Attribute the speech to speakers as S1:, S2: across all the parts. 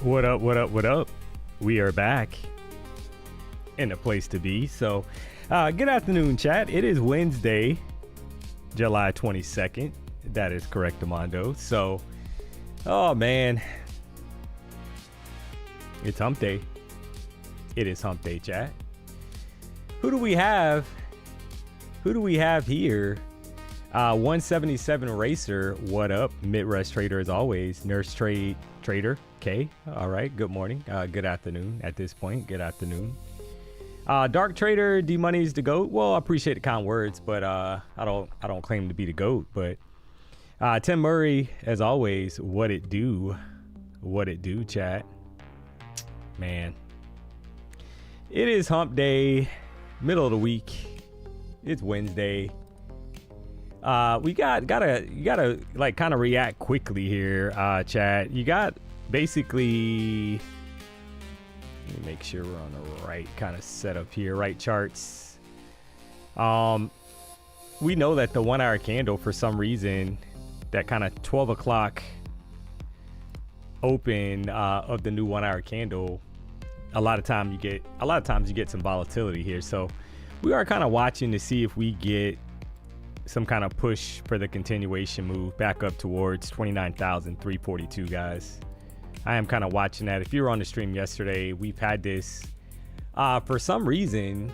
S1: What up, what up, what up? We are back in a place to be. So, good afternoon, chat. It is Wednesday, July 22nd. That is correct, Amando. So, oh man, it's hump day. It is hump day, chat. Who do we have? Who do we have here? 177 Racer, what up? Mid-Rush Trader as always. Nurse Trade Trader, K. All right, good morning. Good afternoon at this point. Good afternoon. Dark Trader, DMONEY's the GOAT. Well, I appreciate the kind words, but I don't claim to be the GOAT. But Tim Murray, as always, what it do? What it do, chat? Man. It is hump day, middle of the week. It's Wednesday. We gotta like kind of react quickly here, chat. You got basically, let me make sure we're on the right kind of setup here, right charts. We know that the 1 hour candle, for some reason, that kind of 12 o'clock open of the new 1 hour candle, a lot of times you get some volatility here. So we are kind of watching to see if we get some kind of push for the continuation move back up towards 29,342, guys. I am kind of watching that. If you were on the stream yesterday, we've had this for some reason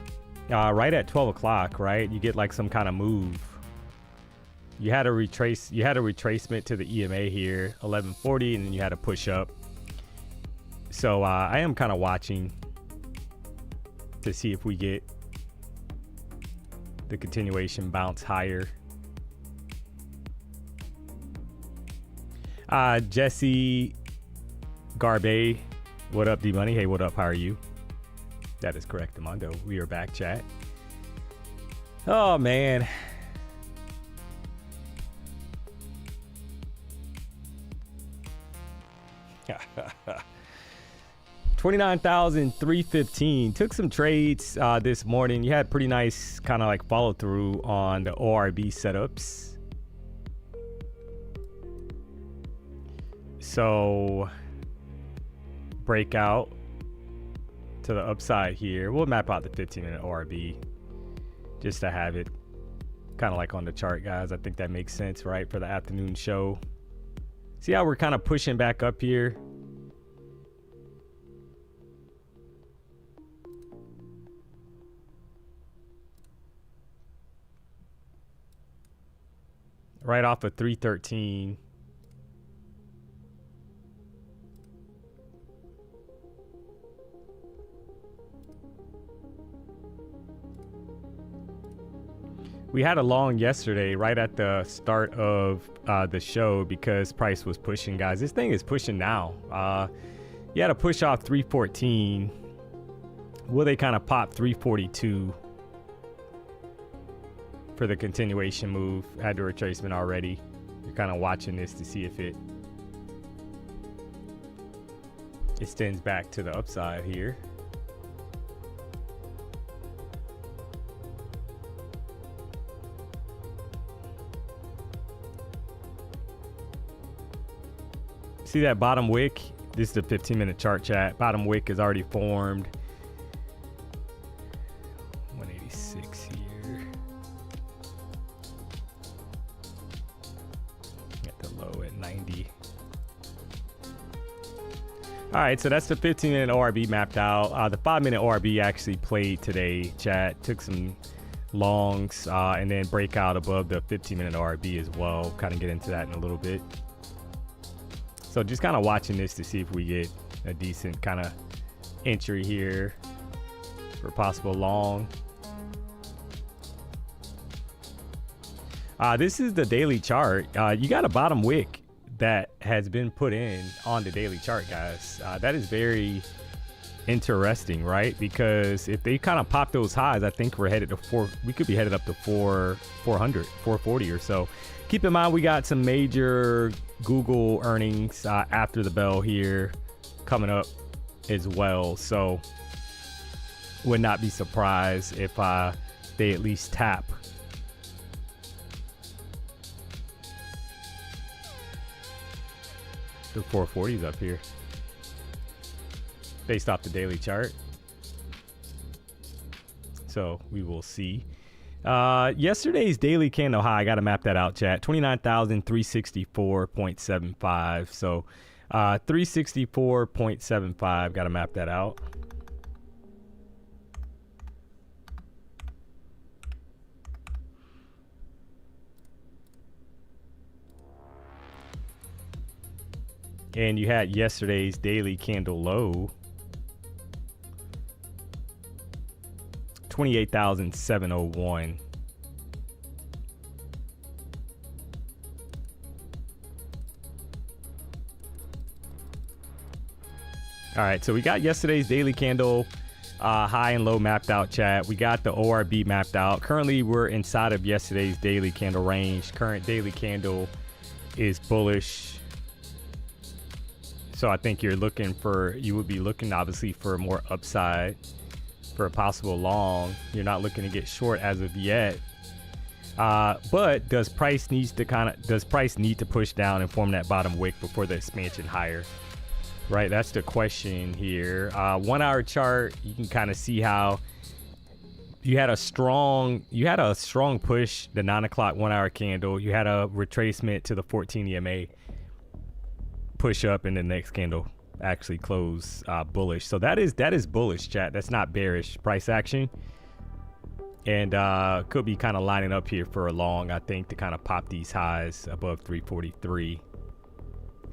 S1: right at 12 o'clock, right? You get like some kind of move. You had a retracement to the EMA here, 1140, and then you had a push up. So I am kind of watching to see if we get the continuation bounce higher. Jesse Garbe, what up, DMONEY? Hey, what up? How are you? That is correct, Amando. We are back, chat. Oh man. $29,315. Took some trades this morning. You had pretty nice kind of like follow through on the ORB setups. So breakout to the upside here. We'll map out the 15-minute ORB just to have it kind of like on the chart, guys. I think that makes sense, right, for the afternoon show. See how we're kind of pushing back up here? Right off of 313. We had a long yesterday right at the start of the show because price was pushing, guys. This thing is pushing now. You had to push off 314. Will they kind of pop 342? For the continuation move? Had the retracement already. You're kind of watching this to see if it extends back to the upside here. See that bottom wick? This is the 15-minute chart, chat. Bottom wick is already formed. 186 here. Low at 90. All right, so that's the 15-minute ORB mapped out. The 5-minute ORB actually played today, chat. Took some longs and then breakout above the 15-minute ORB as well. Kind of get into that in a little bit. So just kind of watching this to see if we get a decent kind of entry here for possible long. This is the daily chart. You got a bottom wick that has been put in on the daily chart, guys. That is very interesting, right? Because if they kind of pop those highs, I think we're headed to we could be headed up to 400, 440 or so. Keep in mind, we got some major Google earnings after the bell here coming up as well. So would not be surprised if they at least tap the 440s up here. based off the daily chart. So we will see. Yesterday's daily candle high, I got to map that out, chat. 29,364.75. So 364.75, got to map that out. And you had yesterday's daily candle low, 28,701. All right, so we got yesterday's daily candle high and low mapped out, chat. We got the ORB mapped out. Currently, we're inside of yesterday's daily candle range. Current daily candle is bullish. So I think you would be looking obviously for more upside for a possible long. You're not looking to get short as of yet. But does price need to push down and form that bottom wick before the expansion higher? Right, that's the question here. 1 hour chart, you can kind of see how you had a strong push, the 9 o'clock 1 hour candle. You had a retracement to the 14 EMA, push up, and the next candle actually close bullish. So that is bullish, chat. That's not bearish price action, and could be kind of lining up here for a long, I think, to kind of pop these highs above 343.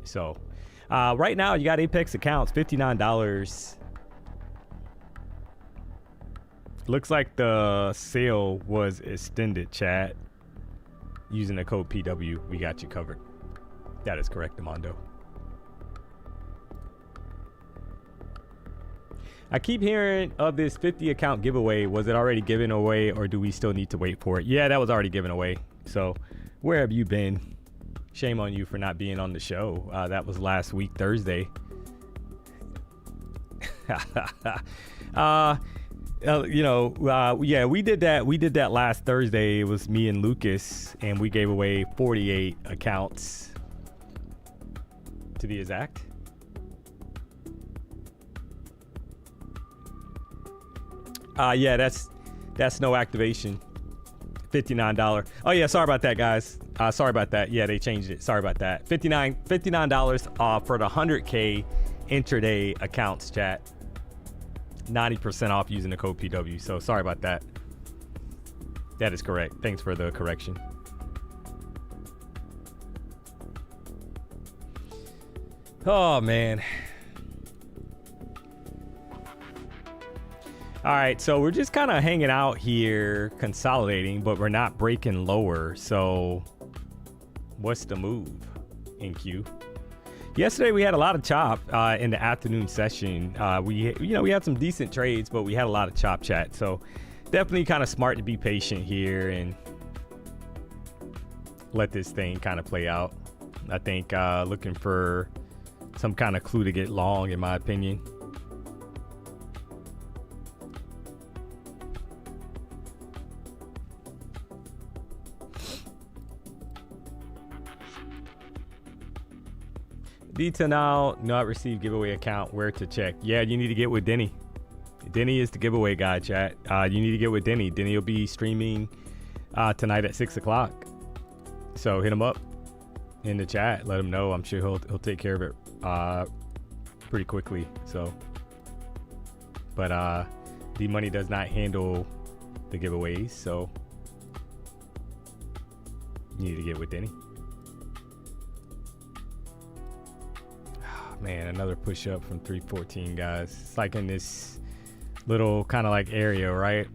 S1: So right now you got Apex accounts $59. Looks like the sale was extended, chat. Using the code PW, we got you covered. That is correct, Amondo. I keep hearing of this 50 account giveaway. Was it already given away, or do we still need to wait for it? Yeah, that was already given away. So where have you been? Shame on you for not being on the show. That was last week, Thursday. Yeah, we did that. We did that last Thursday. It was me and Lucas, and we gave away 48 accounts to be exact. Yeah, that's no activation. $59. Oh yeah, sorry about that, guys. Sorry about that. Yeah, they changed it. Sorry about that. $59 for the 100K intraday accounts, chat. 90% off using the code PW. So sorry about that. That is correct. Thanks for the correction. Oh man. All right, so we're just kind of hanging out here, consolidating, but we're not breaking lower. So what's the move in Q? Yesterday we had a lot of chop in the afternoon session. We had some decent trades, but we had a lot of chop, chat. So definitely kind of smart to be patient here and let this thing kind of play out. I think looking for some kind of clue to get long, in my opinion. Detail now, not received giveaway account, where to check. Yeah, you need to get with Denny. Denny is the giveaway guy, chat. You need to get with Denny. Denny will be streaming tonight at 6 o'clock. So hit him up in the chat. Let him know. I'm sure he'll take care of it pretty quickly. So, but DMONEY does not handle the giveaways, so you need to get with Denny. Man, another push up from 314, guys. It's like in this little kind of like area, right?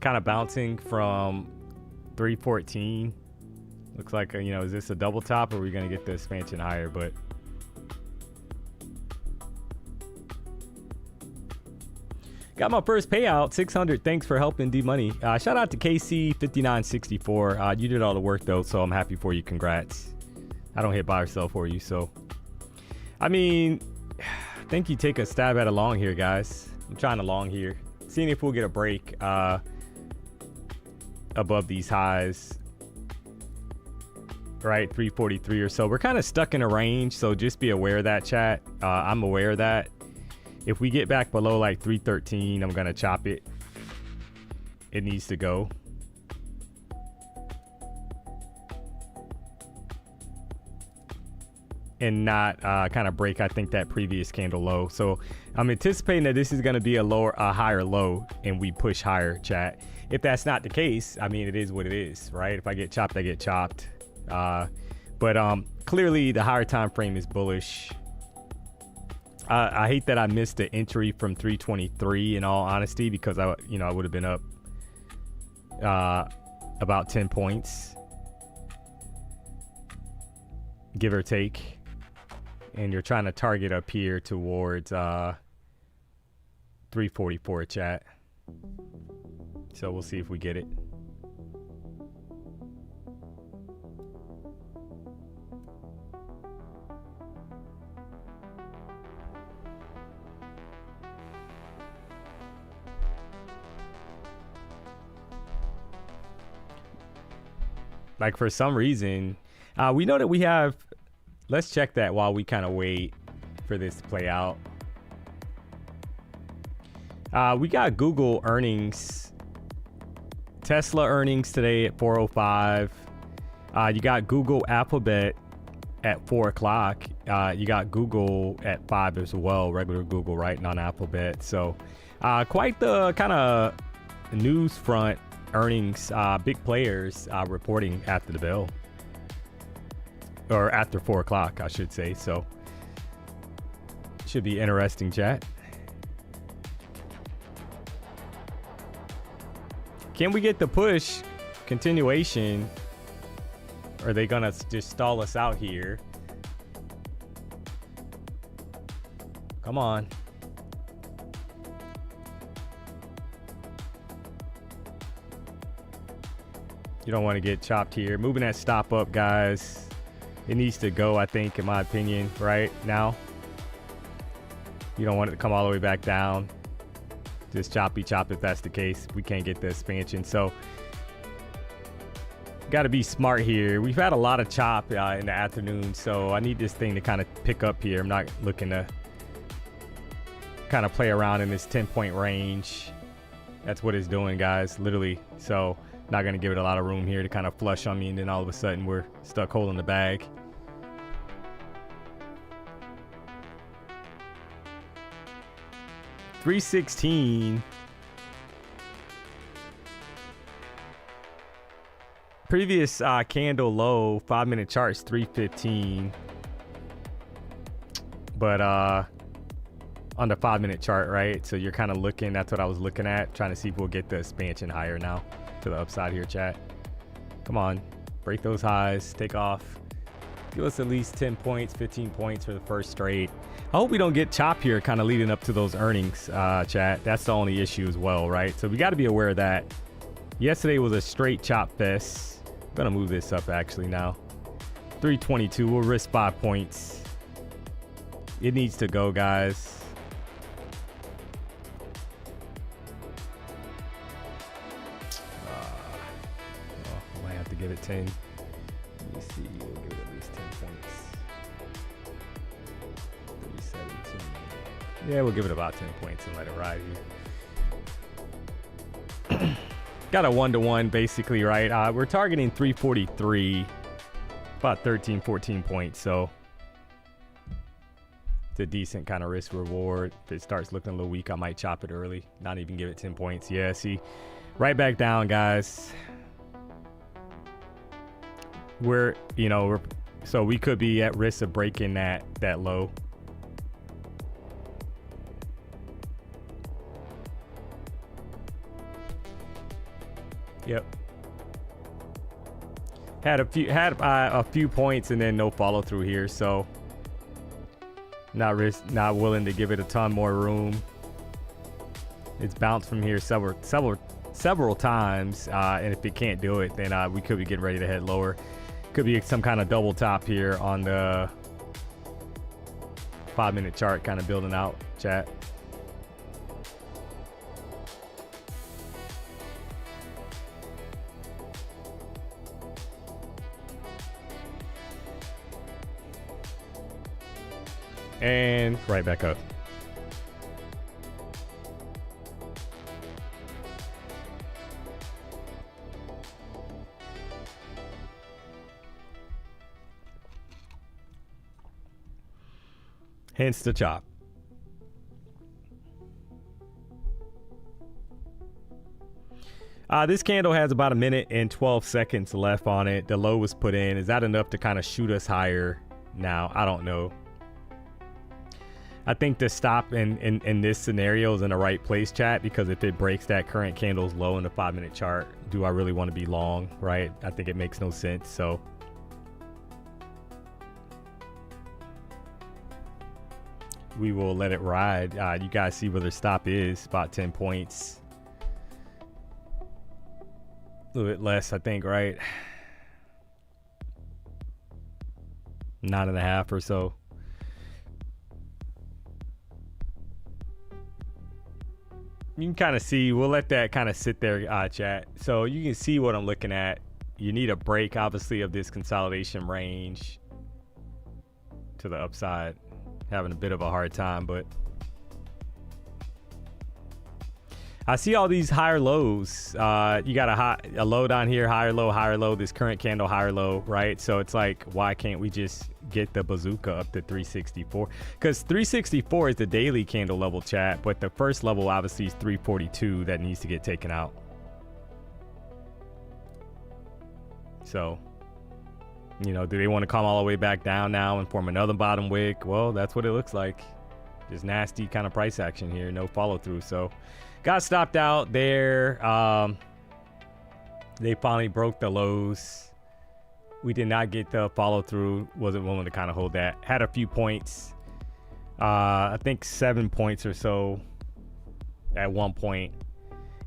S1: Kind of bouncing from 314. Looks like, is this a double top, or are we going to get the expansion higher? But got my first payout, 600. Thanks for helping DMONEY. Shout out to KC5964. You did all the work though, so I'm happy for you. Congrats. I don't hit buy or sell for you, so I mean, I think you take a stab at a long here, guys. I'm trying to long here. Seeing if we'll get a break above these highs. Right, 343 or so. We're kind of stuck in a range, so just be aware of that, chat. I'm aware of that. If we get back below like 313, I'm gonna chop it. It needs to go. And not kind of break, I think, that previous candle low. So I'm anticipating that this is going to be a higher low, and we push higher, chat. If that's not the case, I mean, it is what it is, right? If I get chopped, I get chopped. But clearly the higher time frame is bullish. I hate that I missed the entry from 323 in all honesty, because I would have been up about 10 points, give or take. And you're trying to target up here towards 344, chat. So we'll see if we get it. Like, for some reason, we know that we have. Let's check that while we kind of wait for this to play out. We got Google earnings, Tesla earnings today at 4:05. You got Google Alphabet at 4 o'clock. You got Google at 5 as well, regular Google, right? Non-Alphabet. So quite the kind of news front earnings, big players reporting after the bell. Or after 4 o'clock, I should say. So should be interesting, chat. Can we get the push continuation? Or are they gonna just stall us out here? Come on. You don't want to get chopped here. Moving that stop up, guys. It needs to go, I think, in my opinion, right now. You don't want it to come all the way back down. Just choppy chop if that's the case. We can't get the expansion. So, got to be smart here. We've had a lot of chop in the afternoon, so I need this thing to kind of pick up here. I'm not looking to kind of play around in this 10-point range. That's what it's doing, guys, literally. So, not going to give it a lot of room here to kind of flush on me, and then all of a sudden we're stuck holding the bag. $316. Previous candle low, 5-minute charts, $315. But on the 5-minute chart, right? So you're kind of looking, that's what I was looking at, trying to see if we'll get the expansion higher now to the upside here, chat. Come on, break those highs, take off. Give us at least 10 points, 15 points for the first straight. I hope we don't get chopped here kind of leading up to those earnings, chat. That's the only issue as well, right? So we got to be aware of that. Yesterday was a straight chop fest. I'm going to move this up actually now. 322, we'll risk 5 points. It needs to go, guys. I might have to give it 10. Let me see, we'll give it at least 10 points. 317. Yeah, we'll give it about 10 points and let it ride here. Got a 1-to-1 basically, right? We're targeting 343, about 13, 14 points. So it's a decent kind of risk reward. If it starts looking a little weak, I might chop it early, not even give it 10 points. Yeah, see, right back down, guys. So we could be at risk of breaking that low. Yep. Had a few points and then no follow through here, so not willing to give it a ton more room. It's bounced from here several times, and if it can't do it, then we could be getting ready to head lower. Could be some kind of double top here on the 5-minute chart, kind of building out, chat. and right back up. Hence the chop. This candle has about a minute and 12 seconds left on it. The low was put in. Is that enough to kind of shoot us higher now? I don't know. I think the stop in this scenario is in the right place, chat, because if it breaks that current candle's low in the 5-minute chart, do I really want to be long, right? I think it makes no sense. So we will let it ride. You guys see where the stop is, about 10 points. A little bit less, I think, right? 9.5 or so. You can kind of see, we'll let that kind of sit there, chat. So you can see what I'm looking at. You need a break, obviously, of this consolidation range to the upside. Having a bit of a hard time, but I see all these higher lows. You got a low down here, higher low, this current candle, higher low, right? So it's like, why can't we just get the bazooka up to 364? Because 364 is the daily candle level, chat, but the first level obviously is 342 that needs to get taken out. So, you know, do they want to come all the way back down now and form another bottom wick? Well, that's what it looks like. Just nasty kind of price action here, no follow through. So got stopped out there. They finally broke the lows. We did not get the follow through. Wasn't willing to kind of hold that. Had a few points. I think 7 points or so at one point.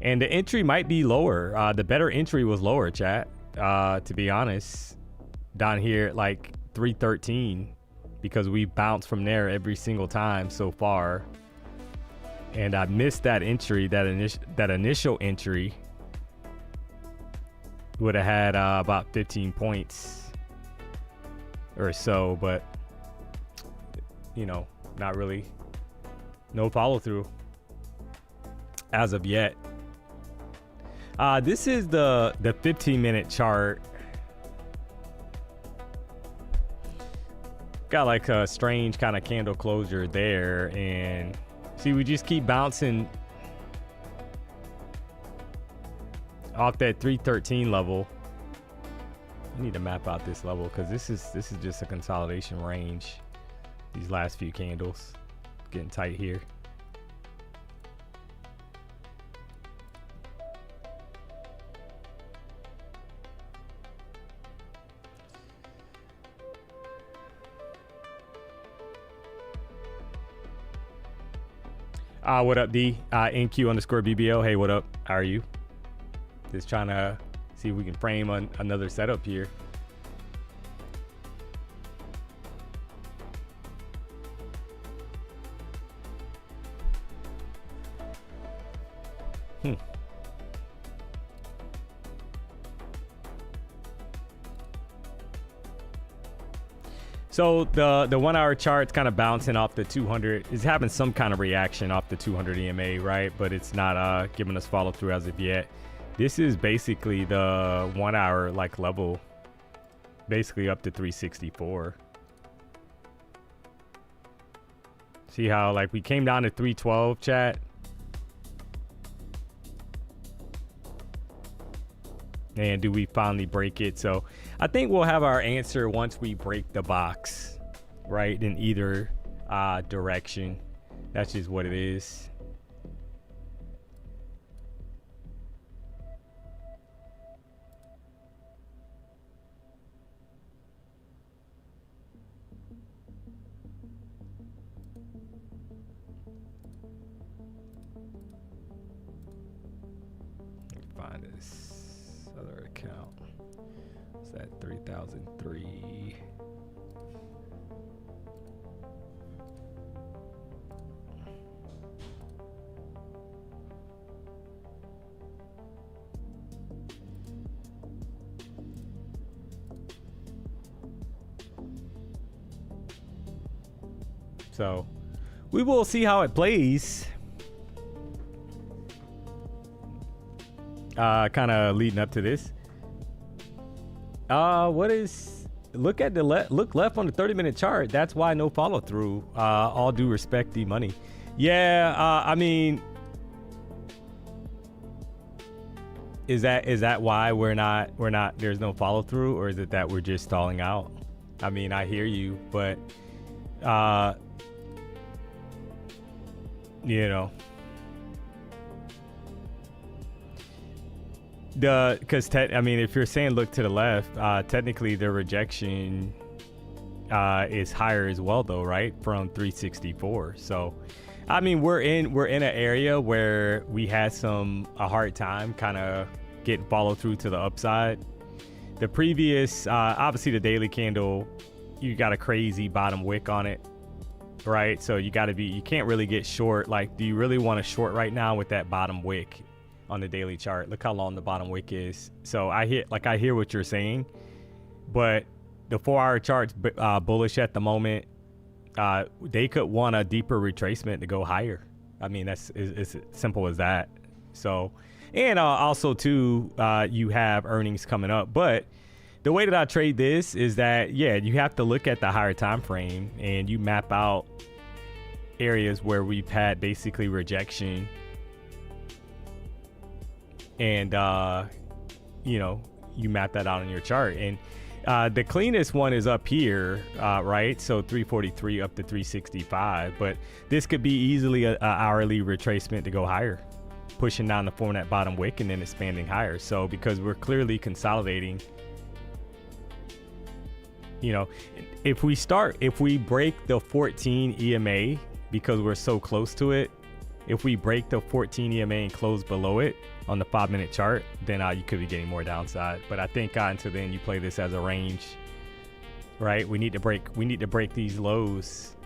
S1: And the entry might be lower. The better entry was lower, chat. To be honest, down here at like 313, because we bounced from there every single time so far. And I missed that entry, that initial entry would have had about 15 points or so, but you know, not really, no follow through as of yet. This is the 15-minute chart. Got like a strange kind of candle closure there, and see, we just keep bouncing off that 313 level. I need to map out this level because this is just a consolidation range. These last few candles getting tight here. What up, D? NQ_BBO. Hey, what up? How are you? Just trying to see if we can frame another setup here. So the 1 hour chart's kind of bouncing off the 200. It's having some kind of reaction off the 200 EMA, right? But it's not giving us follow through as of yet. This is basically the 1 hour like level, basically up to 364. See how like we came down to 312, chat? And do we finally break it? So I think we'll have our answer once we break the box, right? In either direction. That's just what it is. Let me find this other account. What's that? 3003. So we will see how it plays. Kind of leading up to this. Look at the look left on the 30-minute chart. That's why no follow through. All due respect, DMONEY. Yeah, I mean, is that why we're not there's no follow through, or is it that we're just stalling out? I mean, I hear you, but you know, because I mean, if you're saying look to the left, technically the rejection is higher as well, though, right? From 364. So I mean, we're in an area where we had a hard time kind of getting follow through to the upside. The previous, obviously the daily candle, you got a crazy bottom wick on it, right? So you can't really get short. Like, do you really want to short right now with that bottom wick on the daily chart? Look how long the bottom wick is. So I hear what you're saying, but the 4-hour chart's bullish at the moment. They could want a deeper retracement to go higher. I mean, it's simple as that. So, and also too, you have earnings coming up. But the way that I trade this is that, yeah, you have to look at the higher time frame and you map out areas where we've had basically rejection, and you know, you map that out on your chart. And the cleanest one is up here, right? So 343 up to 365, but this could be easily a hourly retracement to go higher, pushing down to form that bottom wick and then expanding higher. So because we're clearly consolidating, you know, if we break the 14 EMA, because we're so close to it, if we break the 14 EMA and close below it on the 5-minute chart, then you could be getting more downside. But I think until then, you play this as a range, right? We need to break these lows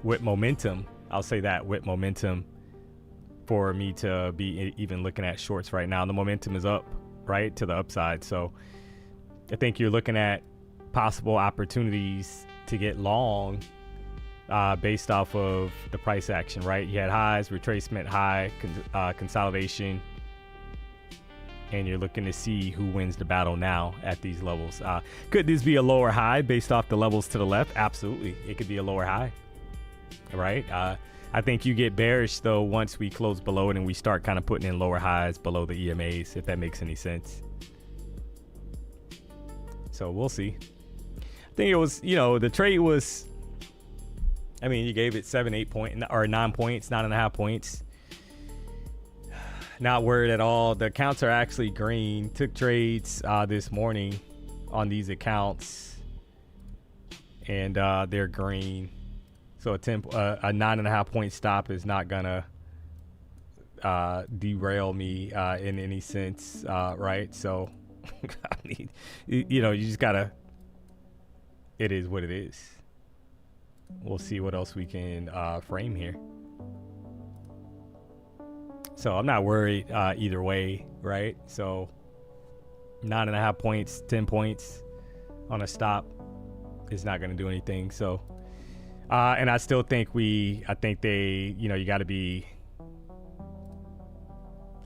S1: with momentum. I'll say that, with momentum, for me to be even looking at shorts right now. The momentum is up, right, to the upside. So I think you're looking at possible opportunities to get long based off of the price action, right? You had highs, retracement, high, consolidation, and you're looking to see who wins the battle now at these levels. Could this be a lower high based off the levels to the left? Absolutely. It could be a lower high, right? I think you get bearish, though, once we close below it and we start kind of putting in lower highs below the EMAs, if that makes any sense. So we'll see. I think it was, you know, the trade was, I mean, you gave it 9 points, 9.5 points. Not worried at all. The accounts are actually green. Took trades this morning on these accounts, and they're green. So a 9.5 point stop is not gonna derail me in any sense, right? So I mean, you know, you just gotta. It is what it is. We'll see what else we can frame here. So I'm not worried either way, right? So 9.5 points, 10 points on a stop is not going to do anything. So, and I still think I think they, you know, you got to be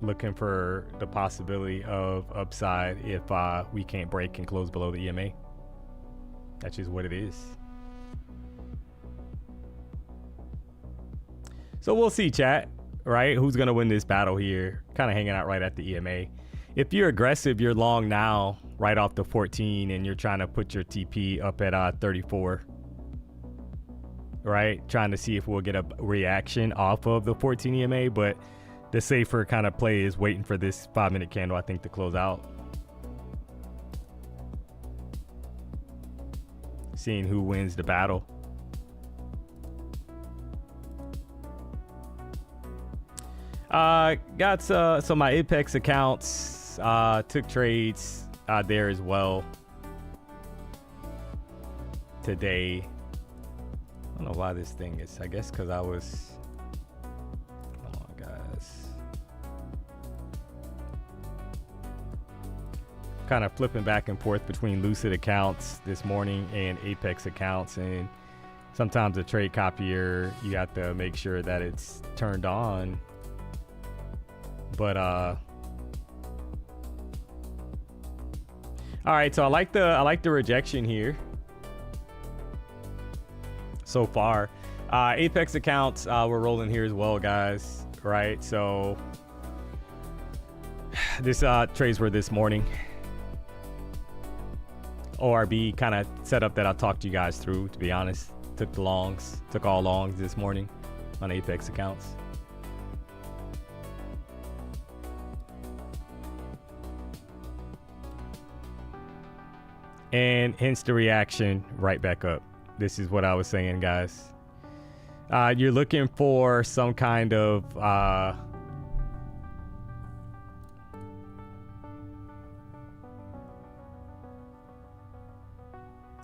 S1: looking for the possibility of upside if we can't break and close below the EMA. That's just what it is. So we'll see, chat, right? Who's going to win this battle here? Kind of hanging out right at the EMA. If you're aggressive, you're long now, right off the 14, and you're trying to put your TP up at 34, right? Trying to see if we'll get a reaction off of the 14 EMA, but the safer kind of play is waiting for this 5-minute candle, I think, to close out. Seeing who wins the battle. Got so my Apex accounts took trades there as well today. I don't know why this thing is, I guess because I was, come on guys, kind of flipping back and forth between Lucid accounts this morning and Apex accounts, and Sometimes a trade copier, you have to make sure that it's turned on. But all right, so I like the rejection here so far. Apex accounts, we're rolling here as well, guys. Right, so this trades were this morning. ORB kind of setup that I talked you guys through, to be honest. Took all longs this morning on Apex accounts. And hence the reaction right back up. This is what I was saying, guys. You're looking for some kind of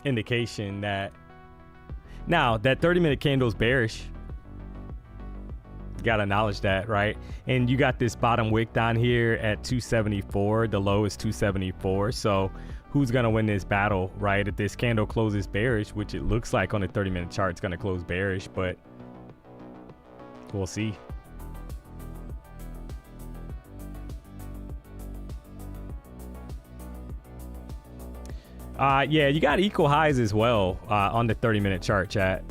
S1: indication that now that 30-minute candle is bearish. You gotta acknowledge that, right? And you got this bottom wick down here at 274. The low is 274. So who's gonna win this battle, right? If this candle closes bearish, which it looks like on the 30-minute chart, it's gonna close bearish, but we'll see. Yeah, you got equal highs as well on the 30-minute chart, chat.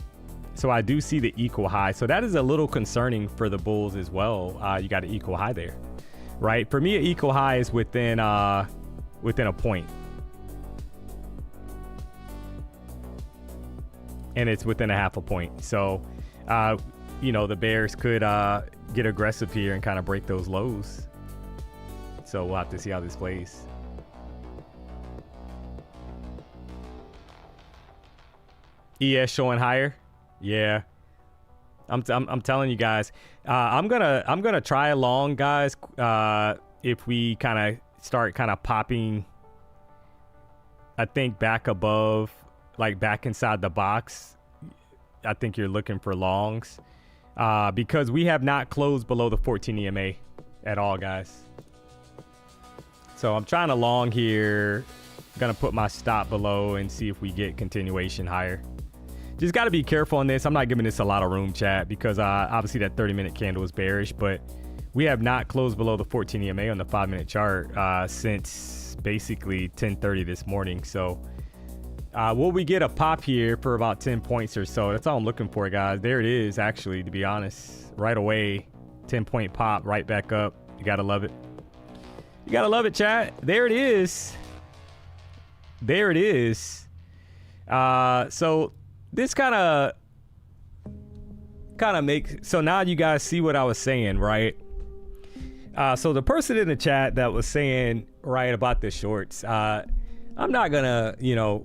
S1: So I do see the equal high. So that is a little concerning for the bulls as well. You got an equal high there, right? For me, an equal high is within a point. And it's within a half a point. So, you know, the bears could get aggressive here and kind of break those lows. So we'll have to see how this plays. ES showing higher. Yeah, I'm telling you guys, I'm gonna try along, guys. If we kind of start kind of popping, I think back above, like back inside the box, I think you're looking for longs, because we have not closed below the 14 EMA at all, guys. So I'm trying to long here. Gonna put my stop below and see if we get continuation higher. Just got to be careful on this. I'm not giving this a lot of room, chat, because obviously that 30-minute candle is bearish, but we have not closed below the 14 EMA on the 5-minute chart since basically 10:30 this morning. So will we get a pop here for about 10 points or so? That's all I'm looking for, guys. There it is, actually, to be honest. Right away, 10-point pop right back up. You got to love it. You got to love it, chat. There it is. There it is. So this kind of makes, so now you guys see what I was saying, right? So the person in the chat that was saying, right, about the shorts, I'm not gonna, you know,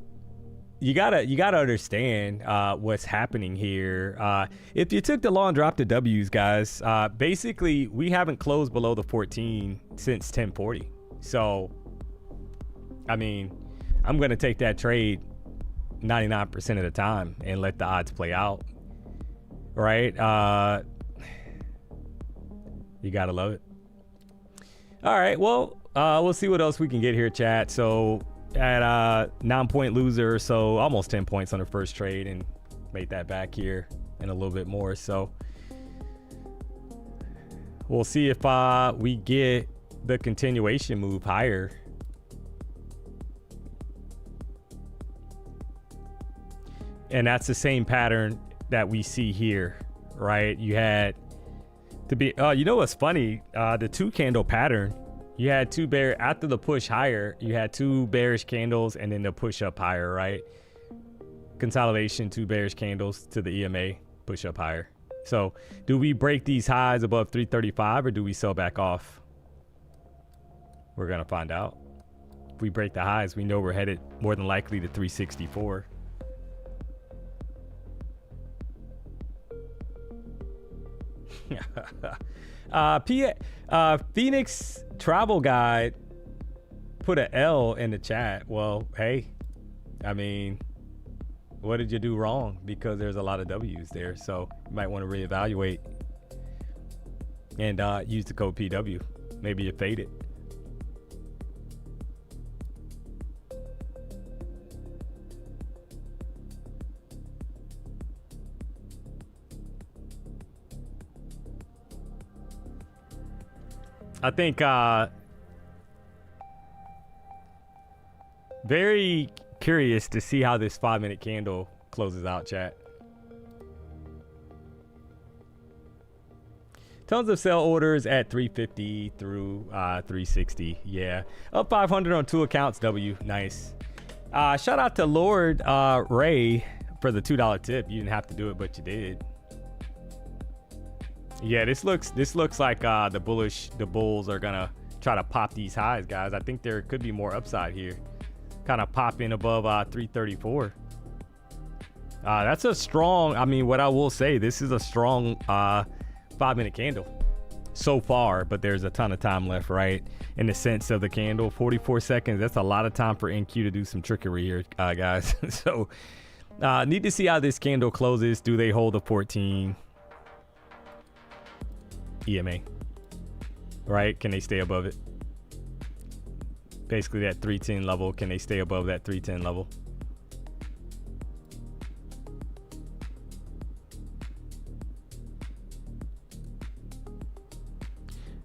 S1: you gotta understand what's happening here. If you took the long, drop the W's, guys, basically we haven't closed below the 14 since 1040. So I mean, I'm gonna take that trade 99% of the time and let the odds play out, right? You gotta love it. All right, well, we'll see what else we can get here, chat. So at 9-point loser, so almost 10 points on the first trade, and made that back here and a little bit more. So we'll see if we get the continuation move higher. And that's the same pattern that we see here, right? You had to be, you know what's funny? The 2-candle pattern, you had two bear, after the push higher, you had 2 bearish candles and then the push up higher, right? Consolidation, 2 bearish candles to the EMA, push up higher. So do we break these highs above 335 or do we sell back off? We're gonna find out. If we break the highs, we know we're headed more than likely to 364. Phoenix Travel Guide put a L in the chat. Well, hey, I mean, what did you do wrong? Because there's a lot of W's there, so you might want to reevaluate and use the code PW. Maybe you faded. I think very curious to see how this 5-minute candle closes out, chat. Tons of sell orders at 350 through 360. Yeah, up 500 on 2 accounts. W, nice. Shout out to Lord Ray for the $2 tip. You didn't have to do it, but you did. Yeah, this looks like the bulls are gonna try to pop these highs, guys. I think there could be more upside here. Kind of pop in above 334. That's a strong. I mean, what I will say, this is a strong 5-minute candle so far, but there's a ton of time left, right? In the sense of the candle, 44 seconds. That's a lot of time for NQ to do some trickery here, guys. So need to see how this candle closes. Do they hold the 14 EMA, right? Can they stay above it? Basically that 310 level. Can they stay above that 310 level?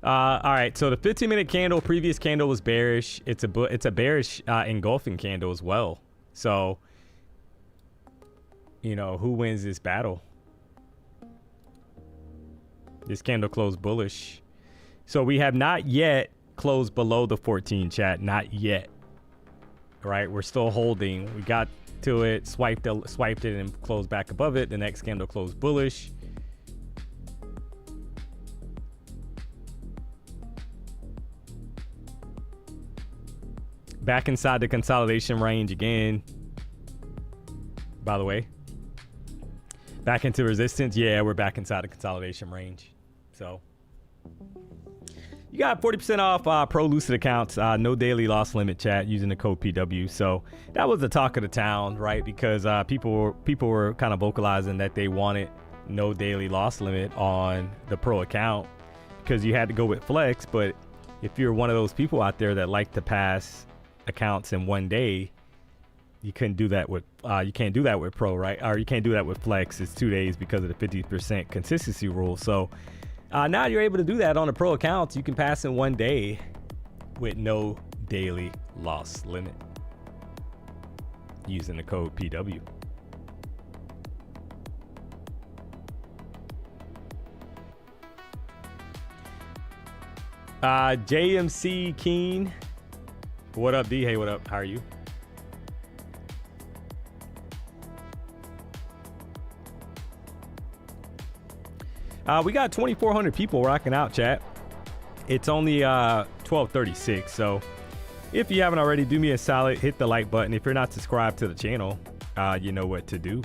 S1: All right, so the 15-minute candle, previous candle was bearish. It's a bearish engulfing candle as well. So, you know, who wins this battle? This candle closed bullish. So we have not yet closed below the 14, chat. Not yet. All right, we're still holding. We got to it, swiped it, and closed back above it. The next candle closed bullish. Back inside the consolidation range again. By the way, back into resistance. Yeah, we're back inside the consolidation range. So you got 40% off pro Lucid accounts. No daily loss limit, chat, using the code PW. So that was the talk of the town, right? Because people were kind of vocalizing that they wanted no daily loss limit on the pro account because you had to go with Flex. But if you're one of those people out there that like to pass accounts in one day, you couldn't do that with you can't do that with pro, right? Or you can't do that with Flex. It's 2 days because of the 50% consistency rule. So now you're able to do that on the pro accounts. You can pass in one day with no daily loss limit using the code PW. JMC Keen, what up, D? Hey, what up? How are you? We got 2,400 people rocking out, chat. It's only 12:36, so if you haven't already, do me a solid, hit the like button. If you're not subscribed to the channel, you know what to do.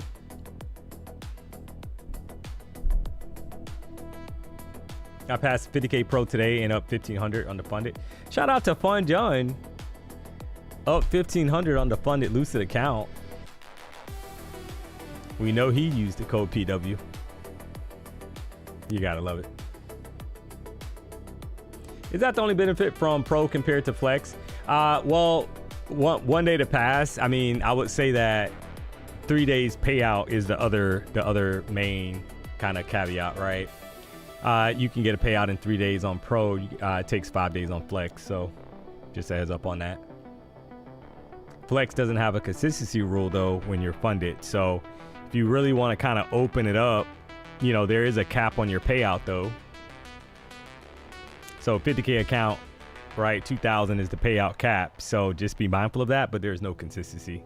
S1: I passed 50K Pro today and up 1,500 on the funded. Shout out to Fun John. Up 1,500 on the funded Lucid account. We know he used the code PW. You gotta love it. Is that the only benefit from Pro compared to Flex? Well, one day to pass. I mean, I would say that 3 days payout is the other main kind of caveat, right? You can get a payout in 3 days on Pro. It takes 5 days on Flex, so just a heads up on that. Flex doesn't have a consistency rule though when you're funded. So if you really want to kind of open it up, you know, there is a cap on your payout though. So 50K account, right? 2,000 is the payout cap. So just be mindful of that, but there's no consistency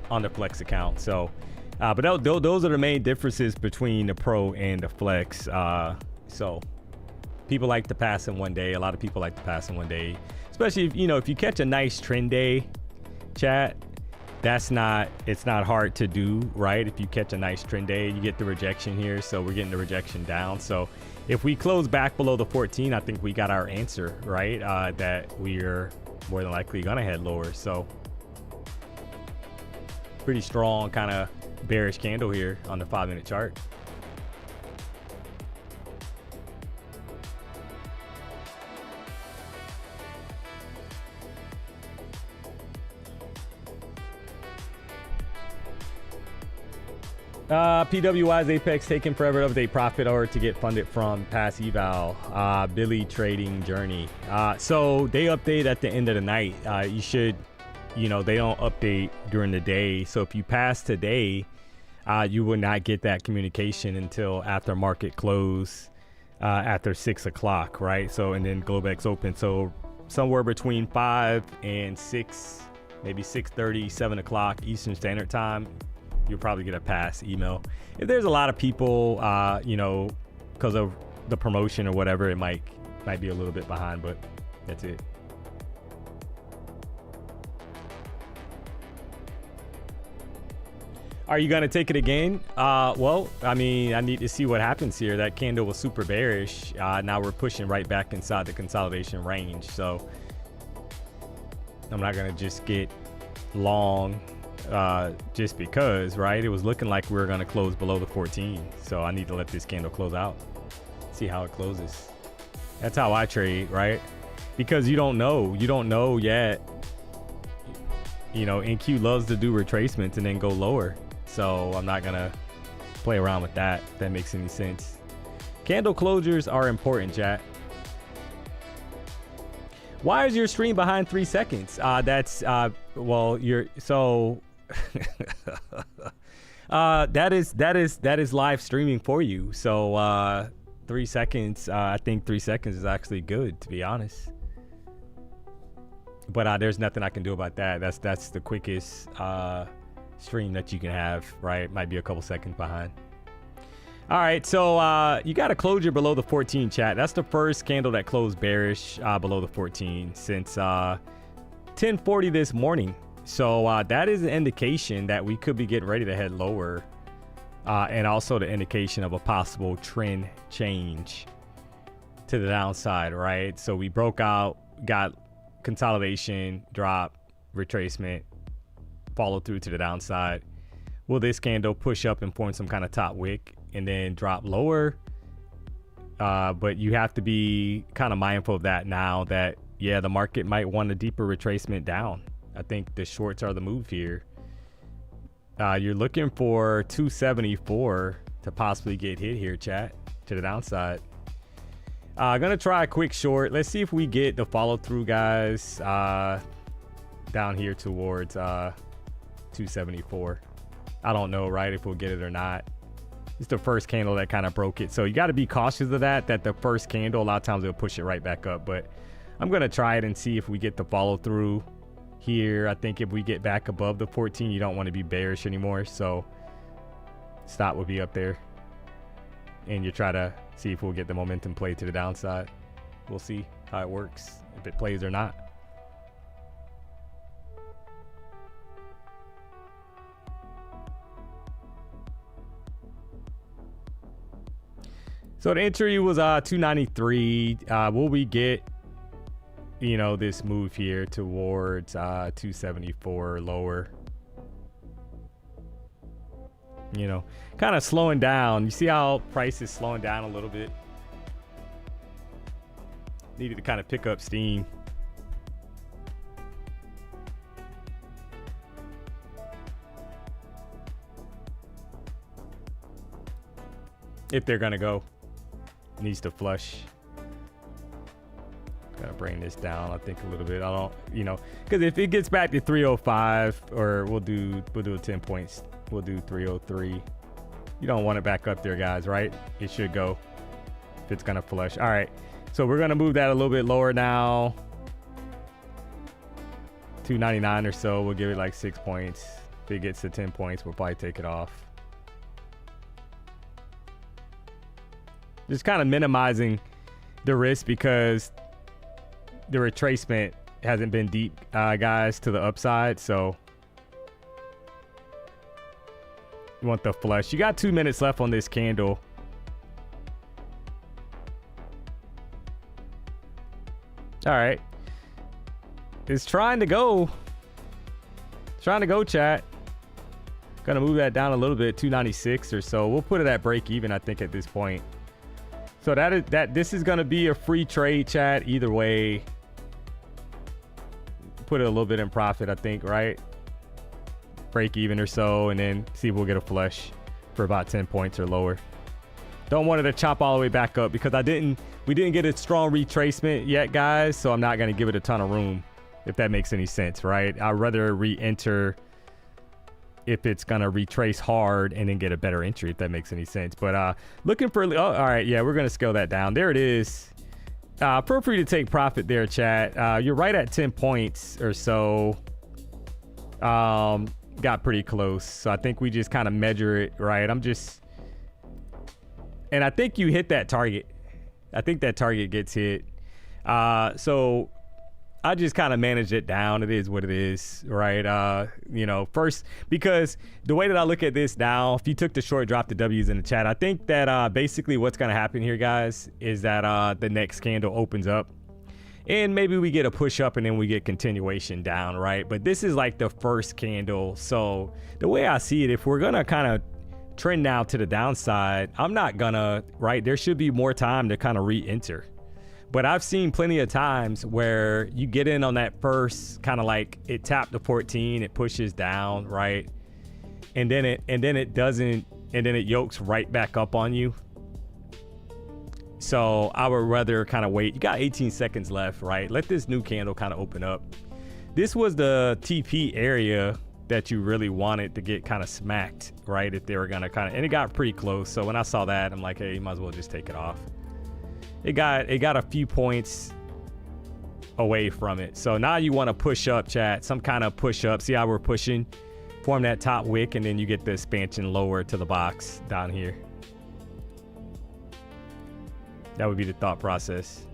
S1: on the Flex account. So, but those are the main differences between the Pro and the Flex. So people like to pass in one day. A lot of people like to pass in one day, especially if, you know, if you catch a nice trend day, chat, it's not hard to do, right? If you catch a nice trend day, you get the rejection here. So we're getting the rejection down. So if we close back below the 14, I think we got our answer, right? That we're more than likely gonna head lower. So pretty strong kind of bearish candle here on the 5-minute chart. PWI's Apex taking forever to update profit or to get funded from past eval. Billy trading journey. So they update at the end of the night. You should, you know, they don't update during the day. So if you pass today, you will not get that communication until after market close, after 6 o'clock, right? So, and then Globex open. So somewhere between 5 and 6, maybe 6:30, 7 o'clock Eastern Standard Time, you'll probably get a pass email. If there's a lot of people, you know, because of the promotion or whatever, it might be a little bit behind, but that's it. Are you gonna take it again? Well, I mean, I need to see what happens here. That candle was super bearish. Now we're pushing right back inside the consolidation range. So I'm not gonna just get long just because, right? It was looking like we were gonna close below the 14. So I need to let this candle close out. See how it closes. That's how I trade, right? Because you don't know yet. You know, NQ loves to do retracements and then go lower. So I'm not gonna play around with that, if that makes any sense. Candle closures are important, chat. Why is your stream behind 3 seconds? That's well, you're so that is live streaming for you. So 3 seconds, I think 3 seconds is actually good, to be honest. But there's nothing I can do about that. That's the quickest stream that you can have, right? Might be a couple seconds behind. All right, so you got a closure below the 14, chat. That's the first candle that closed bearish below the 14 since 10:40 this morning. So that is an indication that we could be getting ready to head lower, and also the indication of a possible trend change to the downside, right? So we broke out, got consolidation, drop, retracement, follow through to the downside. Will this candle push up and form some kind of top wick and then drop lower? But you have to be kind of mindful of that now that, yeah, the market might want a deeper retracement down. I think the shorts are the move here. You're looking for 274 to possibly get hit here, chat, to the downside. Gonna try a quick short. Let's see if we get the follow through, guys, down here towards 274. I don't know, right, if we'll get it or not. It's the first candle that kind of broke it. So you got to be cautious of that the first candle, a lot of times it'll push it right back up. But I'm going to try it and see if we get the follow through here. I think if we get back above the 14, you don't want to be bearish anymore. So stop would be up there. And you try to see if we'll get the momentum play to the downside. We'll see how it works, if it plays or not. So the entry was 293. Will we get, you know, this move here towards 274 lower? You know, kind of slowing down. You see how price is slowing down a little bit? Needed to kind of pick up steam. If they're gonna go. Needs to flush. Gotta bring this down, I think, a little bit. I don't, you know, because if it gets back to 305, or we'll do a 10 points. We'll do 303. You don't want it back up there, guys, right? It should go if it's gonna flush. All right, so we're gonna move that a little bit lower now. 299 or so. We'll give it like 6 points. If it gets to 10 points, we'll probably take it off. Just kind of minimizing the risk because the retracement hasn't been deep, guys, to the upside. So you want the flush. You got 2 minutes left on this candle. All right. It's trying to go. It's trying to go, chat. Gonna move that down a little bit, 296 or so. We'll put it at break even, I think, at this point. So this is gonna be a free trade, chat, either way. Put it a little bit in profit, I think, right? Break even or so, and then see if we'll get a flush. for about 10 points or lower. Don't want it to chop all the way back up because we didn't get a strong retracement yet, guys. So I'm not going to give it a ton of room, if that makes any sense, right? I'd rather re-enter if it's going to retrace hard and then get a better entry, if that makes any sense. But looking for, oh, all right, yeah, we're going to scale that down. There it is. Feel free to take profit there, chat. You're right at 10 points or so. Got pretty close. So I think we just kind of measure it, right? And I think you hit that target. I think that target gets hit. So I just kind of managed it down. It is what it is, right? You know, first, because the way that I look at this now, if you took the short, drop the W's in the chat, I think that basically what's going to happen here, guys, is that the next candle opens up and maybe we get a push up and then we get continuation down, right? But this is like the first candle. So the way I see it, if we're going to kind of trend now to the downside, I'm not gonna, right? There should be more time to kind of re-enter. But I've seen plenty of times where you get in on that first kind of like it tapped the 14, it pushes down, right? And then it doesn't, and then it yokes right back up on you. So I would rather kind of wait. You got 18 seconds left, right? Let this new candle kind of open up. This was the TP area that you really wanted to get kind of smacked, right? If they were gonna kind of, and it got pretty close. So when I saw that, I'm like, hey, you might as well just take it off. It got a few points away from it. So now you want to push up, chat, some kind of push up. See how we're pushing, form that top wick, and then you get the expansion lower to the box down here. That would be the thought process.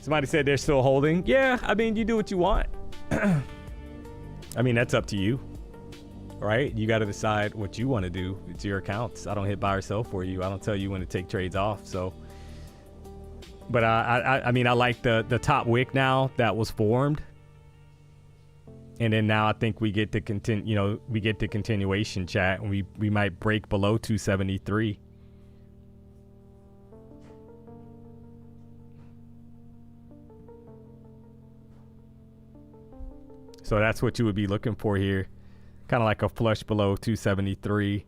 S1: Somebody said they're still holding. Yeah, I mean, you do what you want. I mean, that's up to you, right? You got to decide what you want to do. It's your accounts. I don't hit buy or sell for you. I don't tell you when to take trades off. So, but I mean, I like the top wick now that was formed, and then now I think we get to continue. You know, we get the continuation, chat, and we might break below 273. So that's what you would be looking for here. Kind of like a flush below 273.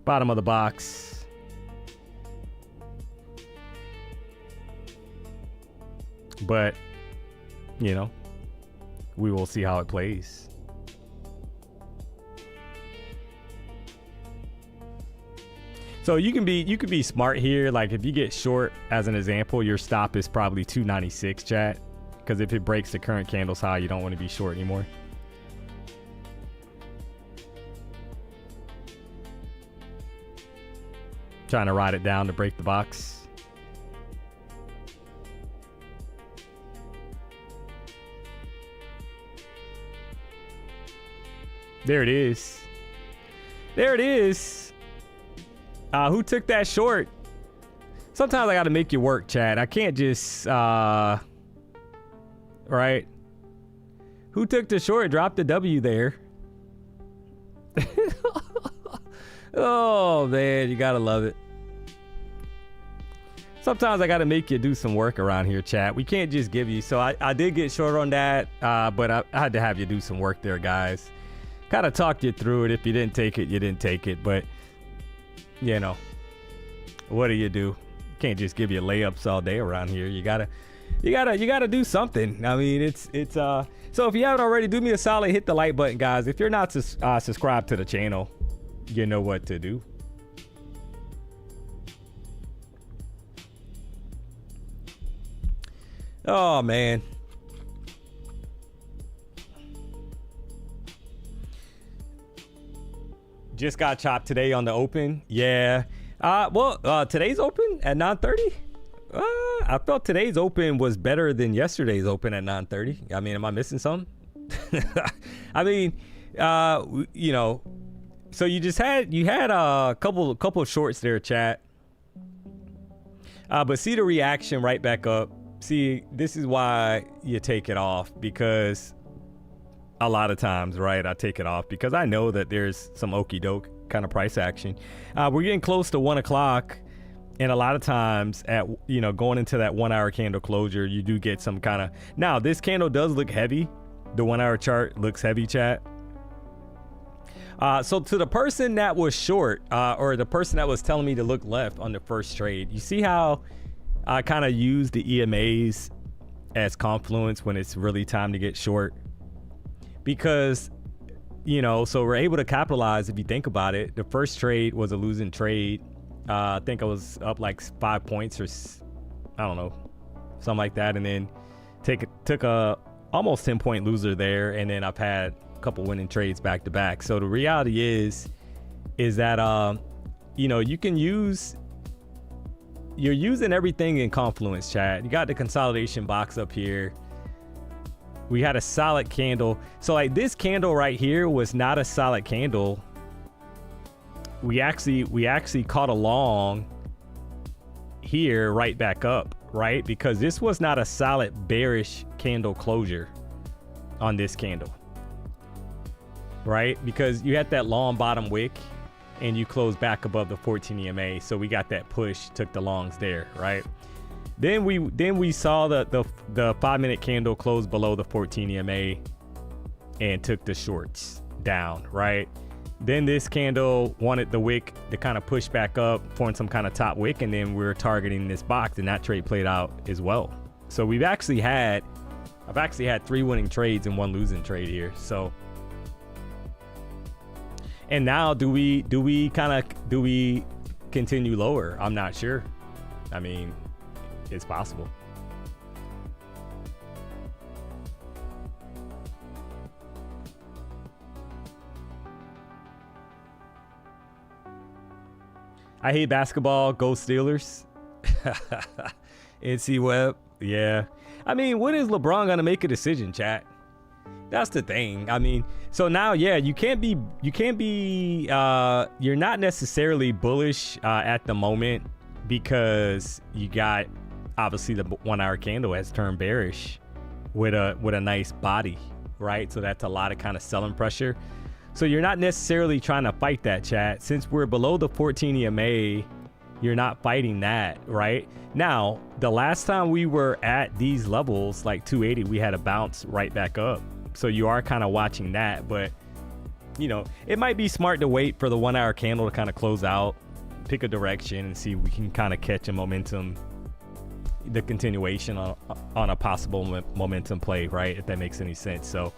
S1: Bottom of the box. But, you know, we will see how it plays. So you can be smart here. Like if you get short, as an example, your stop is probably 296, chat. Because if it breaks the current candle's high, you don't want to be short anymore. Trying to ride it down to break the box. There it is. There it is. Who took that short? Sometimes I got to make you work, Chad. I can't just, right? Who took the short? Dropped the W there. Oh, man, you got to love it. Sometimes I got to make you do some work around here, chat. We can't just give you. So I did get short on that, but I had to have you do some work there, guys. Kind of talked you through it. If you didn't take it, you didn't take it. But, you know, what do? Can't just give you layups all day around here. You gotta do something. I mean, it's so if you haven't already, do me a solid, hit the like button, guys. If you're not subscribed to the channel, you know what to do. Oh man. Just got chopped today on the open. Yeah. Today's open at 9:30. I felt today's open was better than yesterday's open at 9:30. I mean, am I missing something? I mean, you know, so you had a couple of shorts there, chat. But see the reaction right back up. See, this is why you take it off, because a lot of times, right, I take it off because I know that there's some okey doke kind of price action. We're getting close to 1 o'clock. And a lot of times at, you know, going into that 1 hour candle closure, you do get some kind of, now this candle does look heavy. The 1 hour chart looks heavy, chat. So to the person that was short, or the person that was telling me to look left on the first trade, you see how I kind of use the EMAs as confluence when it's really time to get short? Because, you know, so we're able to capitalize. If you think about it, the first trade was a losing trade. I think I was up like 5 points or I don't know, something like that. And then took a almost 10-point loser there. And then I've had a couple winning trades back to back. So the reality is that, you know, you're using everything in confluence, chat. You got the consolidation box up here. We had a solid candle. So like this candle right here was not a solid candle. We actually caught a long here right back up, right? Because this was not a solid bearish candle closure on this candle, right? Because you had that long bottom wick and you closed back above the 14 EMA. So we got that push, took the longs there, right? Then we saw the 5-minute candle close below the 14 EMA and took the shorts down, right? Then this candle wanted the wick to kind of push back up, form some kind of top wick, and then we're targeting this box, and that trade played out as well. So I've actually had 3 winning trades and 1 losing trade here. So, and now do we continue lower? I'm not sure. I mean, it's possible. I hate basketball. Go Steelers. NC Webb. Yeah. I mean, when is LeBron gonna make a decision, chat? That's the thing. I mean, so now, yeah, you're not necessarily bullish at the moment because you got, obviously the 1 hour candle has turned bearish with a nice body, right? So that's a lot of kind of selling pressure. So you're not necessarily trying to fight that, chat. Since we're below the 14 EMA, you're not fighting that, right? Now, the last time we were at these levels, like 280, we had a bounce right back up. So you are kind of watching that, but you know, it might be smart to wait for the 1 hour candle to kind of close out, pick a direction, and see if we can kind of catch a momentum, the continuation on a possible momentum play, right? If that makes any sense. So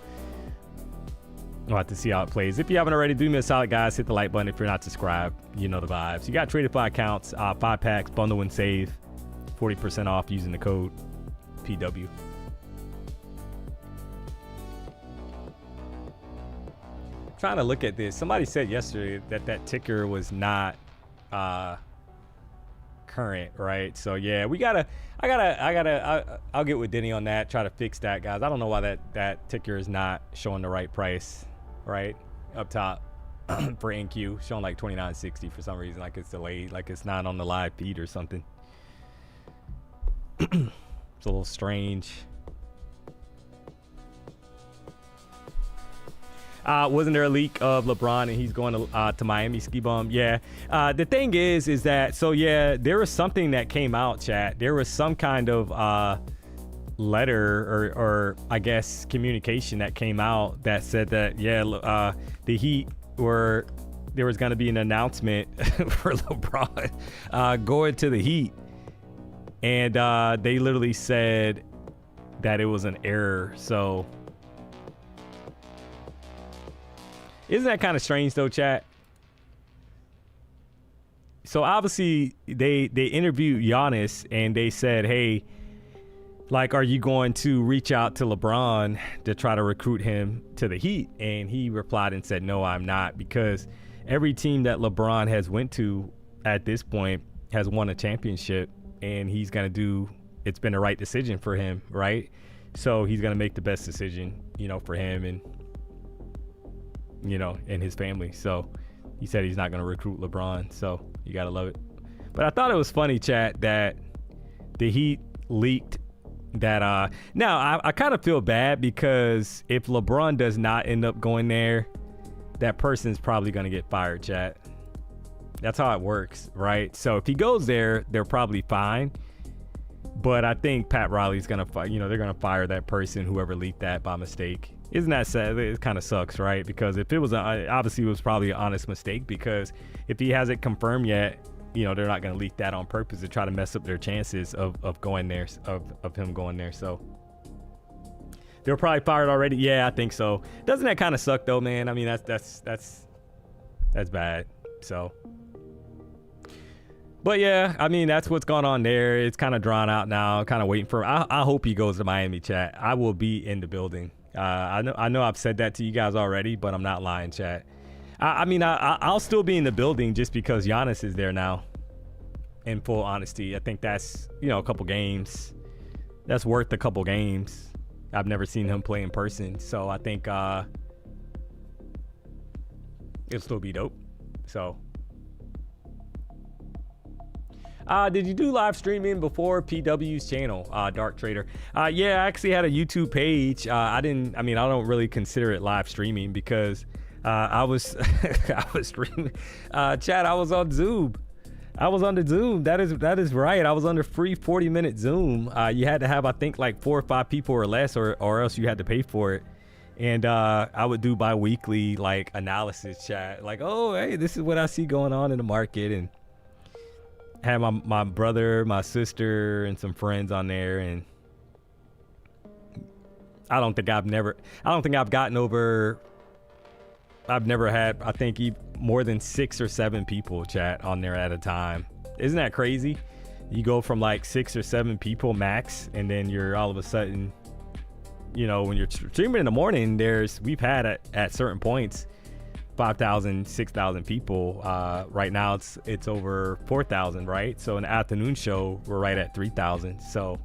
S1: we'll have to see how it plays. If you haven't already, do me a solid, guys. Hit the like button. If you're not subscribed, you know the vibes. You got Tradify accounts, 5 packs, bundle and save, 40% off using the code PW. Trying to look at this. Somebody said yesterday that ticker was not current, right? So yeah, I'll get with Denny on that, try to fix that, guys. I don't know why that ticker is not showing the right price, right? Up top for NQ, showing like 29.60 for some reason, like it's delayed, like it's not on the live feed or something. It's a little strange. Wasn't there a leak of LeBron and he's going to Miami ski bum? Yeah. The thing is that, so yeah, there was something that came out, chat. There was some kind of letter or I guess communication that came out that said that, yeah, the Heat there was going to be an announcement for LeBron going to the Heat. And they literally said that it was an error. So isn't that kind of strange though, chat? So obviously they interviewed Giannis and they said, hey, like, are you going to reach out to LeBron to try to recruit him to the Heat? And he replied and said, no, I'm not, because every team that LeBron has went to at this point has won a championship, and he's going to do, it's been the right decision for him, right? So he's going to make the best decision, you know, for him and, you know, and his family. So he said he's not going to recruit LeBron. So you got to love it. But I thought it was funny, chat, that the Heat leaked that. Now I kind of feel bad because if LeBron does not end up going there, that person's probably going to get fired, chat. That's how it works, right? So if he goes there, they're probably fine. But I think Pat Riley's gonna they're gonna fire that person, whoever leaked that by mistake. Isn't that sad? It kind of sucks, right? Because if it was obviously it was probably an honest mistake, because if he hasn't confirmed yet, they're not gonna leak that on purpose to try to mess up their chances of going there, of him going there. So they're probably fired already. Yeah, I think so. Doesn't that kind of suck though, man? I mean, that's bad. So. But yeah, I mean, that's what's going on there. It's kind of drawn out now, kind of waiting for I hope he goes to Miami, chat. I will be in the building. I know I've said that to you guys already, but I'm not lying, chat. I mean, I'll still be in the building just because Giannis is there now. In full honesty, I think that's, a couple games. That's worth a couple games. I've never seen him play in person, so I think it'll still be dope. So. Did you do live streaming before PW's channel, Dark Trader? Yeah, I actually had a YouTube page. I don't really consider it live streaming because I was streaming. Chat, I was on Zoom. I was on the Zoom. That is right. I was on the free 40-minute Zoom. You had to have, I think, like 4 or 5 people or less, or else you had to pay for it. And I would do bi-weekly like analysis, chat. Like, oh, hey, this is what I see going on in the market, and had my brother, my sister, and some friends on there. And I've never had, I think, more than 6 or 7 people chat on there at a time. Isn't that crazy? You go from like 6 or 7 people max, and then you're all of a sudden, when you're streaming in the morning, we've had at certain points 5,000, 6,000 people. Right now it's over 4,000, right? So in the afternoon show, we're right at 3,000. So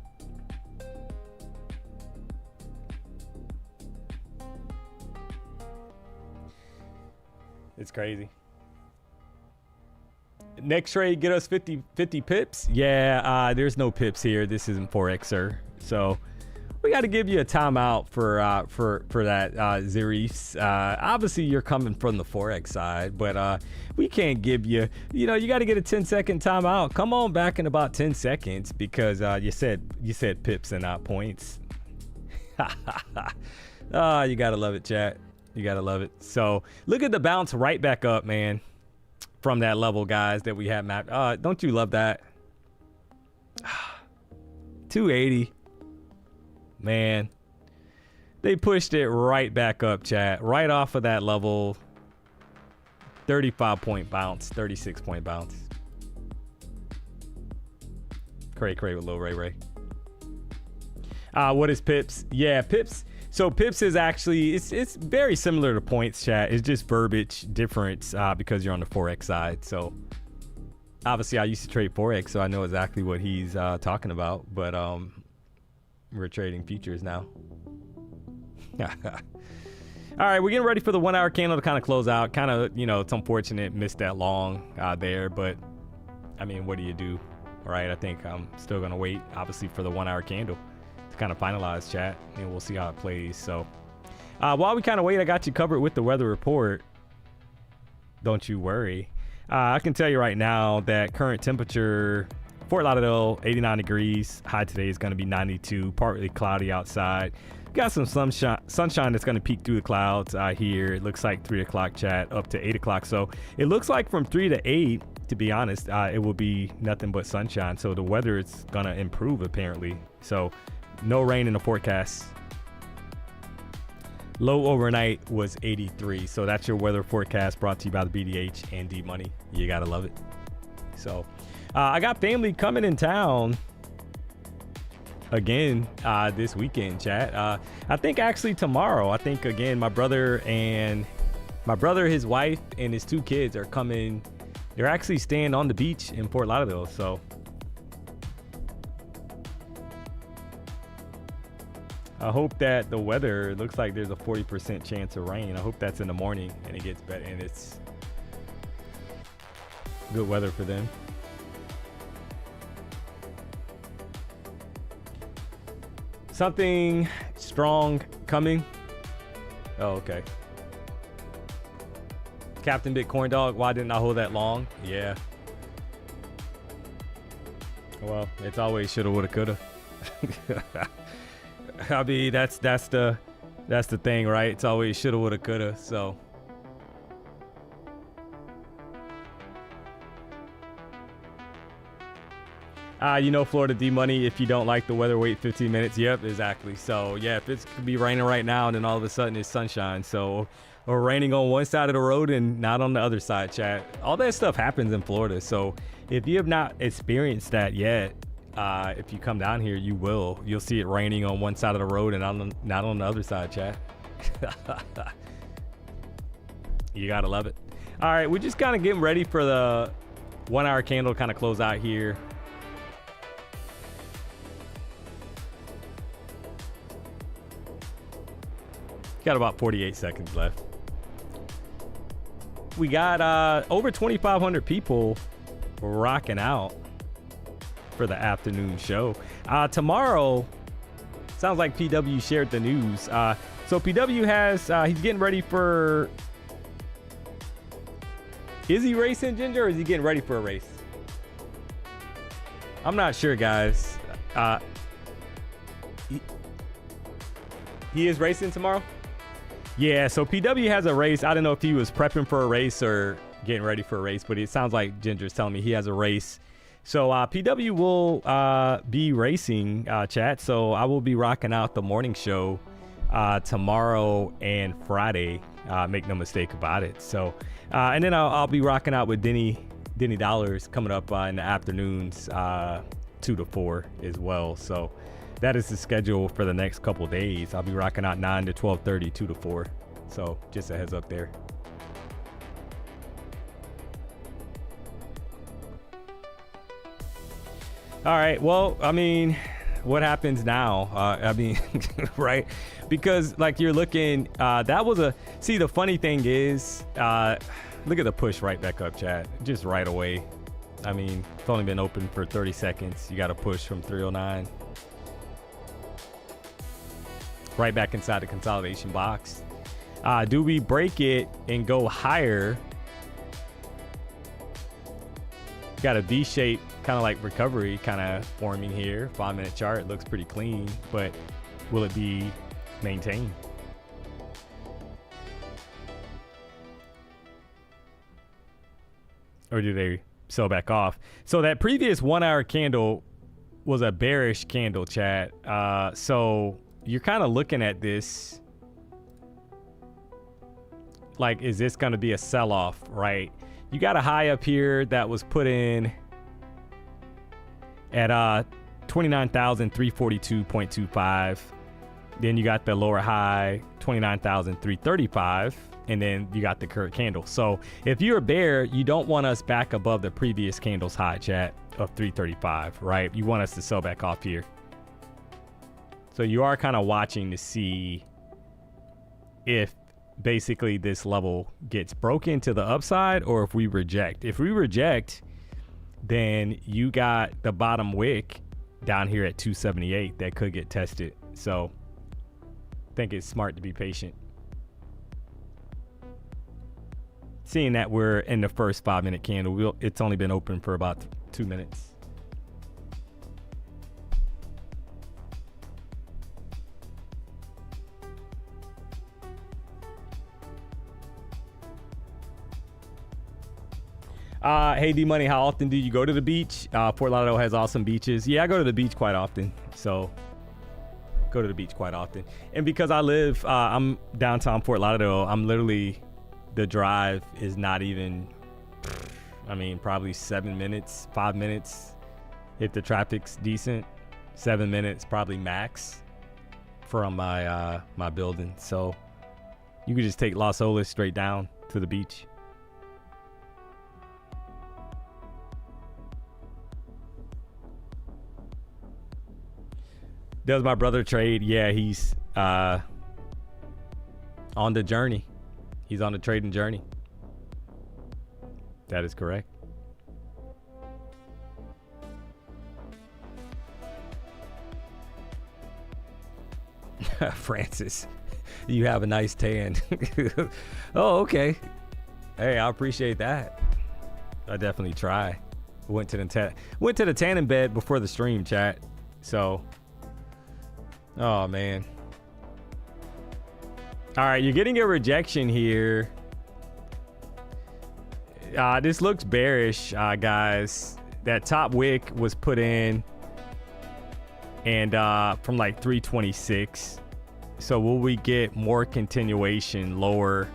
S1: it's crazy. Next trade, get us 50 pips. Yeah, there's no pips here. This isn't Forex, sir. So we got to give you a timeout for that, Zeris. Obviously, you're coming from the Forex side, but we can't give you. You got to get a 10-second timeout. Come on back in about 10 seconds because you said pips and not points. You gotta love it, chat. You gotta love it. So look at the bounce right back up, man, from that level, guys, that we had mapped. Don't you love that? 280. Man, they pushed it right back up, chat, right off of that level. 35-point bounce, 36-point bounce. Cray with Lil Ray. What is pips? Yeah, pips. So pips is actually, it's very similar to points, chat. It's just verbiage difference because you're on the Forex side. So obviously I used to trade Forex, so I know exactly what he's talking about. But we're trading futures now. All right, we're getting ready for the 1 hour candle to kind of close out. Kind of, it's unfortunate missed that long there, but I mean, what do you do? Right, I think I'm still gonna wait, obviously, for the 1 hour candle to kind of finalize, chat, and we'll see how it plays. So while we kind of wait, I got you covered with the weather report. Don't you worry. I can tell you right now that current temperature, Fort Lauderdale, 89 degrees. High today is going to be 92, partly cloudy outside. Got some sunshine that's going to peek through the clouds here. It looks like 3 o'clock, chat, up to 8 o'clock. So it looks like from 3 to 8, to be honest, it will be nothing but sunshine. So the weather is going to improve, apparently. So no rain in the forecast. Low overnight was 83. So that's your weather forecast brought to you by the BDH and DMONEY. You got to love it. So I got family coming in town again this weekend, chat. I think actually tomorrow. I think again my brother, his wife, and his 2 kids are coming. They're actually staying on the beach in Fort Lauderdale. So I hope that the weather, it looks like there's a 40% chance of rain. I hope that's in the morning and it gets better and it's good weather for them. Something strong coming. Oh, okay. Captain Bitcoin Dog, why didn't I hold that long? Yeah. Well, it's always shoulda, woulda, coulda. I mean, that's the thing, right? It's always shoulda, woulda, coulda. So. You know, Florida DMONEY, if you don't like the weather, wait 15 minutes. Yep, exactly. So, yeah, if it's could be raining right now and then all of a sudden it's sunshine. So, or raining on one side of the road and not on the other side, chat. All that stuff happens in Florida. So, if you have not experienced that yet, if you come down here, you will. You'll see it raining on one side of the road and not on the other side, chat. You got to love it. All right, we're just kind of getting ready for the 1 hour candle kind of close out here. Got about 48 seconds left. We got over 2,500 people rocking out for the afternoon show. Tomorrow, sounds like PW shared the news. So PW has, he's getting ready for, is he racing, Ginger, or is he getting ready for a race? I'm not sure, guys. He is racing tomorrow? Yeah, so PW has a race. I don't know if he was prepping for a race or getting ready for a race, but it sounds like Ginger's telling me he has a race. So PW will be racing, chat. So I will be rocking out the morning show tomorrow and Friday. Make no mistake about it. So, and then I'll be rocking out with Denny Dollars coming up in the afternoons, 2 to 4 as well. So that is the schedule for the next couple days. I'll be rocking out 9 to 12:30, 2 to 4. So just a heads up there. All right. Well, I mean, what happens now? I mean, right? Because like you're looking, that was see, the funny thing is, look at the push right back up, chat. Just right away. I mean, it's only been open for 30 seconds. You got to push from 309. Right back inside the consolidation box. Do we break it and go higher? Got a V-shape kind of like recovery kind of forming here. 5-minute chart looks pretty clean, but will it be maintained? Or do they sell back off? So that previous 1 hour candle was a bearish candle, chat. So you're kind of looking at this like, is this going to be a sell-off, right? You got a high up here that was put in at 29,342.25. Then you got the lower high, 29,335, and then you got the current candle. So if you're a bear, you don't want us back above the previous candle's high, chat, of 335, right? You want us to sell back off here. So you are kind of watching to see if basically this level gets broken to the upside or if we reject. If we reject, then you got the bottom wick down here at 278 that could get tested. So I think it's smart to be patient. Seeing that we're in the first 5-minute candle, it's only been open for about 2 minutes. Hey DMONEY, how often do you go to the beach? Fort Lauderdale has awesome beaches. Yeah, I go to the beach quite often. So go to the beach quite often. And because I live, I'm downtown Fort Lauderdale, I'm literally, the drive is not even, I mean, probably 7 minutes, 5 minutes. If the traffic's decent, 7 minutes, probably max from my, my building. So you could just take Los Olas straight down to the beach. Does my brother trade? Yeah, he's on the journey. He's on the trading journey. That is correct. Francis, you have a nice tan. Oh, okay. Hey, I appreciate that. I definitely try. Went to the tanning bed before the stream, chat. So, oh man. All right, you're getting a rejection here. This looks bearish, guys. That top wick was put in, and from like 326. So will we get more continuation lower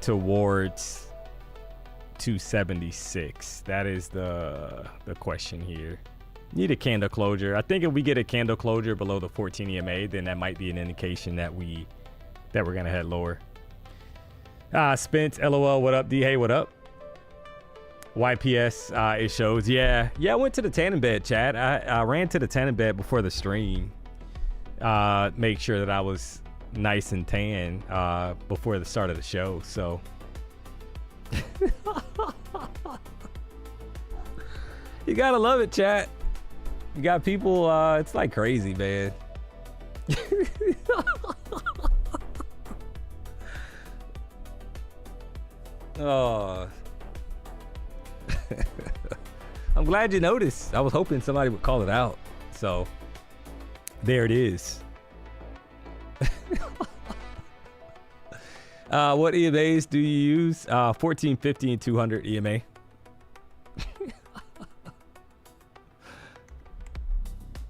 S1: towards 276? That is the question here. Need a candle closure. I think if we get a candle closure below the 14 EMA, then that might be an indication that we're gonna head lower. Spence, LOL, what up? D, hey, what up? YPS, it shows. Yeah, I went to the tanning bed, chat. I ran to the tanning bed before the stream. Make sure that I was nice and tan before the start of the show. So you gotta love it, chat. You got people, it's like crazy, man. Oh. I'm glad you noticed. I was hoping somebody would call it out. So there it is. What EMAs do you use? 1450 and 200 EMA.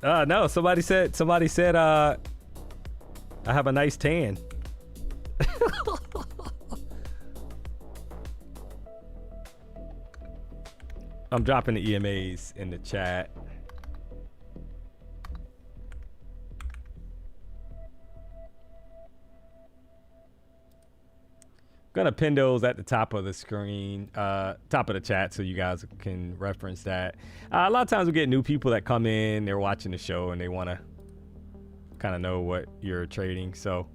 S1: No, somebody said I have a nice tan. I'm dropping the EMAs in the chat. I'm gonna pin those at the top of the screen, top of the chat, so you guys can reference that. A lot of times we get new people that come in, they're watching the show and they want to kind of know what you're trading. So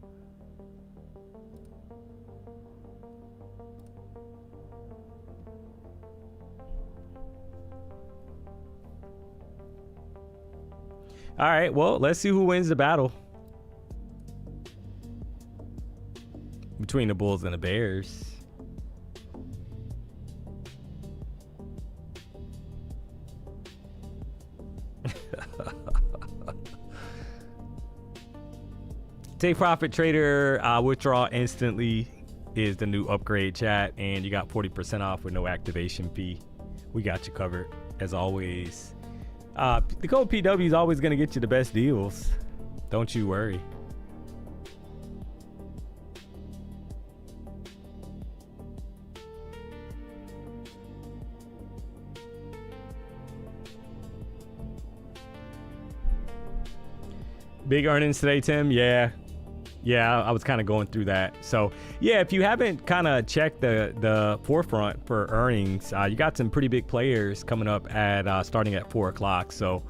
S1: all right, well, let's see who wins the battle between the Bulls and the Bears. Take profit trader, withdraw instantly is the new upgrade, chat, and you got 40% off with no activation fee. We got you covered as always. The code PW is always going to get you the best deals. Don't you worry. Big earnings today, Tim. Yeah, I was kind of going through that. So yeah, if you haven't kind of checked the forefront for earnings, you got some pretty big players coming up at starting at 4 o'clock. So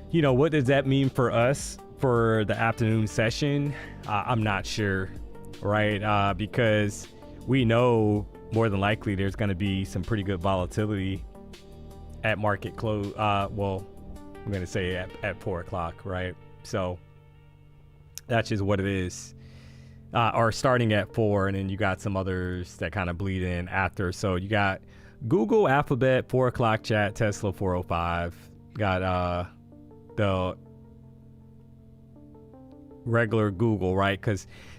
S1: you know, what does that mean for us for the afternoon session? I'm not sure, right? Because we know more than likely there's going to be some pretty good volatility at market close. Well, I'm going to say at 4 o'clock, right? So that's just what it is. Or starting at 4, and then you got some others that kind of bleed in after. So you got Google, Alphabet, 4 o'clock, chat, Tesla, 405. Got the regular Google, right?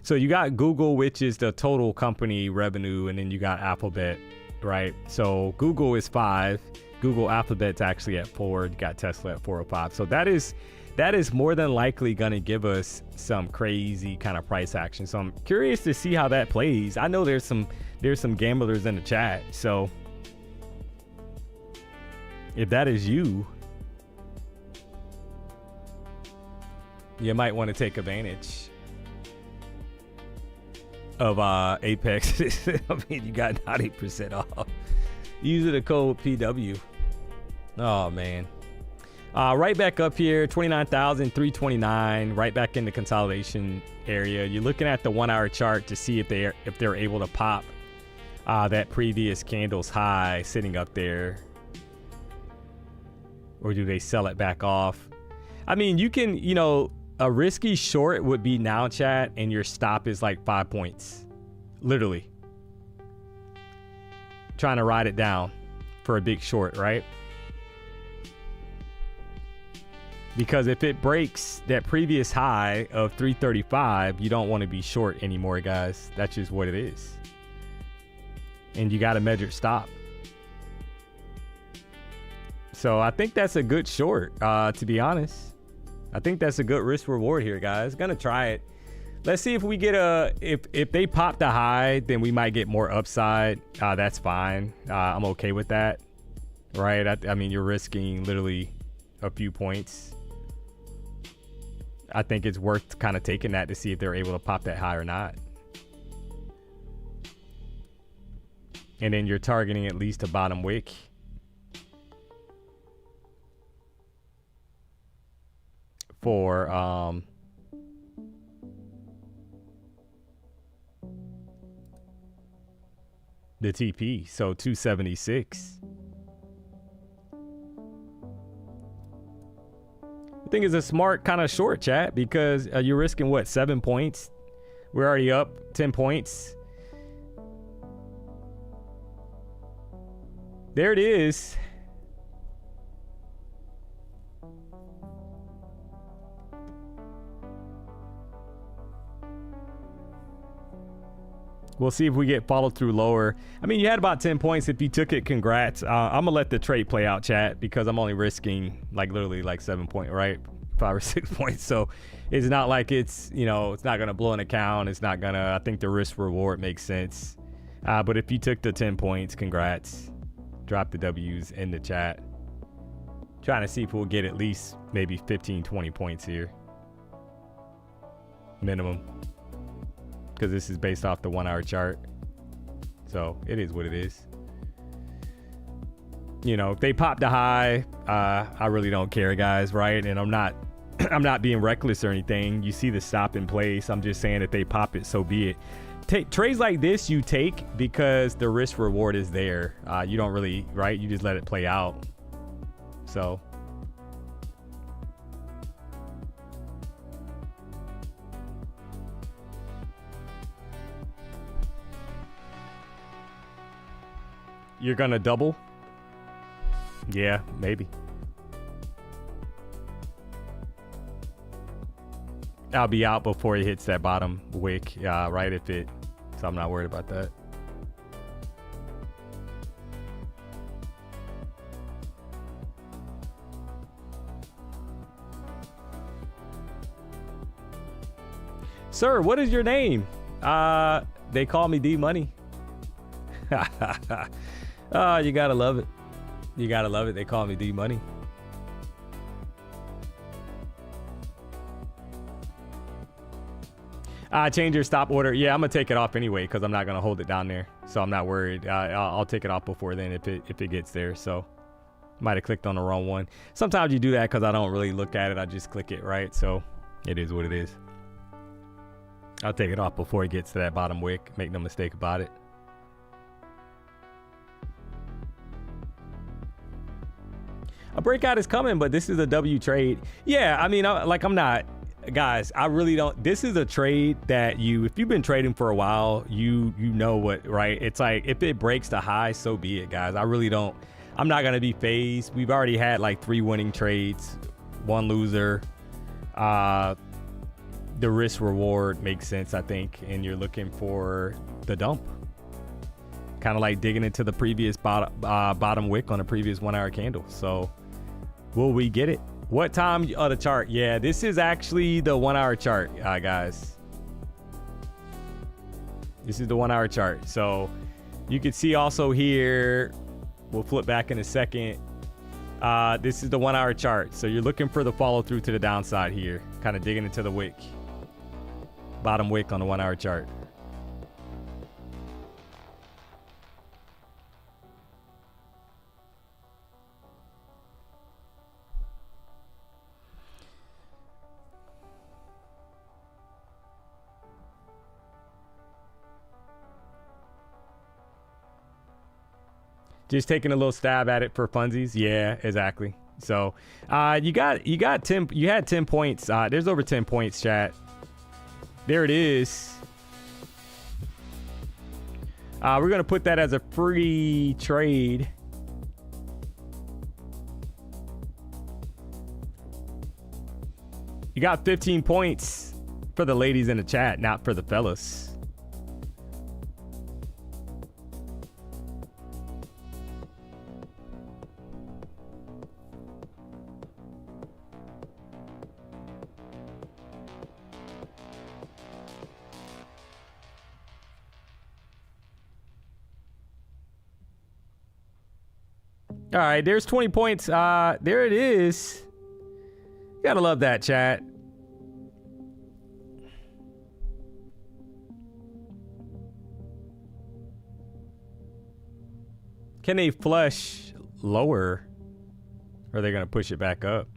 S1: So you got Google, which is the total company revenue, and then you got Alphabet, right? So Google is 5. Google, Alphabet's actually at 4. You got Tesla at 405. So that is more than likely going to give us some crazy kind of price action. So I'm curious to see how that plays. I know there's some gamblers in the chat. So if that is you, you might want to take advantage of Apex. I mean, you got 90% off. Use the code PW. Oh man. Right back up here, 29,329, right back in the consolidation area. You're looking at the 1 hour chart to see if they're able to pop that previous candle's high sitting up there, or do they sell it back off? I mean, you can, you know, a risky short would be now, chat, and your stop is like 5 points, literally. trying to ride it down for a big short, right? Because if it breaks that previous high of 335, you don't want to be short anymore, guys. That's just what it is. And you got to measure stop. So I think that's a good short, to be honest. I think that's a good risk reward here, guys. Gonna try it. Let's see if we get if they pop the high, then we might get more upside. That's fine. I'm okay with that, right? I mean, you're risking literally a few points. I think it's worth kind of taking that to see if they're able to pop that high or not. And then you're targeting at least a bottom wick. For the TP, so 276. I think it's a smart kind of short, chat, because you're risking what, 7 points? We're already up 10 points. There it is. We'll see if we get followed through lower. I mean, you had about 10 points. If you took it, congrats. I'm gonna let the trade play out, chat, because I'm only risking like literally like 7 points, right? 5 or 6 points. So it's not like it's, you know, it's not gonna blow an account. It's not gonna, I think the risk reward makes sense. But if you took the 10 points, congrats. Drop the W's in the chat. Trying to see if we'll get at least maybe 15, 20 points here. Minimum. Because this is based off the 1 hour chart. So it is what it is. You know, if they pop the high, I really don't care, guys, right? And I'm not being reckless or anything. You see the stop in place. I'm just saying if they pop it, so be it. Trades like this you take because the risk reward is there. You don't really, right? You just let it play out. So you're gonna double? Yeah, maybe. I'll be out before it hits that bottom wick, right? So I'm not worried about that. Sir, what is your name? They call me DMONEY. Oh, you gotta love it. You gotta love it. They call me DMONEY. Change your stop order. Yeah, I'm gonna take it off anyway because I'm not gonna hold it down there, so I'm not worried. I'll take it off before then if it gets there. So might have clicked on the wrong one. Sometimes you do that because I don't really look at it. I just click it, right? So it is what it is. I'll take it off before it gets to that bottom wick. Make no mistake about it. A breakout is coming, but this is a W trade. Yeah, I mean, I'm not, guys, I really don't. This is a trade that if you've been trading for a while, you know what, right? It's like if it breaks the high, so be it, guys. I really don't. I'm not gonna be phased. We've already had like 3 winning trades, 1 loser. The risk reward makes sense, I think, and you're looking for the dump. Kind of like digging into the previous bottom wick on a previous 1 hour candle. So will we get it? What time of the chart? Yeah, this is actually the 1 hour chart, guys. This is the 1 hour chart. So you can see also here, we'll flip back in a second. This is the 1 hour chart. So you're looking for the follow through to the downside here, kind of digging into the wick. Bottom wick on the 1 hour chart. Just taking a little stab at it for funsies. Yeah, exactly. So you had 10 points. There's over 10 points, chat. There it is. We're going to put that as a free trade. You got 15 points for the ladies in the chat, not for the fellas. All right, there's 20 points. There it is. You gotta love that, chat. Can they flush lower? Or are they gonna push it back up?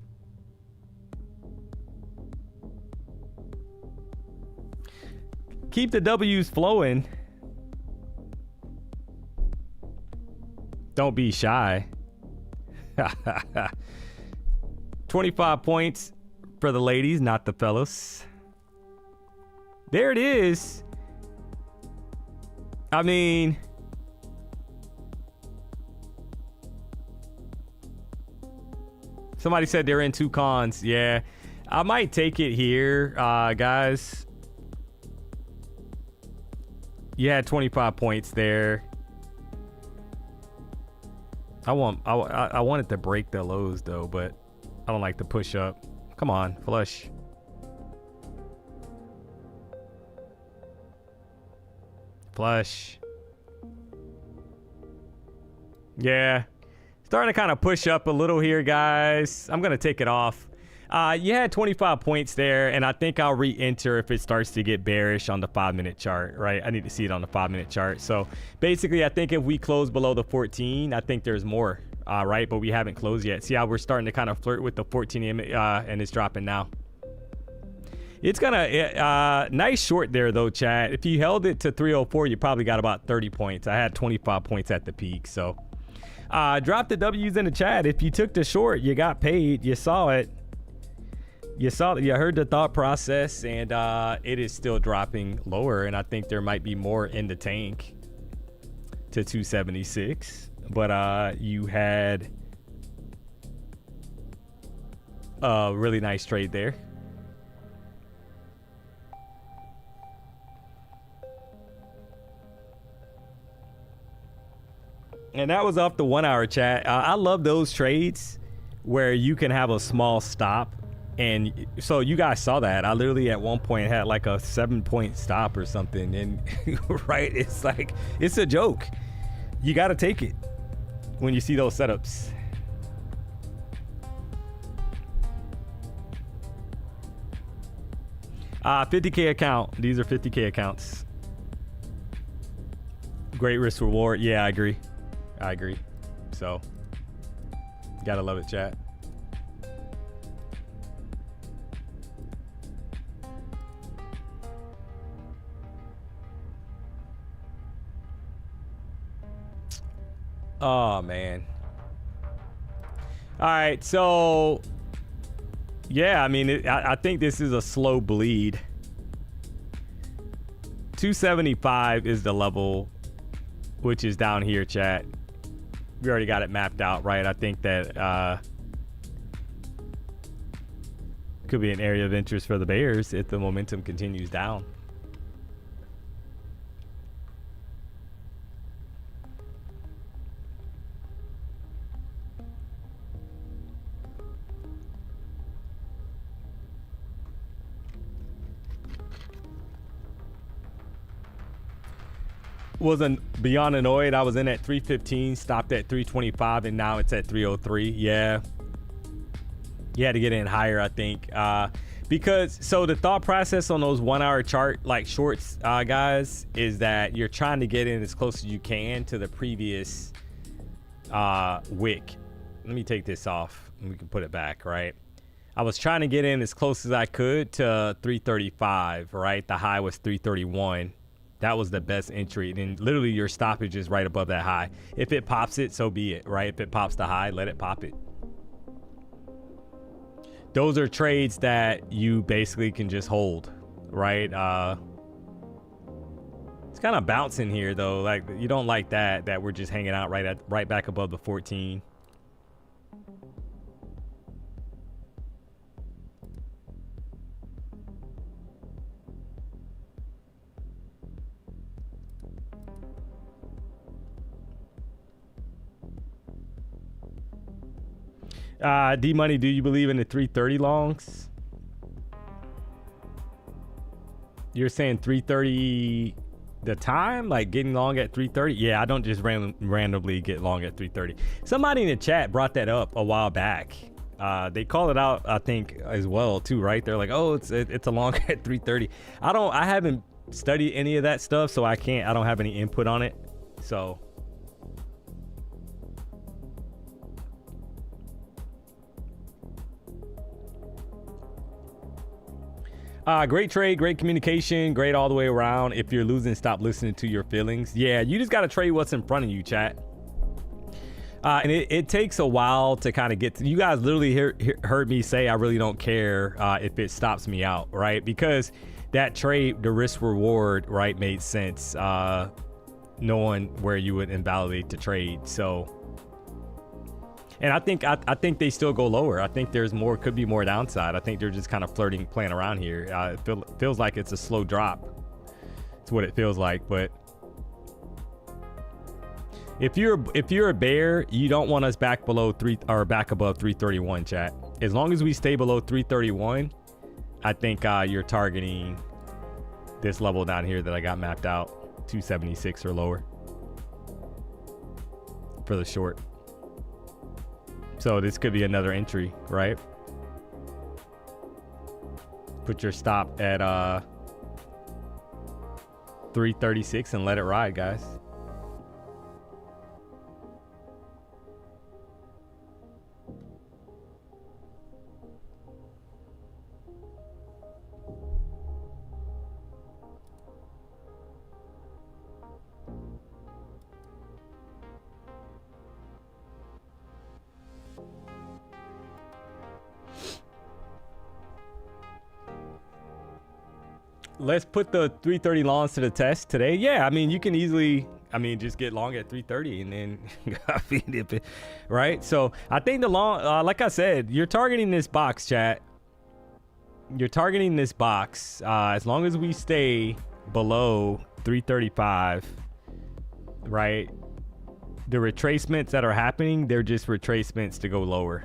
S1: Keep the W's flowing. Don't be shy. 25 points for the ladies, not the fellas. There it is. I mean, somebody said they're in two cons. Yeah, I might take it here, guys. You had 25 points there. I wanted to break the lows though, but I don't like to push up. Come on, flush. Flush. Yeah. Starting to kind of push up a little here, guys. I'm going to take it off. You had 25 points there, and I think I'll re-enter if it starts to get bearish on the 5-minute chart, right? I need to see it on the 5-minute chart. So basically, I think if we close below the 14, I think there's more, right? But we haven't closed yet. See how we're starting to kind of flirt with the 14 and it's dropping now. It's gonna nice short there though, chat. If you held it to 304, you probably got about 30 points. I had 25 points at the peak. So drop the W's in the chat. If you took the short, you got paid. You saw it. You heard the thought process, and it is still dropping lower, and I think there might be more in the tank to 276, but you had a really nice trade there. And that was off the 1 hour, chat. I love those trades where you can have a small stop. And so you guys saw that. I literally at one point had like a 7-point stop or something. And right, it's like, it's a joke. You got to take it when you see those setups. $50K account. These are $50K accounts. Great risk reward. Yeah, I agree. I agree. So, gotta love it, chat. Oh man. All right, so yeah, I mean, I think this is a slow bleed. 275 is the level, which is down here, chat. We already got it mapped out, right? I think that could be an area of interest for the bears if the momentum continues down. Wasn't beyond annoyed. I was in at 315, stopped at 325, and now it's at 303. Yeah, you had to get in higher, I think, because so the thought process on those 1 hour chart like shorts, guys, is that you're trying to get in as close as you can to the previous wick. Let me take this off and we can put it back, right? I was trying to get in as close as I could to 335, right? The high was 331. That was the best entry. And literally your stoppage is right above that high. If it pops it, so be it, right? If it pops the high, let it pop it. Those are trades that you basically can just hold, right? It's kind of bouncing here though. Like you don't like that we're just hanging out right back above the 14. D-Money, do you believe in the 330 longs? You're saying 330 the time, like getting long at 330? Yeah, I don't just randomly get long at 330. Somebody in the chat brought that up a while back. They call it out, I think, as well too, right? They're like, oh, it's a long at 330. I haven't studied any of that stuff, so I don't have any input on it. So great trade, great communication, great all the way around. If you're losing, stop listening to your feelings. Yeah, you just got to trade what's in front of you, chat. And it takes a while to kind of get to, you guys literally heard me say I really don't care if it stops me out, right? Because that trade, the risk reward, right, made sense, knowing where you would invalidate the trade. So, and I think they still go lower. I think there's more, could be more downside. I think they're just kind of playing around here. It feels like it's a slow drop. It's what it feels like. But if you're a bear, you don't want us back below back above 331, chat. As long as we stay below 331, I think you're targeting this level down here that I got mapped out, 276 or lower for the short. So this could be another entry, right? Put your stop at 336 and let it ride, guys. Let's put the 330 longs to the test today. Yeah, I mean, you can easily, just get long at 330 and then, right? So I think the long, like I said, you're targeting this box, chat. You're targeting this box. As long as we stay below 335, right? The retracements that are happening, they're just retracements to go lower,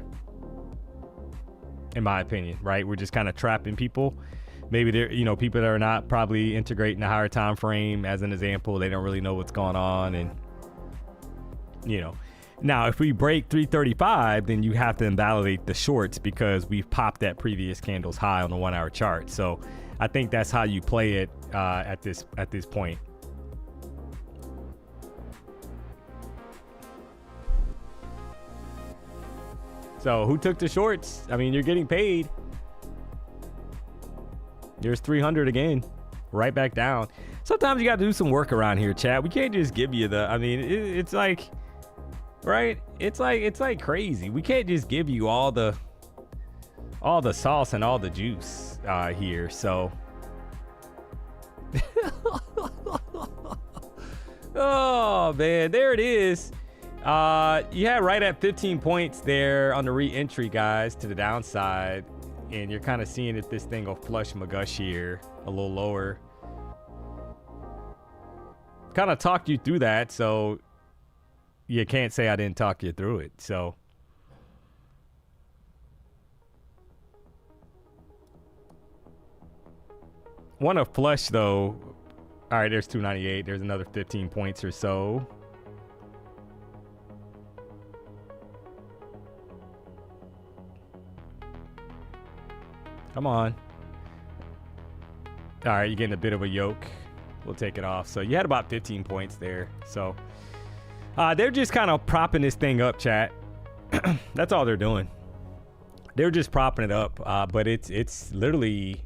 S1: in my opinion, right? We're just kind of trapping people. Maybe they're, people that are not probably integrating a higher time frame. As an example, they don't really know what's going on. And, now if we break 335, then you have to invalidate the shorts because we've popped that previous candle's high on the 1 hour chart. So I think that's how you play it at this point. So who took the shorts? You're getting paid. There's 300 again, right back down. Sometimes you got to do some work around here, chat. We can't just give you the, it's like, right? It's like crazy. We can't just give you all the sauce and all the juice here. So, oh man, there it is. You had right at 15 points there on the re-entry, guys, to the downside. And you're kind of seeing if this thing will flush McGush here a little lower. Kind of talked you through that, so you can't say I didn't talk you through it. So want to flush though. All right, there's 298. There's another 15 points or so. Come on. All right, you're getting a bit of a yoke. We'll take it off. So you had about 15 points there. So they're just kind of propping this thing up, chat. That's all they're doing. They're just propping it up. But it's literally,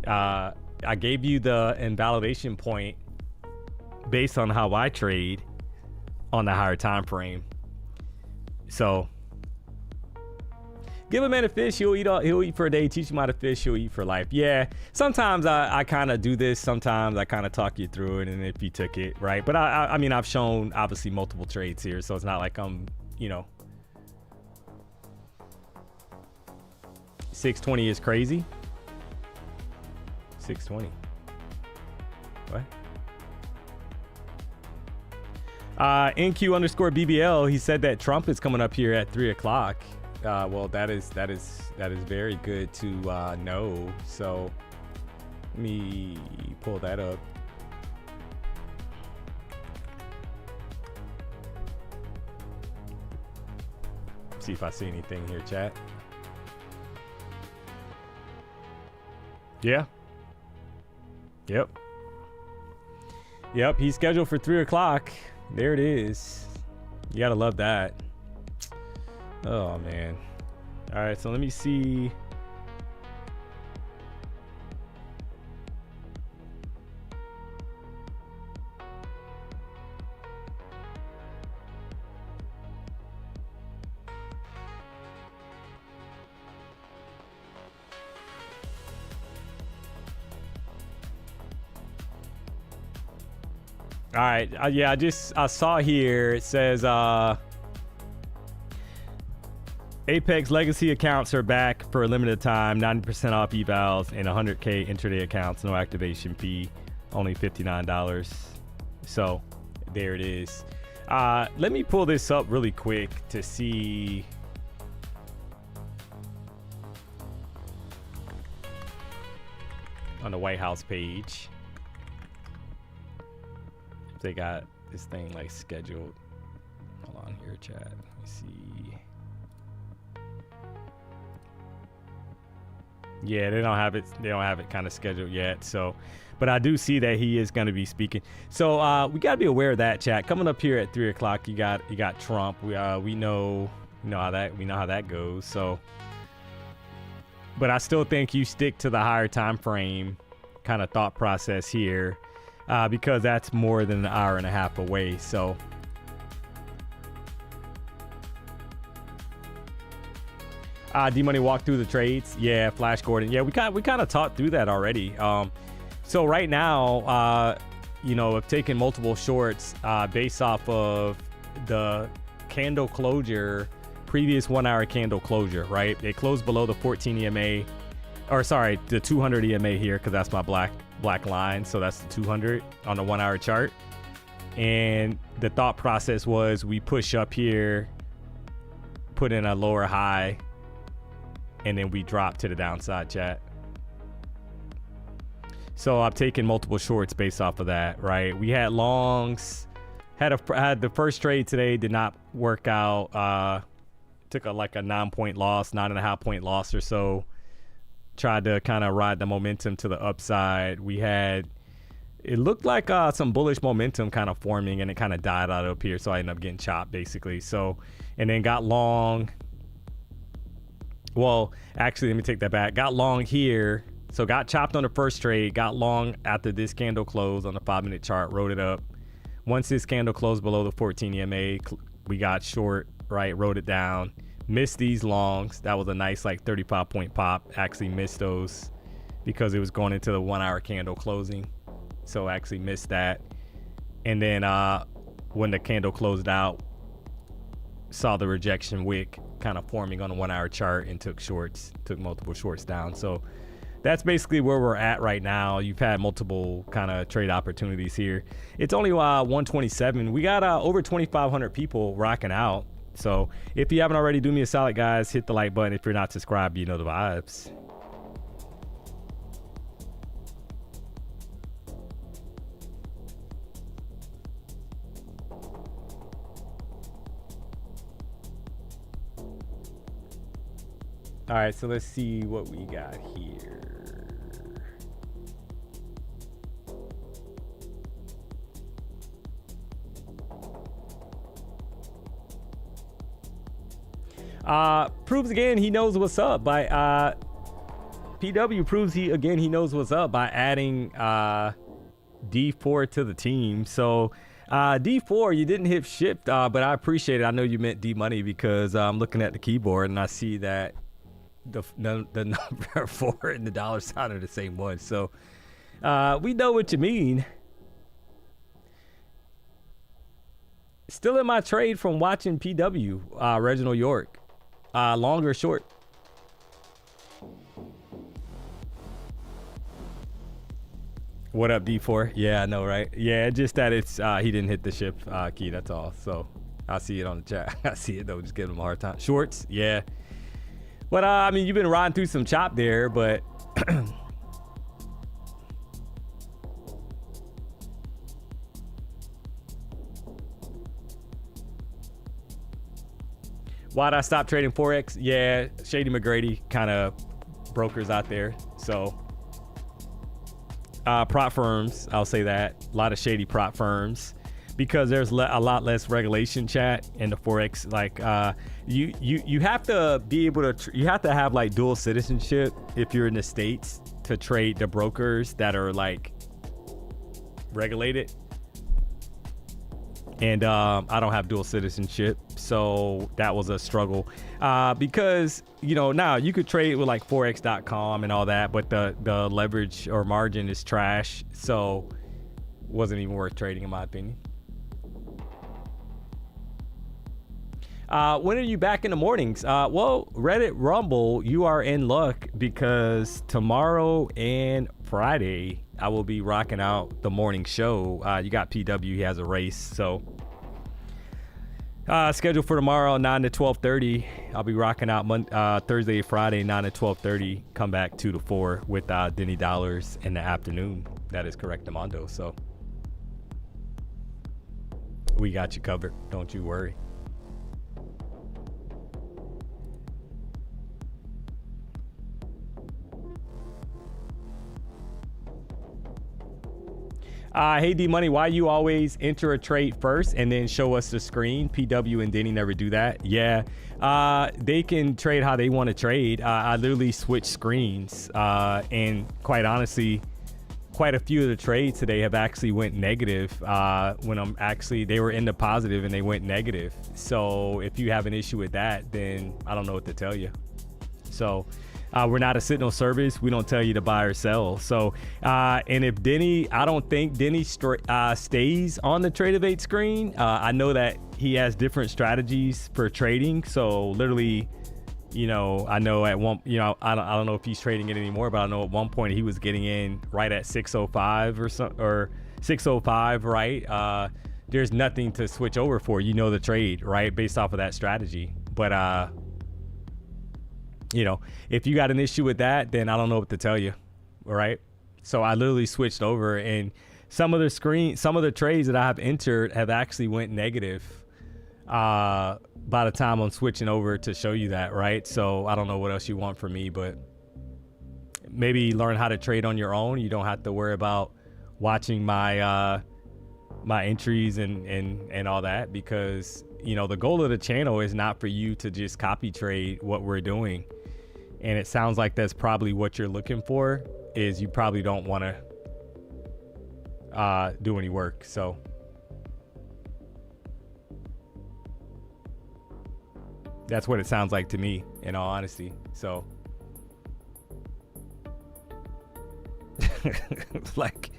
S1: I gave you the invalidation point based on how I trade on the higher time frame. So Give a man a fish, he'll eat for a day. Teach him how to fish, he'll eat for life. Yeah, sometimes I kind of do this. Sometimes I kind of talk you through it, and if you took it, right? But I mean, I've shown obviously multiple trades here, so it's not like I'm, you know, 620 is crazy. 620. What? NQ_BBL, he said that Trump is coming up here at 3 o'clock. Well, that is very good to know. So let me pull that up. See if I see anything here, chat. Yeah. Yep. Yep, he's scheduled for 3 o'clock. There it is. You gotta love that. Oh man. All right, so let me see. All right, yeah, I saw here, it says Apex legacy accounts are back for a limited time, 90% off evals and 100K intraday accounts, no activation fee, only $59. So there it is. Let me pull this up really quick to see. On the White House page. They got this thing like scheduled. Hold on here, chat. Let me see. Yeah, they don't have it. They don't have it kind of scheduled yet. So, but I do see that he is going to be speaking. So we got to be aware of that, chat. Coming up here at 3 o'clock, you got Trump. We know how that goes. So, but I still think you stick to the higher time frame kind of thought process here. Because that's more than an hour and a half away. So D-Money walk through the trades. Yeah, Flash Gordon. Yeah, we kind of talked through that already. So right now, you know, I've taken multiple shorts based off of the candle closure, previous 1 hour candle closure, right? It closed below the 14 EMA, or sorry, the 200 EMA here, because that's my black line, so that's the 200 on the 1 hour chart. And the thought process was we push up here, put in a lower high, and then we drop to the downside, chat. So I've taken multiple shorts based off of that, right? We had longs, had the first trade today, did not work out. Took like a 9.5 point loss or so. Tried to kind of ride the momentum to the upside. It looked like some bullish momentum kind of forming, and it kind of died out up here, so I ended up getting chopped basically. So, and then got long. Well, actually, let me take that back. Got long here, so got chopped on the first trade, got long after this candle closed on the 5-minute chart, rode it up. Once this candle closed below the 14 EMA, we got short, right, rode it down. Missed these longs. That was a nice like 35 point pop. Actually missed those because it was going into the 1 hour candle closing. So actually missed that. And then when the candle closed out, saw the rejection wick kind of forming on the 1 hour chart and took multiple shorts down. So that's basically where we're at right now. You've had multiple kind of trade opportunities here. It's only 127. We got over 2,500 people rocking out. So if you haven't already, do me a solid, guys. Hit the like button. If you're not subscribed, you know the vibes. All right, so let's see what we got here. Proves again he knows what's up by PW proves he knows what's up by adding D4 to the team. So D4, you didn't hit shift, but I appreciate it. I know you meant D-Money because I'm looking at the keyboard and I see that the number 4 and the dollar sign are the same one. So we know what you mean. Still in my trade from watching PW, Reginald York, long or short. What up, D4? Yeah, I know, right? Yeah, just that it's he didn't hit the ship key. That's all. So I see it on the chat. I see it though. Just giving him a hard time. Shorts, yeah. But I mean, you've been riding through some chop there, but why'd I stop trading Forex? Yeah, Shady McGrady kind of brokers out there. So prop firms, I'll say that. A lot of shady prop firms because there's a lot less regulation, chat, in the Forex. Like you have to be able to, you have to have like dual citizenship if you're in the States to trade the brokers that are like regulated. And I don't have dual citizenship, so that was a struggle because, you know, now you could trade with like forex.com and all that, but the leverage or margin is trash, so wasn't even worth trading in my opinion. When are you back in the mornings? Well, Reddit Rumble, you are in luck because tomorrow and Friday I will be rocking out the morning show. You got PW, he has a race, so scheduled for tomorrow 9 to 12:30. I'll be rocking out Thursday, Friday 9 to 12:30. Come back 2 to 4 with Denny Dollars in the afternoon. That is correct, Amondo. So we got you covered. Don't you worry. Hey DMONEY, why you always enter a trade first and then show us the screen? PW and Denny never do that. Yeah, they can trade how they want to trade. I literally switch screens, and quite honestly, quite a few of the trades today have actually went negative when they were in the positive and they went negative. So if you have an issue with that, then I don't know what to tell you. So we're not a signal service. We don't tell you to buy or sell. So, and if Denny, I don't think Denny stays on the Tradeovate screen. I know that he has different strategies for trading. So literally, you know, I know at one, you know, I don't know if he's trading it anymore, but I know at one point he was getting in right at 605 or something, or 605, right? There's nothing to switch over for, you know, the trade, right? Based off of that strategy. But, you know, if you got an issue with that, then I don't know what to tell you. All right. So I literally switched over, and some of the trades that I have entered have actually went negative by the time I'm switching over to show you that. Right. So I don't know what else you want from me, but maybe learn how to trade on your own. You don't have to worry about watching my my entries and all that, because, you know, the goal of the channel is not for you to just copy trade what we're doing. And it sounds like that's probably what you're looking for, is you probably don't want to do any work. So that's what it sounds like to me, in all honesty. So like,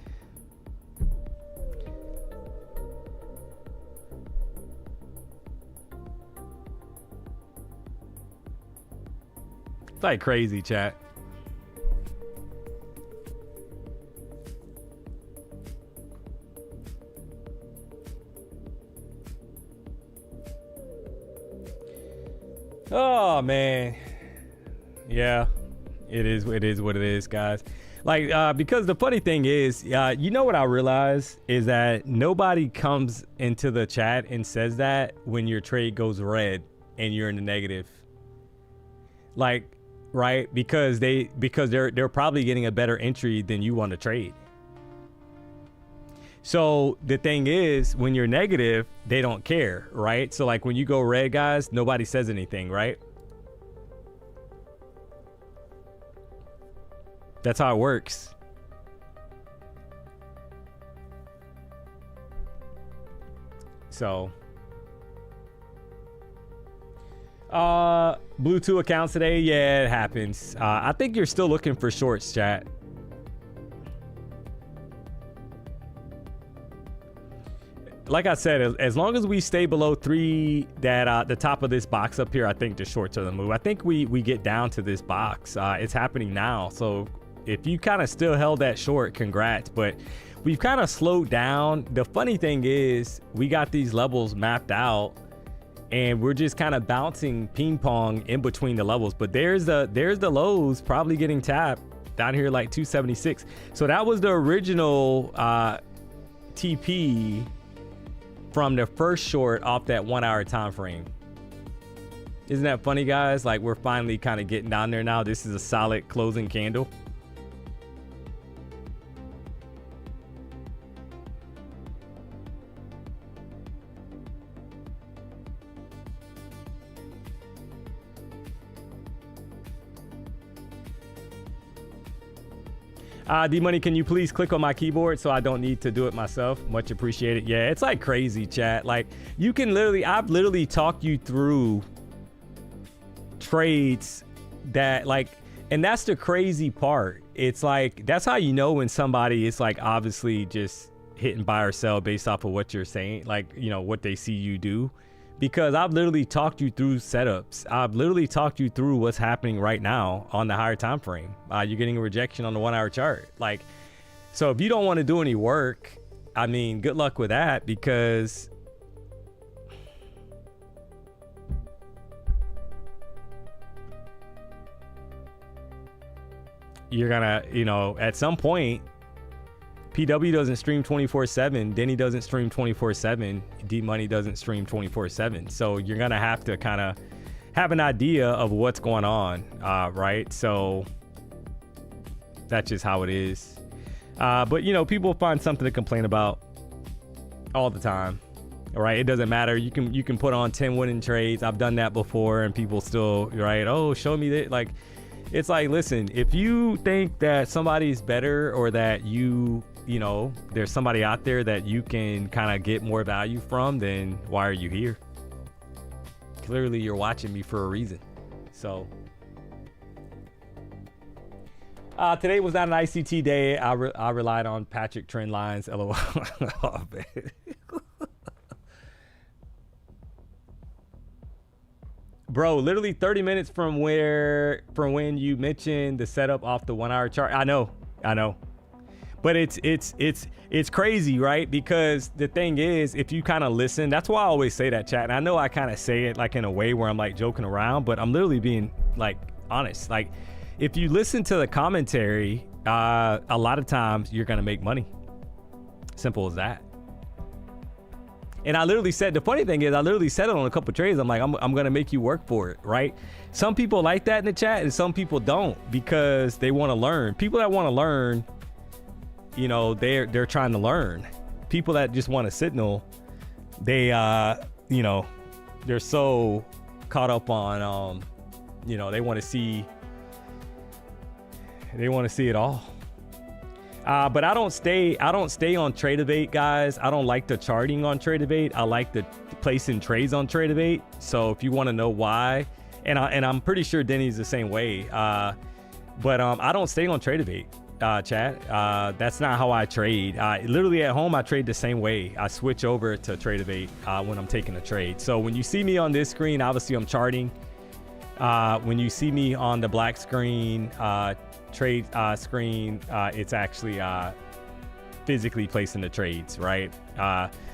S1: it's like crazy, chat. Oh man, yeah, it is what it is, guys. Like, because the funny thing is, you know what I realize is that nobody comes into the chat and says that when your trade goes red and you're in the negative. Like, right? Because they're probably getting a better entry than you want to trade. So the thing is, when you're negative, they don't care, right? So like when you go red, guys, nobody says anything, right? That's how it works. So Blew 2 accounts today. Yeah, it happens. I think you're still looking for shorts, chat. Like I said, as long as we stay below 3, that the top of this box up here, I think the shorts are the move. I think we get down to this box. It's happening now. So if you kind of still held that short, congrats. But we've kind of slowed down. The funny thing is we got these levels mapped out and we're just kind of bouncing ping pong in between the levels. But there's the lows probably getting tapped down here like 276. So that was the original TP from the first short off that 1 hour time frame. Isn't that funny, guys? Like, we're finally kind of getting down there now. This is a solid closing candle. DMONEY, can you please click on my keyboard so I don't need to do it myself? Much appreciated. Yeah, it's like crazy, chat. Like, you can literally, I've literally talked you through trades that, like, and that's the crazy part. It's like, that's how you know when somebody is like obviously just hitting buy or sell based off of what you're saying, like, you know, what they see you do. Because I've literally talked you through setups. I've literally talked you through what's happening right now on the higher time frame. You're getting a rejection on the 1 hour chart. Like, so if you don't want to do any work, I mean, good luck with that, because you're gonna, you know, at some point, PW doesn't stream 24/7. Denny doesn't stream 24/7. DMONEY doesn't stream 24/7. So you're gonna have to kind of have an idea of what's going on, right? So that's just how it is. But you know, people find something to complain about all the time. All right, it doesn't matter. You can put on 10 winning trades. I've done that before, and people still, right? Oh, show me that. Like, it's like, listen, if you think that somebody's better, or that you know, there's somebody out there that you can kind of get more value from, then why are you here? Clearly you're watching me for a reason. So today was not an ICT day. I relied on Patrick trend lines. LOL. Oh, man. Bro, literally 30 minutes from when you mentioned the setup off the 1 hour chart. I know. But it's crazy, right? Because the thing is, if you kind of listen, that's why I always say that, chat. And I know I kind of say it like in a way where I'm like joking around, but I'm literally being like honest. Like, if you listen to the commentary, a lot of times you're gonna make money. Simple as that. And I literally said, the funny thing is, I literally said it on a couple of trades. I'm like, I'm gonna make you work for it, right? Some people like that in the chat, and some people don't, because they want to learn. People that want to learn, you know, they're trying to learn. People that just want to signal, they you know, they're so caught up on you know, they want to see it all. But I don't stay on Tradebait, guys. I don't like the charting on Tradebait. I like the placing trades on Tradebait. So if you want to know why, and I'm pretty sure Denny's the same way. But I don't stay on Tradebait, chat. That's not how I trade. Literally at home, I trade the same way. I switch over to Tradebait when I'm taking a trade. So when you see me on this screen, obviously I'm charting. When you see me on the black screen, trade screen, it's actually physically placing the trades, right?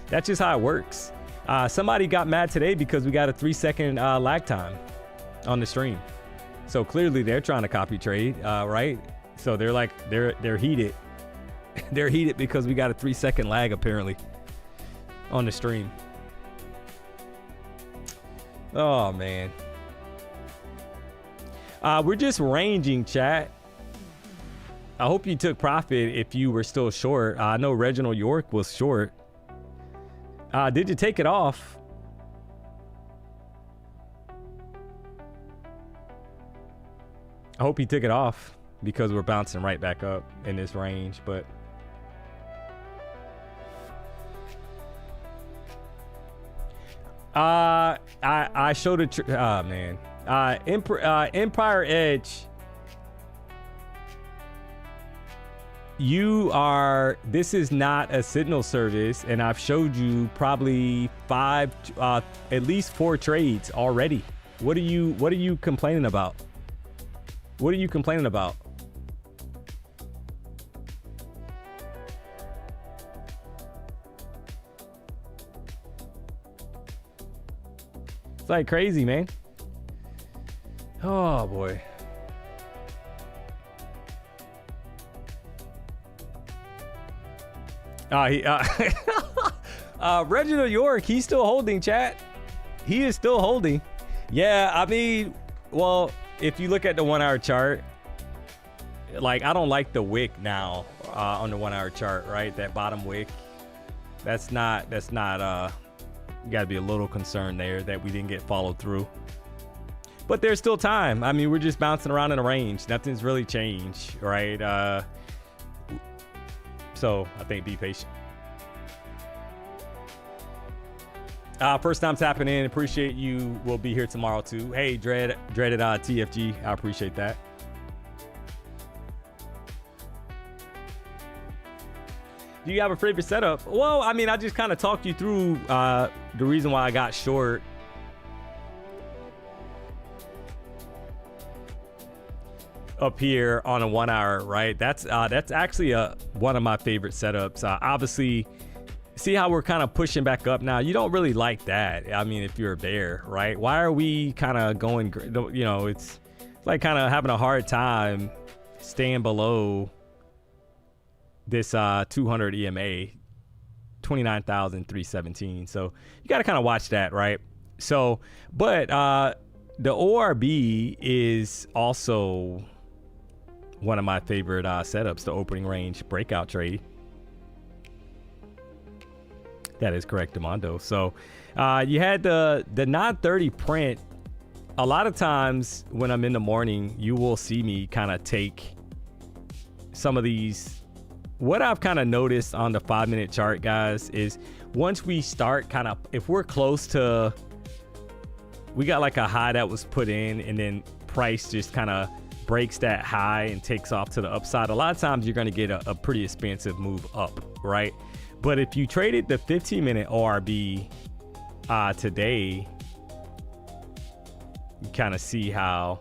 S1: That's just how it works. Somebody got mad today because we got a 3-second lag time on the stream. So clearly they're trying to copy trade, right? So they're like, they're heated. They're heated because we got a 3-second lag apparently on the stream. Oh man. We're just ranging, chat. I hope you took profit if you were still short. I know Reginald York was short. Did you take it off? I hope he took it off, because we're bouncing right back up in this range. But I showed a oh man, Empire Edge. This is not a signal service, and I've showed you probably at least 4 trades already. What are you complaining about? What are you complaining about? It's like crazy, man. Oh boy. Reginald York, he's still holding, chat. He is still holding. Yeah, I mean, well, if you look at the 1 hour chart, like I don't like the wick now on the 1 hour chart, right? That bottom wick. That's not you gotta be a little concerned there that we didn't get followed through. But there's still time. I mean, we're just bouncing around in a range. Nothing's really changed, right? So I think be patient. First time tapping in. Appreciate you. We'll be here tomorrow too. Hey, dreaded TFG. I appreciate that. Do you have a favorite setup? Well, I mean, I just kind of talked you through the reason why I got short. Up here on a 1 hour, right? That's actually one of my favorite setups. Obviously, see how we're kind of pushing back up now. You don't really like that. I mean, if you're a bear, right? Why are we kind of going? You know, it's like kind of having a hard time staying below this 200 EMA, 29,317. So you got to kind of watch that, right? So, but the ORB is also one of my favorite setups, the opening range breakout trade. That is correct, Demondo. So you had the 930 print. A lot of times when I'm in the morning, you will see me kind of take some of these. What I've kind of noticed on the 5-minute chart, guys, is once we start kind of, if we're close to, we got like a high that was put in and then price just kind of breaks that high and takes off to the upside. A lot of times you're going to get a pretty expensive move up, right? But if you traded the 15-minute ORB today, you kind of see how,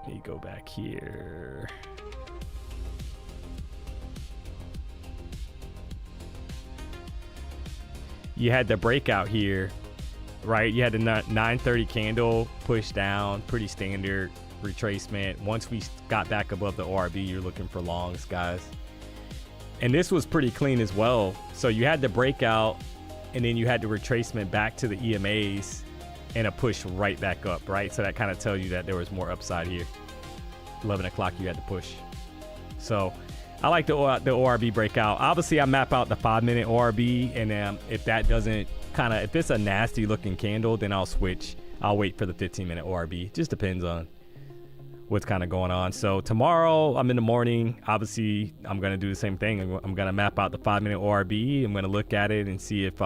S1: let me go back here. You had the breakout here, right? You had the 930 candle push down, pretty standard retracement. Once we got back above the ORB, you're looking for longs, guys. And this was pretty clean as well. So you had the breakout, and then you had the retracement back to the EMAs and a push right back up, right? So that kind of tells you that there was more upside here. 11 o'clock, you had the push. So I like the ORB breakout. Obviously, I map out the 5-minute ORB, and if that doesn't kind of, if it's a nasty looking candle, then I'll switch. I'll wait for the 15-minute ORB. Just depends on what's kind of going on. So tomorrow, I'm in the morning. Obviously, I'm going to do the same thing. I'm going to map out the 5-minute ORB. I'm going to look at it and see if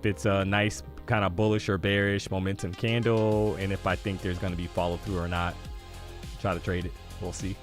S1: it's a nice kind of bullish or bearish momentum candle, and if I think there's going to be follow through or not. Try to trade it. We'll see.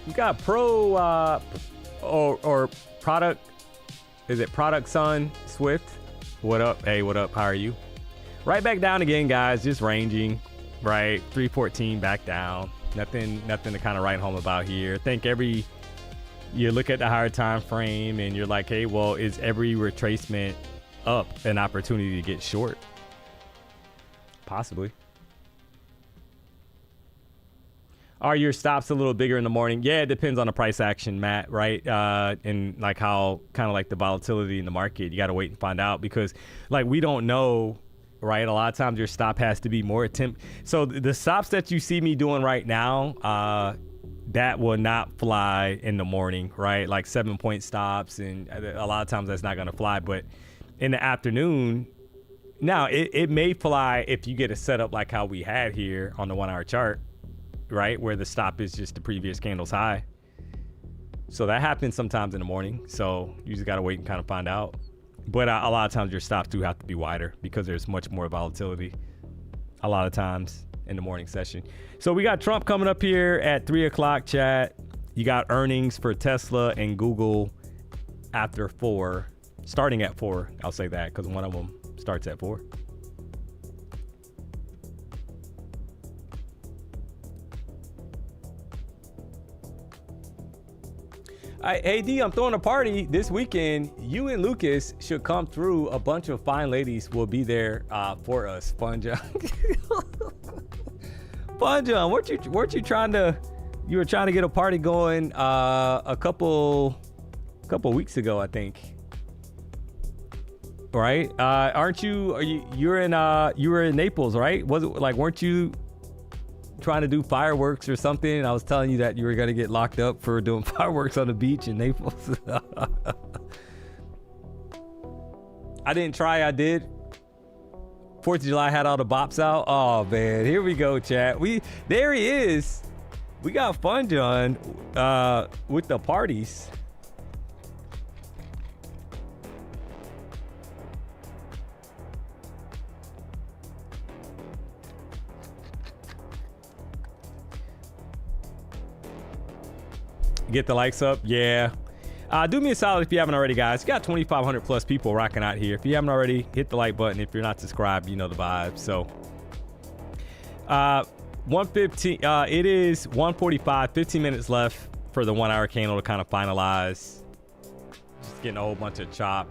S1: We got pro or product. Is it Product Sun Swift? What up? Hey, what up? How are you? Right back down again, guys. Just ranging, right? 314 back down. Nothing to kind of write home about here. I think you look at the higher time frame and you're like, hey, well, is every retracement up an opportunity to get short? Possibly. Are your stops a little bigger in the morning? Yeah, it depends on the price action, Matt, right? And like how kind of like the volatility in the market, you got to wait and find out, because like we don't know right? A lot of times your stop has to be more attempt. So the stops that you see me doing right now, that will not fly in the morning, right? Like 7-point stops, and a lot of times that's not going to fly. But in the afternoon, now it may fly if you get a setup like how we had here on the 1 hour chart, right? Where the stop is just the previous candle's high. So that happens sometimes in the morning. So you just got to wait and kind of find out. But a lot of times your stops do have to be wider because there's much more volatility a lot of times in the morning session. So we got Trump coming up here at 3 o'clock, chat. You got earnings for Tesla and Google after 4, starting at 4. I'll say that because one of them starts at 4. Hey D, I'm throwing a party this weekend. You and Lucas should come through. A bunch of fine ladies will be there for us. Fun John. Fun John, weren't you trying to? You were trying to get a party going a couple weeks ago, I think. Right? Aren't you? You were in Naples, right? Was it like, weren't you trying to do fireworks or something? And I was telling you that you were gonna get locked up for doing fireworks on the beach in Naples. I didn't try. I did. 4th of July had all the bops out. Oh man, here we go, chat. There he is. We got Fun John with the parties. Get the likes up. Yeah. Do me a solid if you haven't already, guys. You got 2,500 plus people rocking out here. If you haven't already, hit the like button. If you're not subscribed, you know the vibe. So 1:15. It is 1:45. 15 minutes left for the 1 hour candle to kind of finalize. Just getting a whole bunch of chop.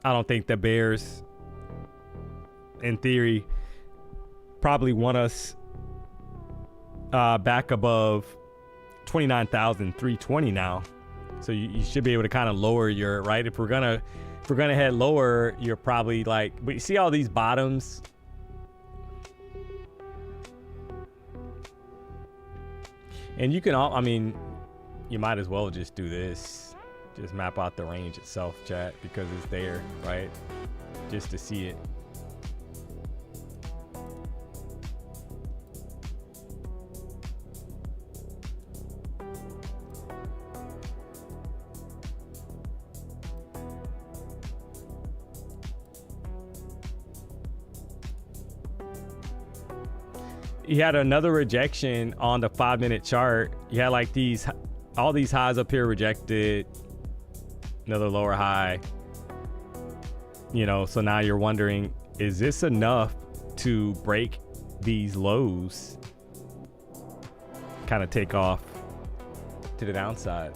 S1: I don't think the bears, in theory, probably want us back above 29,320 now. So you should be able to kind of lower your, right? If we're gonna head lower, you're probably like, but you see all these bottoms. And you can all, I mean, you might as well just do this. Just map out the range itself, chat, because it's there, right? Just to see it. You had another rejection on the 5-minute chart. You had like all these highs up here rejected, another lower high, you know, so now you're wondering, is this enough to break these lows, kind of take off to the downside?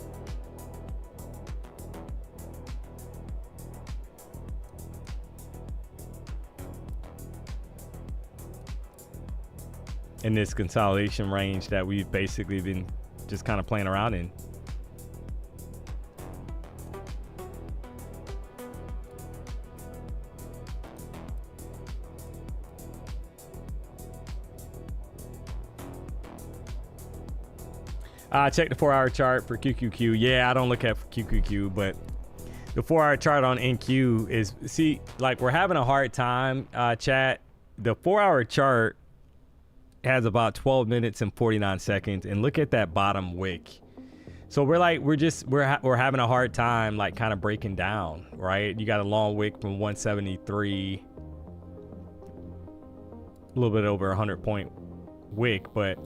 S1: In this consolidation range that we've basically been just kind of playing around in. Check the 4-hour chart for QQQ. Yeah, I don't look at QQQ, but the 4-hour chart on NQ is, see, like, we're having a hard time, chat. The 4-hour chart has about 12 minutes and 49 seconds, and look at that bottom wick. So we're having a hard time, like, kind of breaking down, right? You got a long wick from 173, a little bit over 100-point wick, but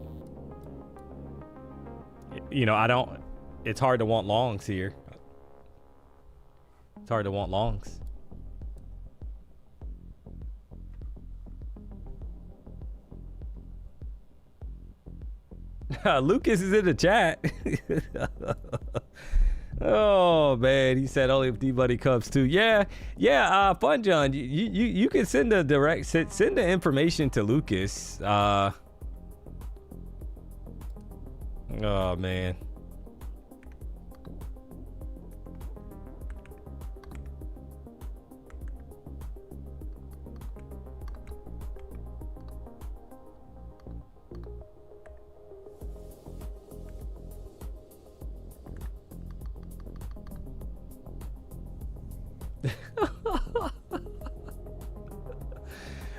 S1: you know, it's hard to want longs here. It's hard to want longs. Lucas is in the chat. Oh man, he said only if D-Money comes too. Yeah. Fun John, you can send the information to Lucas. Oh man.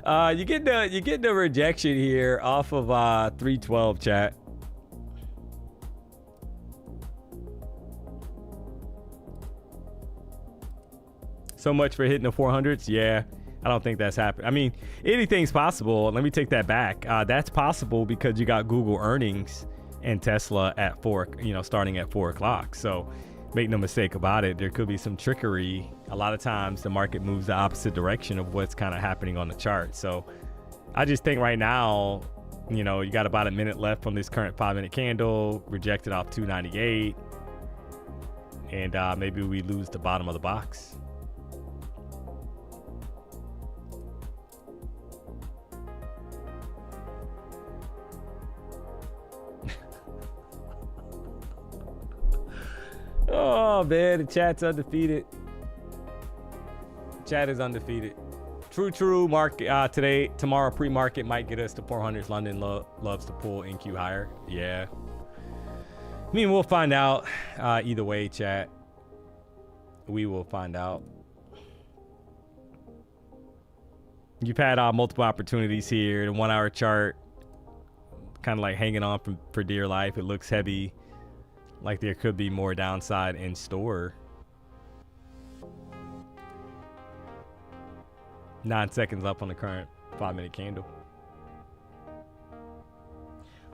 S1: You get the rejection here off of 312, chat. So much for hitting the 400s. Yeah, I don't think that's happened. I mean, anything's possible. Let me take that back. That's possible because you got Google earnings and Tesla at starting at 4 o'clock. So make no mistake about it, there could be some trickery. A lot of times the market moves the opposite direction of what's kind of happening on the chart. So I just think right now, you got about a minute left from this current 5-minute candle, rejected off 298, and maybe we lose the bottom of the box. Oh man, the chat's undefeated. Chat is undefeated. True. Market tomorrow pre-market might get us to 400s. London loves to pull NQ higher. Yeah. I mean, we'll find out. Either way, chat. We will find out. You've had multiple opportunities here. The 1 hour chart, kind of like hanging on for dear life. It looks heavy. Like there could be more downside in store. 9 seconds up on the current 5-minute candle.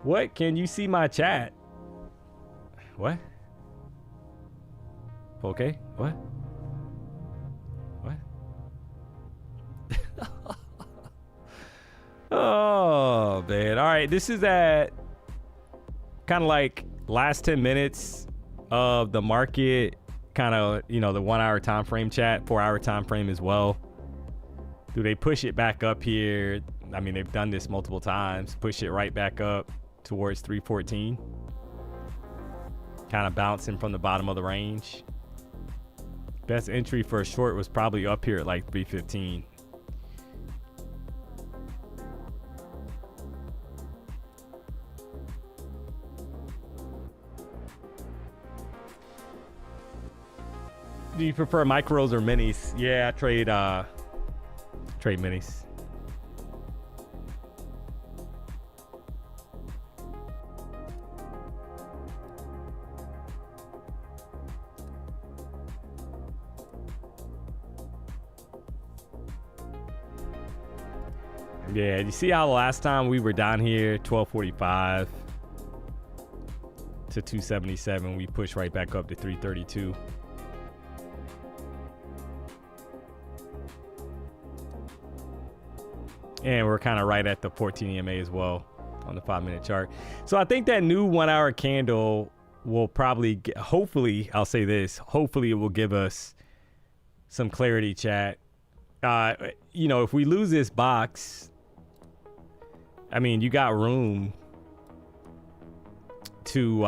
S1: What? Can you see my chat? What? Okay. What? What? Oh, man. All right. This is at kind of like last 10 minutes of the market, kind of, the 1 hour time frame, chat, 4 hour time frame as well. Do they push it back up here? I mean, they've done this multiple times. Push it right back up towards 314. Kind of bouncing from the bottom of the range. Best entry for a short was probably up here at like 315. Do you prefer micros or minis? Yeah, I trade minis. Yeah, you see how the last time we were down here, 1245 to 277, we pushed right back up to 332. And we're kind of right at the 14 EMA as well on the 5-minute chart. So I think that new 1 hour candle will probably hopefully, I'll say this, hopefully it will give us some clarity, chat. If we lose this box, I mean, you got room to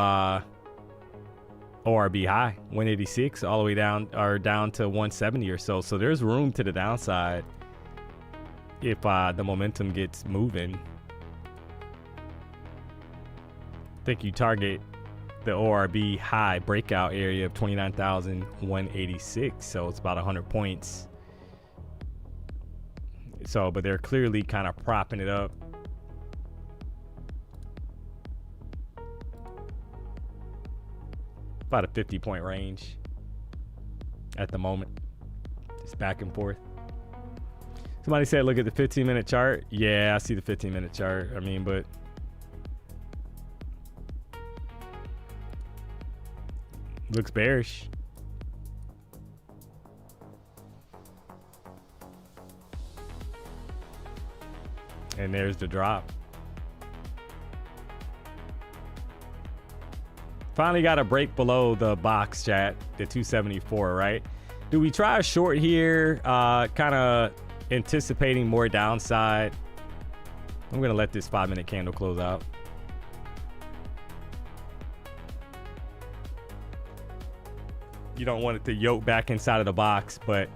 S1: ORB high 186 all the way down to 170 or so. So there's room to the downside if the momentum gets moving. I think you target the ORB high breakout area of 29,186. So it's about 100 points. So, but they're clearly kind of propping it up. About a 50-point range at the moment. Just back and forth. Somebody said, look at the 15-minute chart. Yeah, I see the 15-minute chart. I mean, but looks bearish. And there's the drop. Finally got a break below the box, chat, the 274, right? Do we try a short here? Kind of anticipating more downside. I'm gonna let this 5-minute candle close out. You don't want it to yoke back inside of the box, but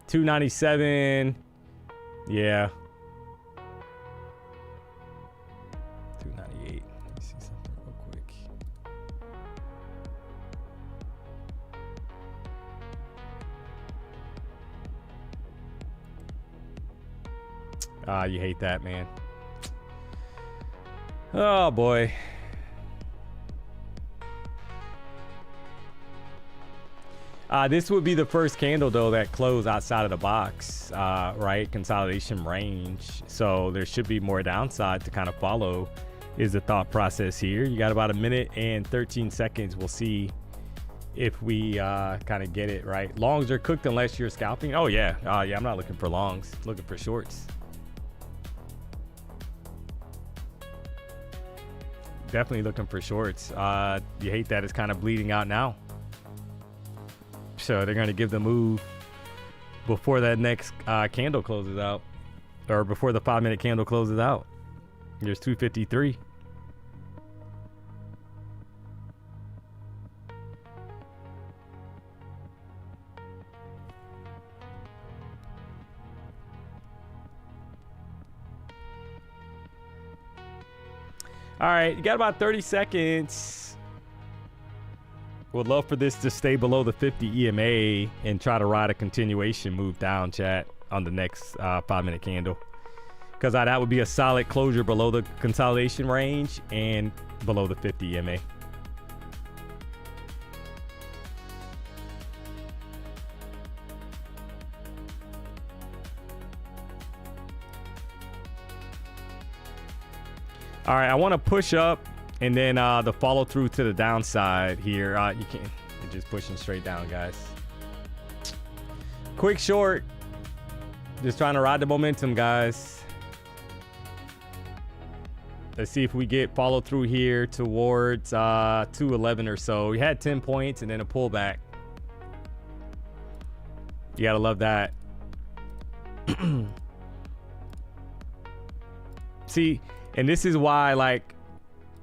S1: $297, yeah. 298. Let me see something real quick. You hate that, man. Oh boy. This would be the first candle though that closed outside of the box, right? Consolidation range. So there should be more downside to kind of follow is the thought process here. You got about 1 minute and 13 seconds. We'll see if we kind of get it right. Longs are cooked unless you're scalping. Oh yeah. Yeah, I'm not looking for longs, looking for shorts. Definitely looking for shorts. You hate that it's kind of bleeding out now. So they're going to give the move before that next candle closes out, or before the 5-minute candle closes out. There's 253. All right, you got about 30 seconds. Would love for this to stay below the 50 EMA and try to ride a continuation move down, chat, on the next 5-minute candle. Because that would be a solid closure below the consolidation range and below the 50 EMA. All right, I want to push up and then the follow through to the downside here. You can't, you're just pushing straight down, guys. Quick short. Just trying to ride the momentum, guys. Let's see if we get follow through here towards 211 or so. We had 10 points and then a pullback. You gotta love that. See, and this is why, like,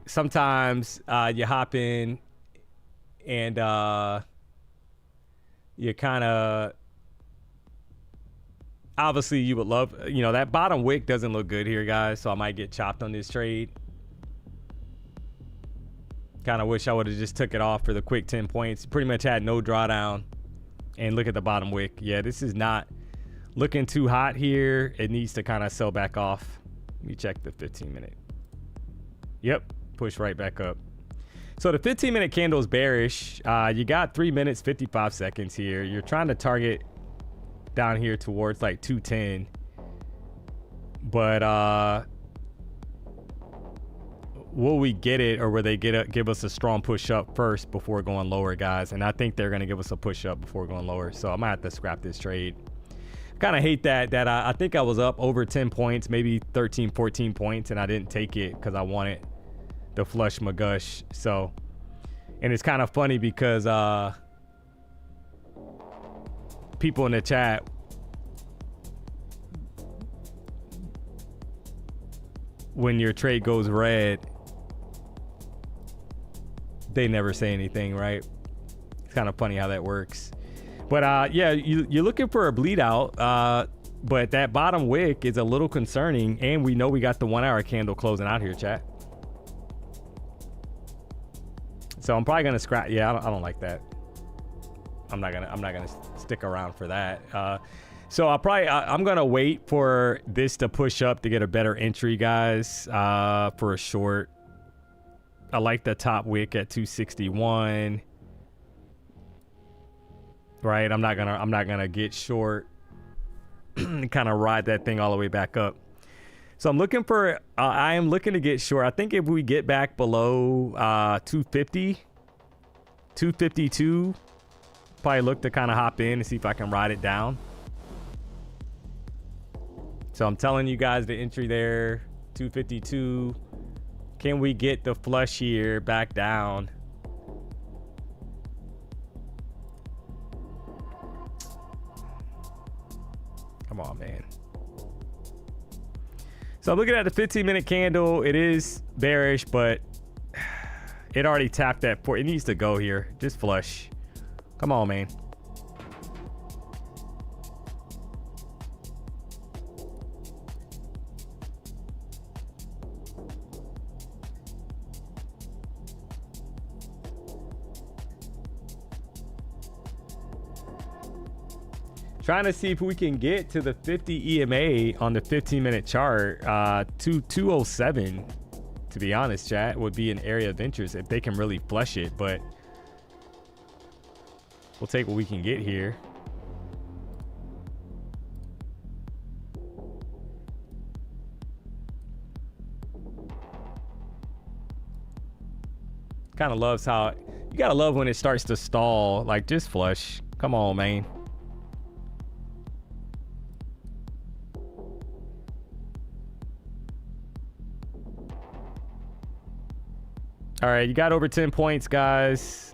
S1: sometimes you hop in and you kind of, obviously you would love, you know, that bottom wick doesn't look good here, guys, so I might get chopped on this trade. Kind of wish I would have just took it off for the quick 10 points. Pretty much had no drawdown. And look at the bottom wick. Yeah, this is not looking too hot here. It needs to kind of sell back off. Let me check the 15-minute. Yep, push right back up. So the 15-minute candle is bearish. You got 3 minutes, 55 seconds here. You're trying to target down here towards like 210. But will we get it, or will they give us a strong push up first before going lower, guys? And I think they're going to give us a push up before going lower. So I might have to scrap this trade. Kind of hate that I think I was up over 10 points, maybe 13, 14 points, and I didn't take it because I wanted the flush McGush. So, and it's kind of funny because people in the chat, when your trade goes red, they never say anything, right? It's kind of funny how that works. But yeah, you're looking for a bleed out, but that bottom wick is a little concerning, and we know we got the 1 hour candle closing out here, chat. So I'm probably gonna scrap. Yeah, I don't like that. I'm not gonna stick around for that. So I'm gonna wait for this to push up to get a better entry, guys, for a short. I like the top wick at 261. Right, I'm not gonna get short and kind of ride that thing all the way back up. So I'm looking for, I am looking to get short. I think if we get back below 250, 252, probably look to kind of hop in and see if I can ride it down. So I'm telling you guys the entry there, 252. Can we get the flush here back down? Come on, man. So I'm looking at the 15-minute candle. It is bearish, but it already tapped that for. It needs to go here. Just flush. Come on, man. Trying to see if we can get to the 50 EMA on the 15-minute chart. 207, to be honest, chat, would be an area of interest if they can really flush it, but we'll take what we can get here. Kind of loves how, you gotta love when it starts to stall, like just flush. Come on, man. All right, you got over 10 points, guys.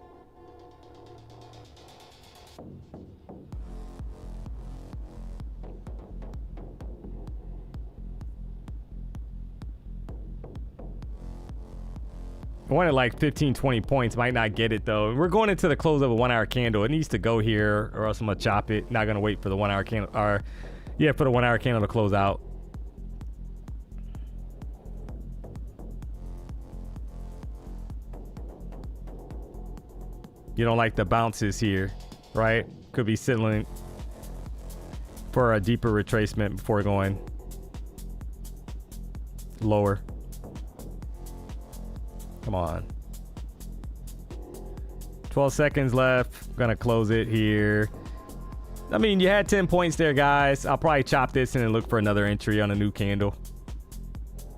S1: I wanted like 15, 20 points. Might not get it though. We're going into the close of a 1 hour candle. It needs to go here or else I'm gonna chop it. Not gonna wait for the 1 hour candle, or yeah, for the 1 hour candle to close out. You don't like the bounces here, right? Could be settling for a deeper retracement before going lower. Come on. 12 seconds left. Gonna close it here. I mean, you had 10 points there, guys. I'll probably chop this and then look for another entry on a new candle.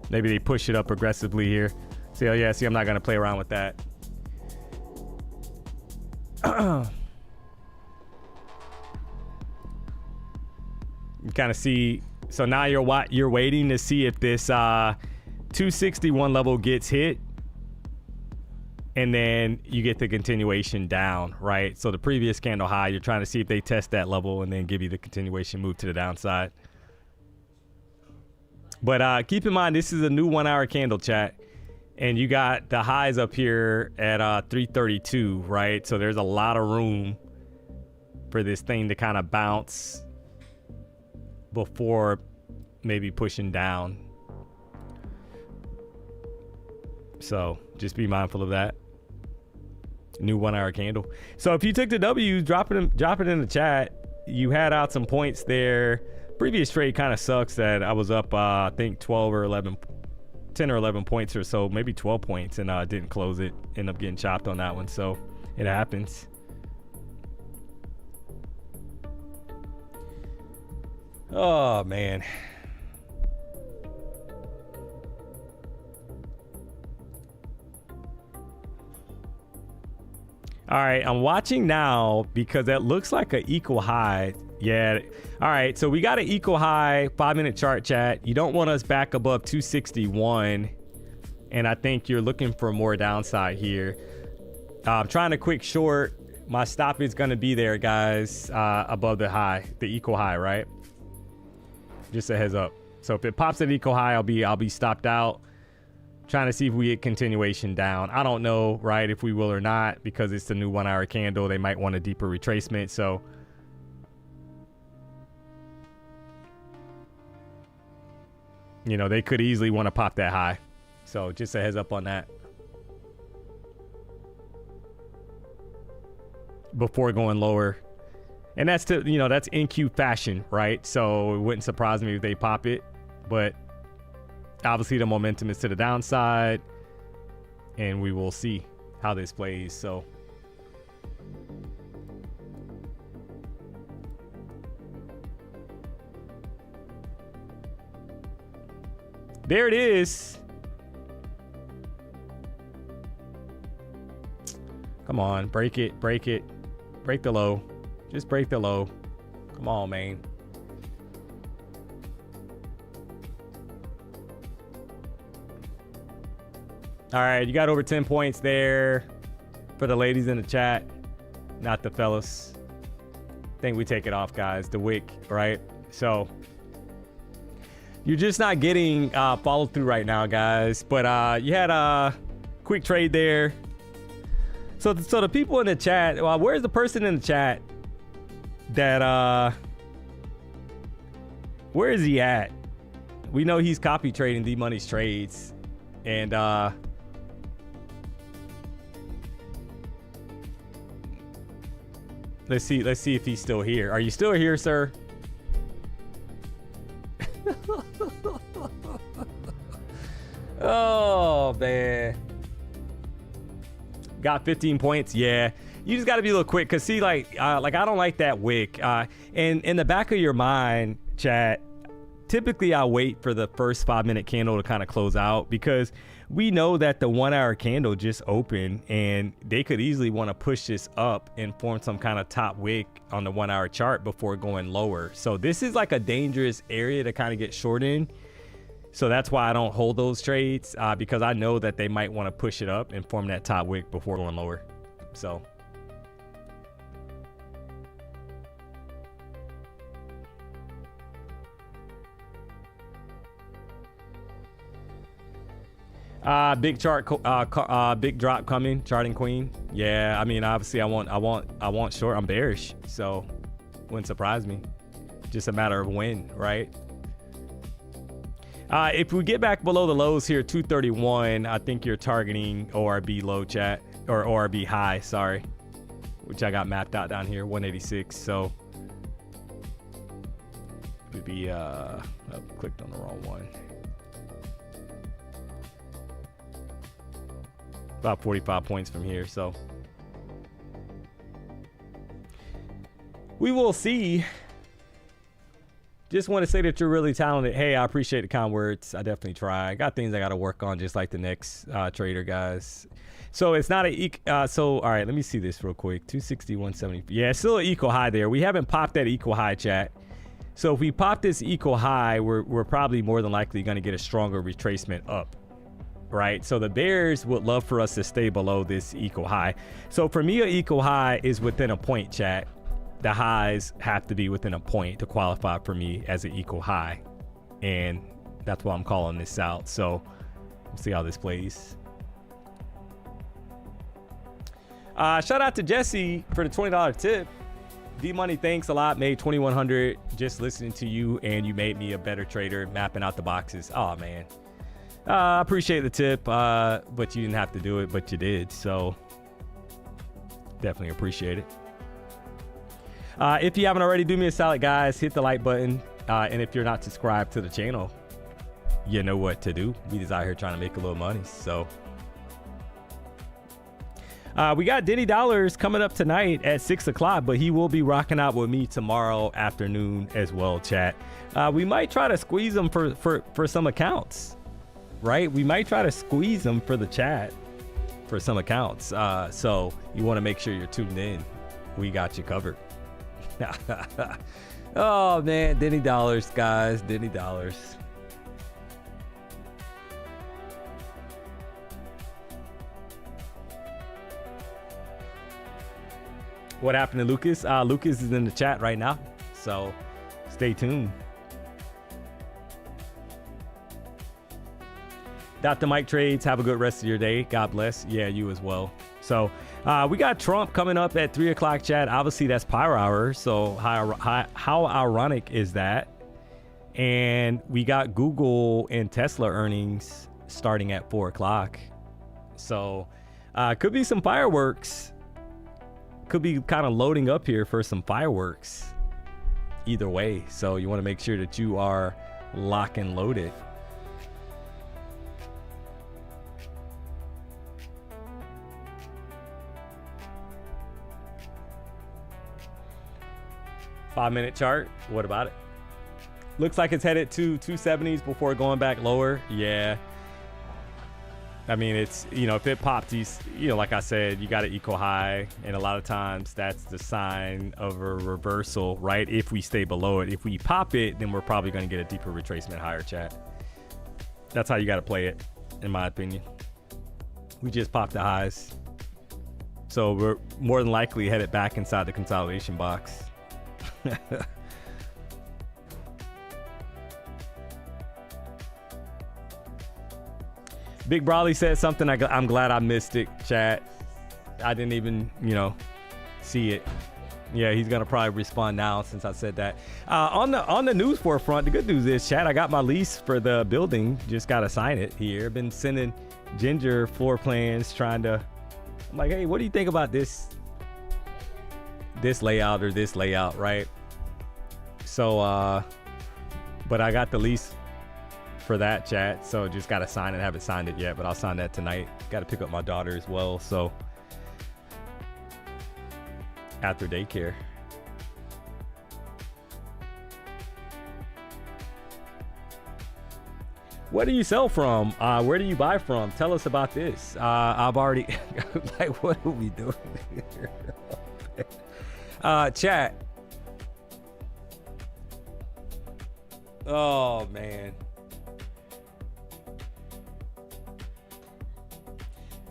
S1: Maybe they push it up aggressively here. See, oh yeah, see, I'm not gonna play around with that. You kind of see, so now you're waiting to see if this 261 level gets hit, and then you get the continuation down, right? So the previous candle high, you're trying to see if they test that level and then give you the continuation move to the downside. But keep in mind, this is a new 1 hour candle, chat. And you got the highs up here at 332, right? So there's a lot of room for this thing to kind of bounce before maybe pushing down. So just be mindful of that. New 1 hour candle. So if you took the W, drop it in the chat. You had out some points there. Previous trade kind of sucks that I was up, I think 12 or 11 10 or 11 points or so, maybe 12 points, and didn't close it. End up getting chopped on that one, so it happens. Oh man. All right, I'm watching now because that looks like an equal high. Yeah. All right, so we got an equal high 5-minute chart, chat. You don't want us back above 261, and I think you're looking for more downside here. I'm trying to quick short. My stop is going to be there, guys, above the high, the equal high, right? Just a heads up. So if it pops at equal high, I'll be stopped out. Trying to see if we get continuation down. I don't know, right, if we will or not, because it's the new 1 hour candle. They might want a deeper retracement, so you know, they could easily want to pop that high. So just a heads up on that before going lower. And that's to, you know, that's NQ fashion, right? So it wouldn't surprise me if they pop it, but obviously the momentum is to the downside, and we will see how this plays. So there it is. Come on, break it, break it, break the low. Just break the low. Come on, man. All right, you got over 10 points there for the ladies in the chat, not the fellas. I think we take it off, guys. The wick, right? So you're just not getting follow through right now, guys. But you had a quick trade there. So the people in the chat, well, where's the person in the chat that where is he at? We know he's copy trading DMONEY's trades, and Let's see if he's still here. Are you still here, sir? Oh man, got 15 points. Yeah, you just got to be a little quick, because see, like I don't like that wick. And in the back of your mind, chat, typically I wait for the first 5-minute candle to kind of close out, because we know that the 1 hour candle just opened and they could easily want to push this up and form some kind of top wick on the 1 hour chart before going lower. So this is like a dangerous area to kind of get short in. So that's why I don't hold those trades, because I know that they might want to push it up and form that top wick before going lower. So big chart, big drop coming, charting queen. Yeah, I mean, obviously I want short. I'm bearish, so wouldn't surprise me. Just a matter of when, right? If we get back below the lows here, 231, I think you're targeting ORB low, chat, or ORB high, sorry, which I got mapped out down here, 186. So it would be I clicked on the wrong one. About 45 points from here, so we will see. Just want to say that you're really talented. Hey, I appreciate the kind words. I definitely try. I got things I got to work on, just like the next trader, guys. So it's not a so all right, let me see this real quick. 260, 170. Yeah, it's still an equal high there. We haven't popped that equal high, chat. So if we pop this equal high, we're probably more than likely going to get a stronger retracement up, right? So the bears would love for us to stay below this equal high. So for me, an equal high is within a point, chat. The highs have to be within a point to qualify for me as an equal high, and that's why I'm calling this out. So we'll see how this plays. Shout out to Jesse for the $20 tip. D-Money, thanks a lot. Made 2,100 just listening to you, and you made me a better trader mapping out the boxes. Oh man, I appreciate the tip, but you didn't have to do it, but you did, so definitely appreciate it. If you haven't already, do me a solid, guys, hit the like button, and if you're not subscribed to the channel, you know what to do. We just out here trying to make a little money. So we got Denny Dollars coming up tonight at 6 o'clock, but he will be rocking out with me tomorrow afternoon as well, chat. We might try to squeeze him for some accounts, right? We might try to squeeze him for the chat for some accounts. So you want to make sure you're tuned in. We got you covered. Oh man, Denny Dollars, guys, Denny Dollars. What happened to Lucas? Lucas is in the chat right now, so stay tuned. Dr. Mike Trades, have a good rest of your day. God bless. Yeah, you as well. So we got Trump coming up at 3 o'clock, chat. Obviously, that's Pyro Hour. So how ironic is that? And we got Google and Tesla earnings starting at 4 o'clock. So could be some fireworks. Could be kind of loading up here for some fireworks. Either way. So you want to make sure that you are lock and loaded. Five-minute chart. What about it? Looks like it's headed to 270s before going back lower. Yeah. I mean, it's, you know, if it popped these, you know, like I said, you got an equal high, and a lot of times that's the sign of a reversal, right? If we stay below it. If we pop it, then we're probably going to get a deeper retracement higher, chat. That's how you got to play it, in my opinion. We just popped the highs. So we're more than likely headed back inside the consolidation box. Big Brawley said something. I'm glad I missed it, chat. I didn't even, you know, see it. Yeah, he's gonna probably respond now since I said that. On the news forefront, the good news is, chat, I got my lease for the building. Just gotta sign it here. Been sending Ginger floor plans, I'm like, hey, what do you think about this this layout or this layout, right? So, but I got the lease for that, chat. So just got to sign it. Haven't signed it yet, but I'll sign that tonight. Got to pick up my daughter as well. So after daycare. Where do you sell from? Where do you buy from? Tell us about this. I've already like, what are we doing here? Chat. Oh man.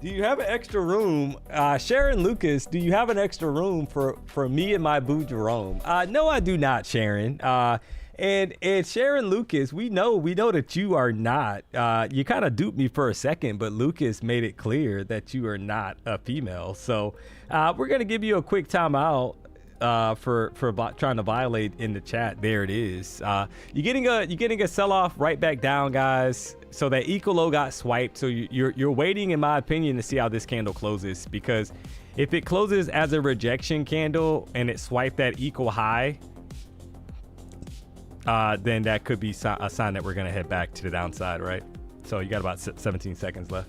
S1: Do you have an extra room? Sharon Lucas, do you have an extra room for me and my boo Jerome? No, I do not, Sharon. And Sharon Lucas, we know that you are not. You kind of duped me for a second, but Lucas made it clear that you are not a female. So we're gonna give you a quick timeout for trying to violate in the chat. There it is. You're getting a sell off right back down, guys. So that equal low got swiped. So you're waiting, in my opinion, to see how this candle closes, because if it closes as a rejection candle and it swiped that equal high, then that could be a sign that we're gonna head back to the downside, right? So you got about 17 seconds left.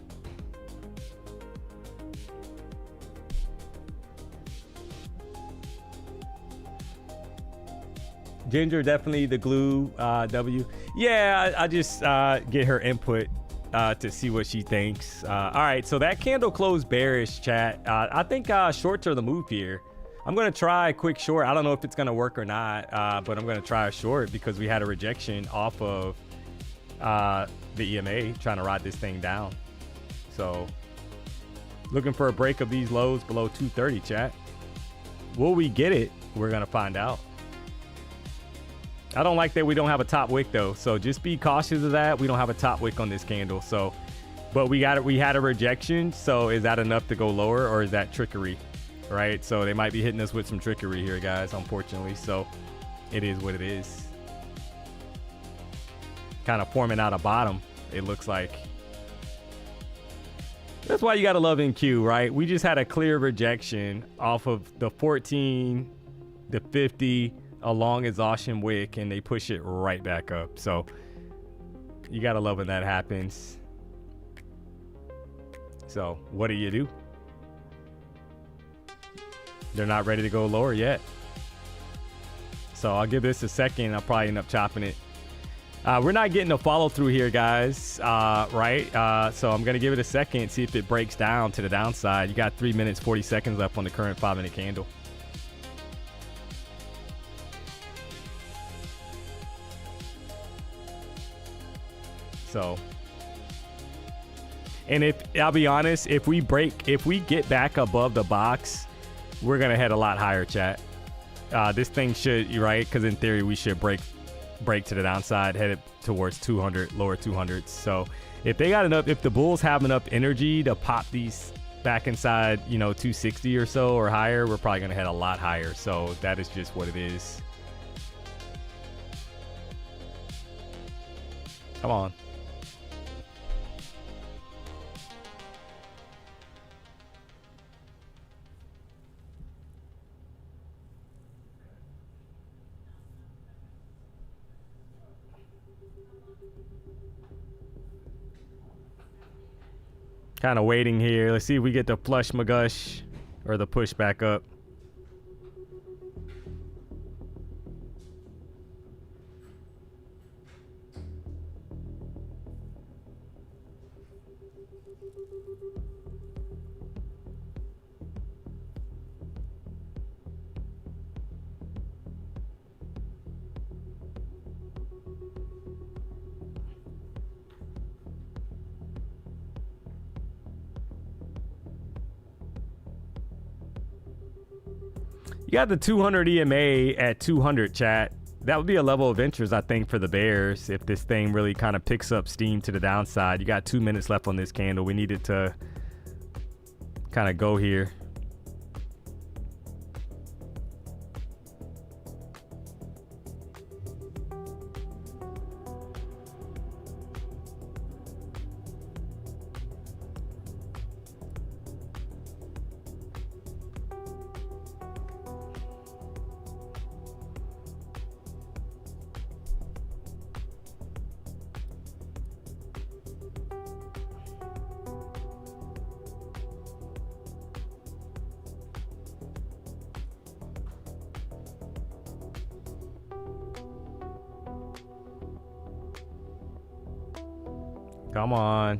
S1: Ginger, definitely the glue. W. Yeah, I just get her input to see what she thinks. All right, so that candle closed bearish, chat. I think shorts are the move here. I'm going to try a quick short. I don't know if it's going to work or not, but I'm going to try a short because we had a rejection off of the EMA, trying to ride this thing down. So looking for a break of these lows below 230, chat. Will we get it? We're going to find out. I don't like that we don't have a top wick though, so just be cautious of that. We don't have a top wick on this candle, so, but we had a rejection. So is that enough to go lower, or is that trickery? Right, so they might be hitting us with some trickery here, guys, unfortunately. So it is what it is. Kind of forming out a bottom, it looks like. That's why you gotta love NQ, right? We just had a clear rejection off of the 14, the 50, a long exhaustion wick, and they push it right back up. So you gotta love when that happens. So what do? They're not ready to go lower yet. So I'll give this a second. I'll probably end up chopping it. We're not getting a follow through here, guys. Right? So I'm going to give it a second, see if it breaks down to the downside. You got 3 minutes, 40 seconds left on the current 5-minute candle. So, and if I'll be honest, if we get back above the box, we're gonna head a lot higher, chat. This thing should, right? Because in theory, we should break to the downside, headed towards 200, lower 200s. So if they got enough, if the bulls have enough energy to pop these back inside, 260 or so or higher, we're probably gonna head a lot higher. So that is just what it is. Come on. Kind of waiting here. Let's see if we get the flush McGush or the push back up. You got the 200 EMA at 200, chat. That would be a level of interest, I think, for the bears if this thing really kind of picks up steam to the downside. You got 2 minutes left on this candle. We needed to kind of go here. Come on.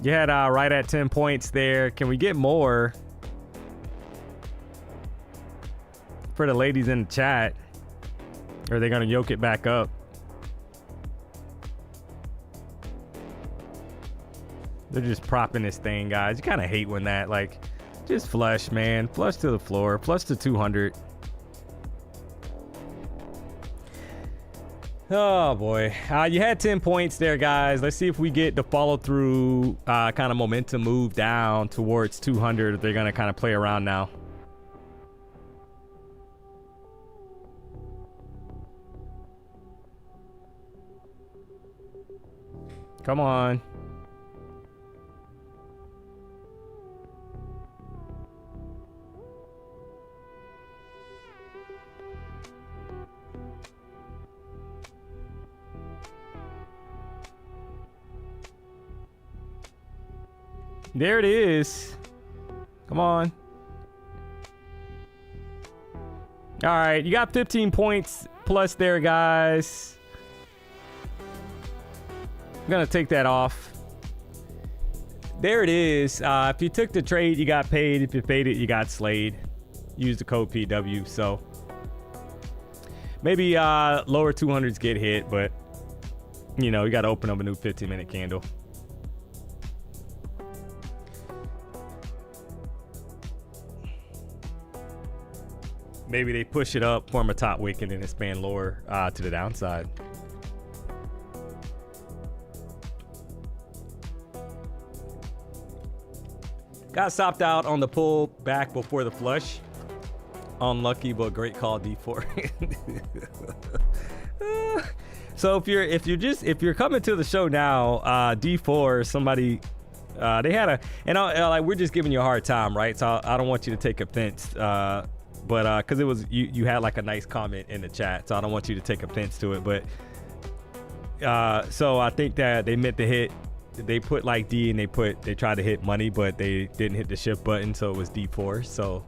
S1: You had right at 10 points there. Can we get more for the ladies in the chat? Or are they going to yoke it back up? They're just propping this thing, guys. You kind of hate when that, like, just flush, man. Flush to the floor. Flush to 200. Oh, boy. You had 10 points there, guys. Let's see if we get the follow-through kind of momentum move down towards 200. They're going to kind of play around now. Come on. There it is. Come on. All right, you got 15 points plus there, guys. I'm gonna take that off. There it is. If you took the trade, you got paid. If you faded, you got slayed. Use the code PW. So maybe lower 200s get hit, but you know, you got to open up a new 15-minute candle. Maybe they push it up, form a top wick, and then expand lower to the downside. Got stopped out on the pull back before the flush. Unlucky, but great call, D4. So if you're coming to the show now, D4, somebody they had a, and like, we're just giving you a hard time, right? So I don't want you to take offense. But because it was you had like a nice comment in the chat, so I don't want you to take offense to it. But so I think that they meant to hit. They put like D and they tried to hit money, but they didn't hit the shift button, so it was D4. So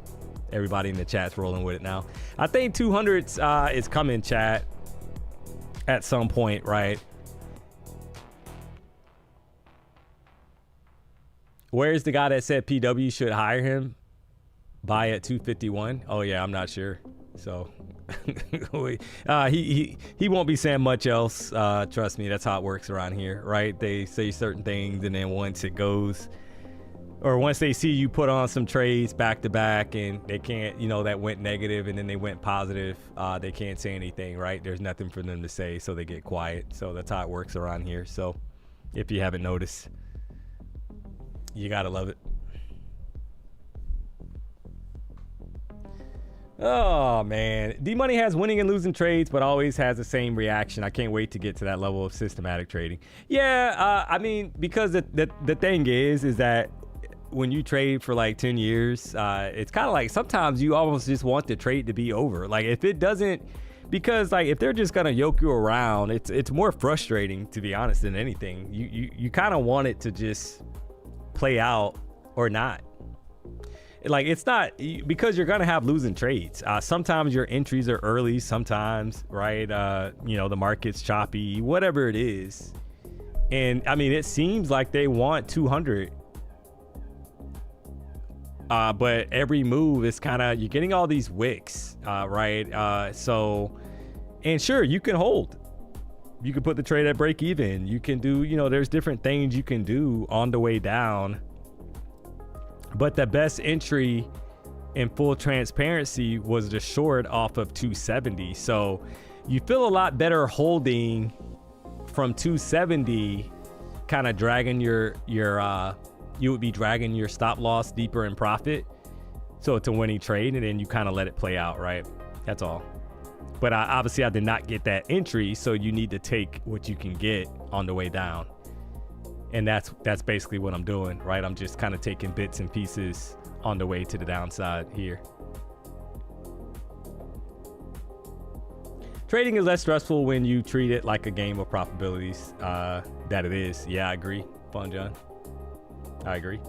S1: everybody in the chat's rolling with it now. I think 200s is coming, chat, at some point, right? Where's the guy that said PW should hire him? Buy at 251. Oh yeah, I'm not sure. So he won't be saying much else. Trust me, that's how it works around here, right? They say certain things, and then once it goes, or once they see you put on some trades back to back, and they can't, you know, that went negative and then they went positive, they can't say anything, right? There's nothing for them to say, so they get quiet. So that's how it works around here. So if you haven't noticed, you gotta love it. Oh man, D-Money has winning and losing trades, but always has the same reaction. I can't wait to get to that level of systematic trading. Yeah, I mean, because the thing is that when you trade for like 10 years, it's kind of like sometimes you almost just want the trade to be over. Like if it doesn't, because like if they're just gonna yoke you around, it's more frustrating, to be honest, than anything. You kind of want it to just play out or not. Like it's not, because you're gonna have losing trades. Sometimes your entries are early, sometimes, right? You know, the market's choppy, whatever it is. And I mean, it seems like they want 200, but every move is kind of, you're getting all these wicks, right? So, and sure, you can hold. You can put the trade at break even. You can do, you know, there's different things you can do on the way down. But the best entry in full transparency was the short off of 270. So you feel a lot better holding from 270, kind of dragging your you would be dragging your stop loss deeper in profit. So it's a winning trade, and then you kind of let it play out, right? That's all. But obviously I did not get that entry, so you need to take what you can get on the way down. And that's basically what I'm doing, right? I'm just kind of taking bits and pieces on the way to the downside here. Trading is less stressful when you treat it like a game of probabilities that it is. Yeah, I agree, Fun John. I agree.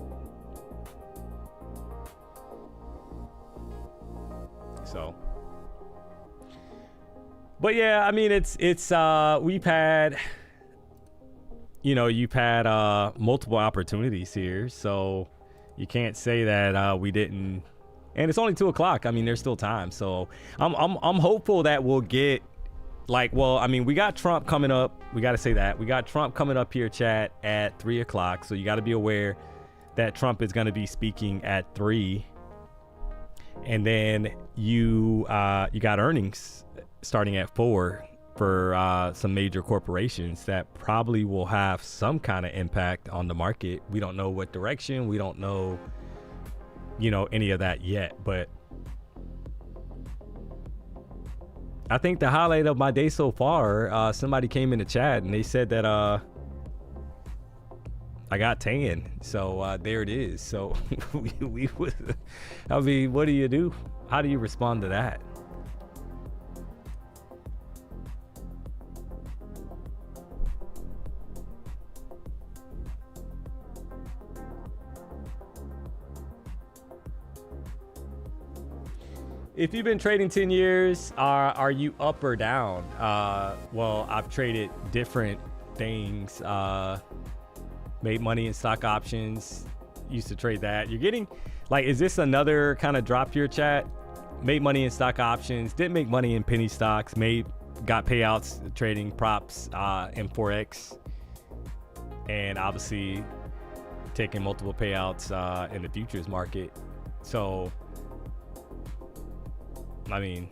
S1: So, but yeah, I mean, we've had, you've had multiple opportunities here, so you can't say that we didn't. And it's only 2 o'clock. I mean, there's still time. So I'm hopeful that we'll get we got Trump coming up. We got to say that we got Trump coming up here, chat, at 3 o'clock. So you got to be aware that Trump is going to be speaking at 3. And then you got earnings starting at 4 for some major corporations that probably will have some kind of impact on the market. We don't know what direction. We don't know, any of that yet. But I think the highlight of my day so far, somebody came in the chat and they said that I got tan. So there it is. So I mean, what do you do? How do you respond to that? If you've been trading 10 years, are you up or down? Well, I've traded different things. Made money in stock options. Used to trade that. You're getting, is this another kind of drop here, chat? Made money in stock options. Didn't make money in penny stocks. Got payouts trading props in Forex. And obviously taking multiple payouts in the futures market. So, I mean,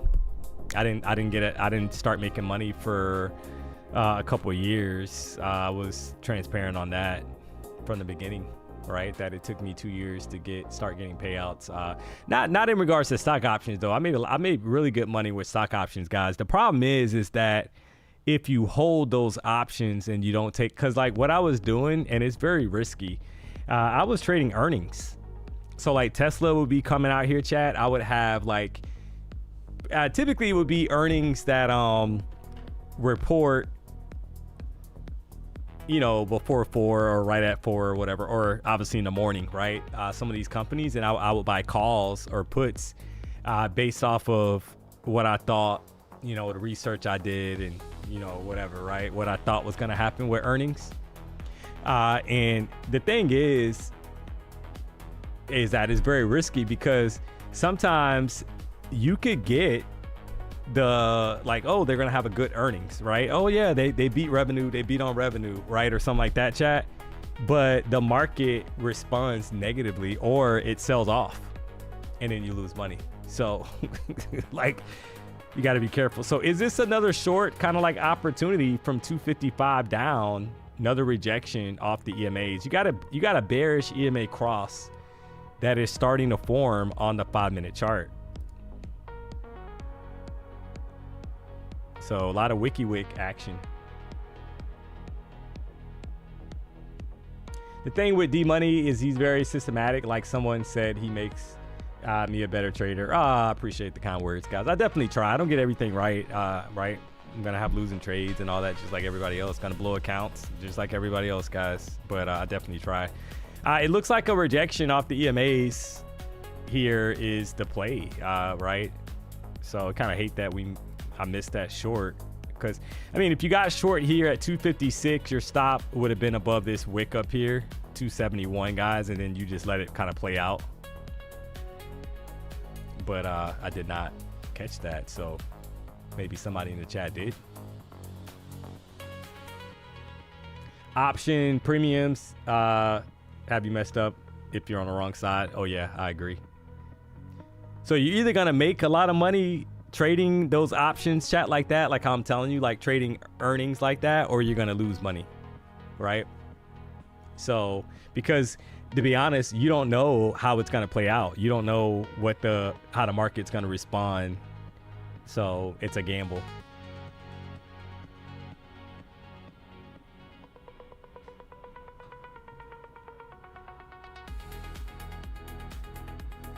S1: I didn't start making money for a couple of years. I was transparent on that from the beginning, right? That it took me 2 years to start getting payouts. Not in regards to stock options though. I made really good money with stock options, guys. The problem is that if you hold those options and you don't take, because what I was doing, and it's very risky, I was trading earnings. So Tesla would be coming out here, chat. I would have typically it would be earnings that report before 4 or right at 4 or whatever, or obviously in the morning, right? Some of these companies, and I would buy calls or puts based off of what I thought, the research I did, and whatever, right? What I thought was going to happen with earnings. And the thing is that it's very risky, because sometimes you could get the they're gonna have a good earnings, right? Oh yeah, they beat revenue, they beat on revenue, right? Or something like that, chat. But the market responds negatively, or it sells off and then you lose money. So you got to be careful. So is this another short kind of opportunity from 255 down, another rejection off the EMAs? You got a bearish EMA cross that is starting to form on the 5-minute chart. So a lot of WikiWik action. The thing with DMONEY is he's very systematic. Like someone said, he makes me a better trader. I appreciate the kind words, guys. I definitely try. I don't get everything right. Right. I'm going to have losing trades and all that, just like everybody else. Going to blow accounts, just like everybody else, guys. But I definitely try. It looks like a rejection off the EMAs here is the play, right? So I kind of hate that I missed that short, because if you got short here at 256, your stop would have been above this wick up here, 271, guys, and then you just let it kind of play out. But I did not catch that, so maybe somebody in the chat did. Option premiums have you messed up if you're on the wrong side. Oh yeah, I agree. So you're either gonna make a lot of money trading those options, chat, like that, like how I'm telling you, trading earnings like that, or you're gonna lose money, right? So, because to be honest, you don't know how it's gonna play out. You don't know how the market's gonna respond. So it's a gamble.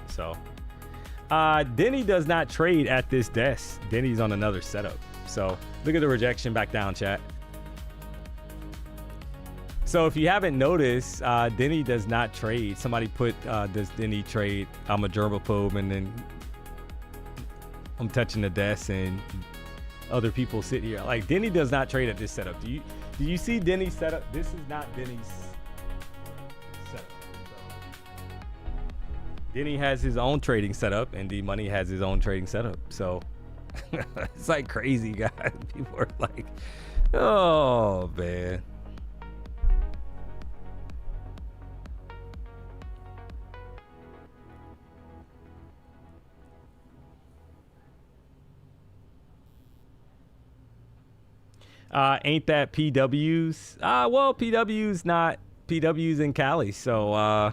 S1: So Denny does not trade at this desk. Denny's on another setup. So look at the rejection back down, chat. So if you haven't noticed, Denny does not trade. Somebody put, does Denny trade? I'm a germaphobe, and then I'm touching the desk and other people sit here. Like Denny does not trade at this setup. Do you see Denny's setup? This is not Denny's setup. So, Denny has his own trading setup and DMONEY has his own trading setup. So it's like crazy, guys. People are like, oh man. Ain't that PW's? Well, PW's not. PW's in Cali, so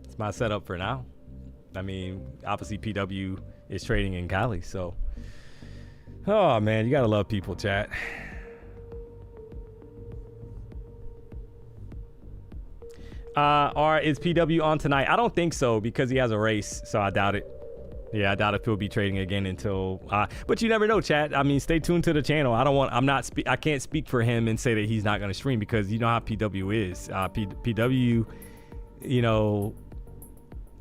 S1: it's my setup for now. I mean, obviously PW is trading in Cali, so oh man, you gotta love people, chat. Or is PW on tonight? I don't think so because he has a race, so I doubt it. Yeah, I doubt if he'll be trading again until but you never know, chat. I mean, stay tuned to the channel. I can't speak for him and say that he's not going to stream because you know how PW is. PW, you know,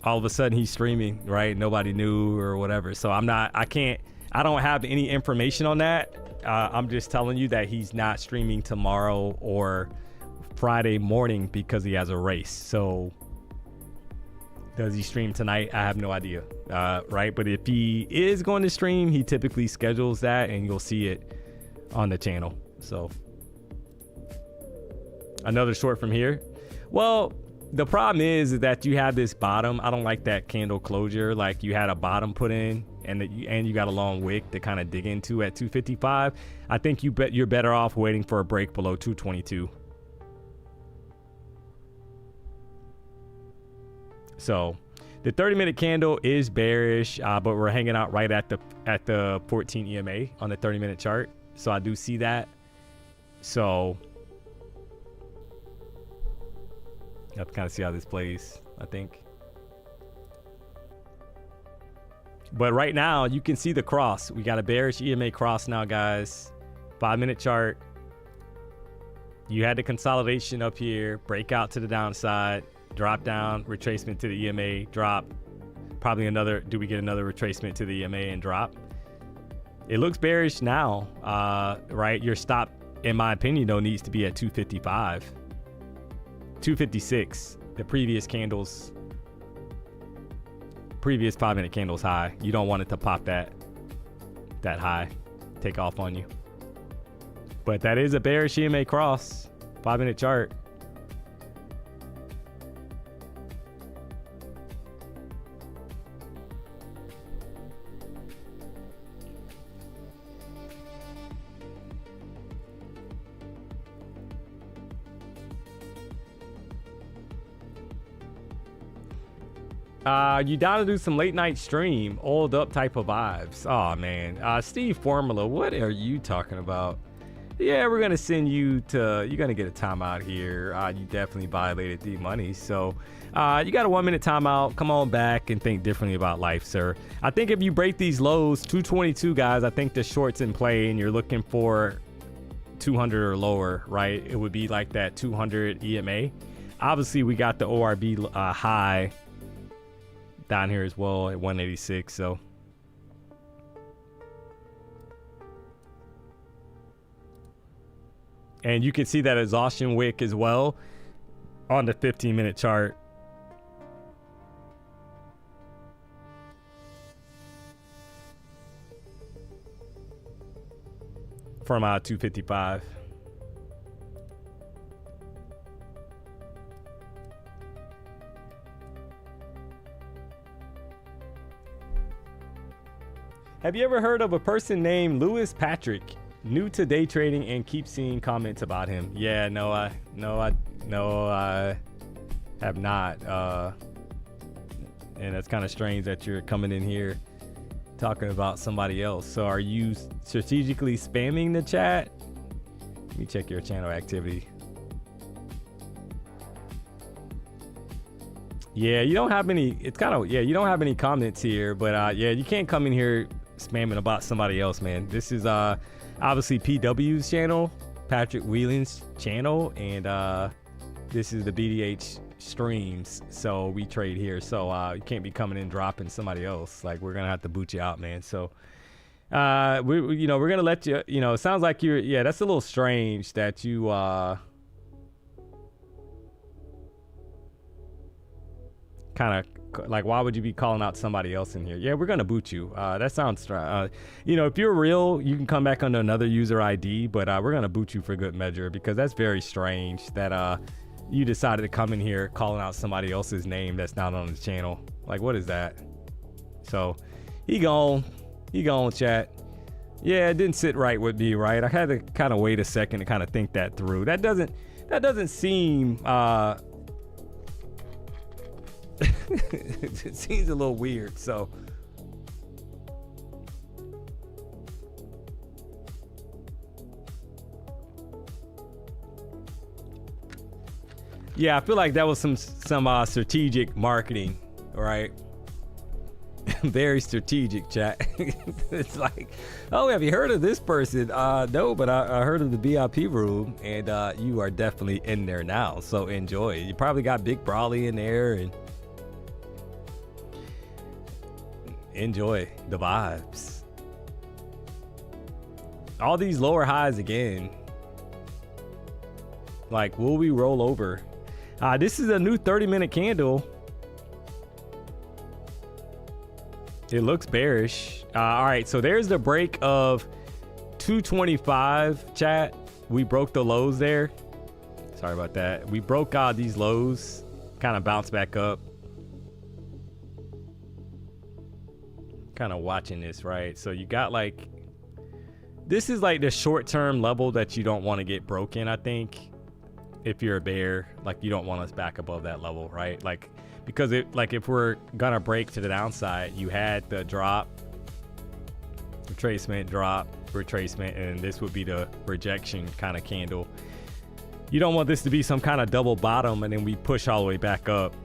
S1: all of a sudden he's streaming, right? Nobody knew or whatever. So I don't have any information on that. I'm just telling you that he's not streaming tomorrow or Friday morning because he has a race. So does he stream tonight? I have no idea. Right, but if he is going to stream, he typically schedules that and you'll see it on the channel. So another short from here. Well, the problem is that you have this bottom. I don't like that candle closure. Like you had a bottom put in and you got a long wick to kind of dig into at 255. I think you're better off waiting for a break below 222. So the 30-minute candle is bearish, but we're hanging out right at the 14 EMA on the 30-minute chart. So I do see that. So you have to kind of see how this plays, I think. But right now, you can see the cross. We got a bearish EMA cross now, guys. 5-minute chart. You had the consolidation up here, break out to the downside. Drop down, retracement to the EMA, drop. Probably another, do we get another retracement to the EMA and drop? It looks bearish now, right? Your stop, in my opinion, though, needs to be at 255. 256, the previous 5-minute candles high. You don't want it to pop that high, take off on you. But that is a bearish EMA cross, 5-minute chart. You down to do some late night stream, oiled up type of vibes. Oh man, Steve Formula, what are you talking about? Yeah, we're gonna send you to, you're gonna get a timeout here. You definitely violated DMONEY, so you got a 1-minute timeout. Come on back and think differently about life, sir. I think if you break these lows, 222 guys, I think the short's in play and you're looking for 200 or lower, right? It would be like that 200 EMA. Obviously we got the ORB high down here as well at 186, so and you can see that exhaustion wick as well on the 15-minute chart. From 255. Have you ever heard of a person named Lewis Patrick? New to day trading and keep seeing comments about him. Yeah, no, I have not. And it's kind of strange that you're coming in here talking about somebody else. So are you strategically spamming the chat? Let me check your channel activity. Yeah, you don't have any, it's kind of, yeah, you don't have any comments here, but yeah, you can't come in here spamming about somebody else, man. This is obviously PW's channel, Patrick Wieland's channel, and this is the BDH streams, so we trade here. So you can't be coming in dropping somebody else. Like, we're gonna have to boot you out, man. So we're gonna let you. It sounds like you're. Yeah, that's a little strange that you. Kind of like, why would you be calling out somebody else in here? Yeah, we're gonna boot you. That sounds if you're real, you can come back under another user ID, but we're gonna boot you for good measure, because that's very strange that you decided to come in here calling out somebody else's name that's not on the channel. Like, what is that? So he gone chat. Yeah, it didn't sit right with me, right? I had to kind of wait a second to kind of think that through. That doesn't seem it seems a little weird. So yeah, I feel like that was some strategic marketing, right? Very strategic, chat. It's like, oh, have you heard of this person? No, but I heard of the VIP room, and you are definitely in there now, so enjoy. You probably got Big Brawly in there, and enjoy the vibes. All these lower highs again. Like, will we roll over? This is a new 30-minute candle. It looks bearish. All right, so there's the break of 225, chat. We broke the lows there. Sorry about that. We broke these lows, kind of bounced back up. Kind of watching this, right? So you got like, this is like the short-term level that you don't want to get broken, I think. If you're a bear, like, you don't want us back above that level, right? Like, because if we're gonna break to the downside, you had the drop, retracement, drop, retracement, and this would be the rejection kind of candle. You don't want this to be some kind of double bottom and then we push all the way back up.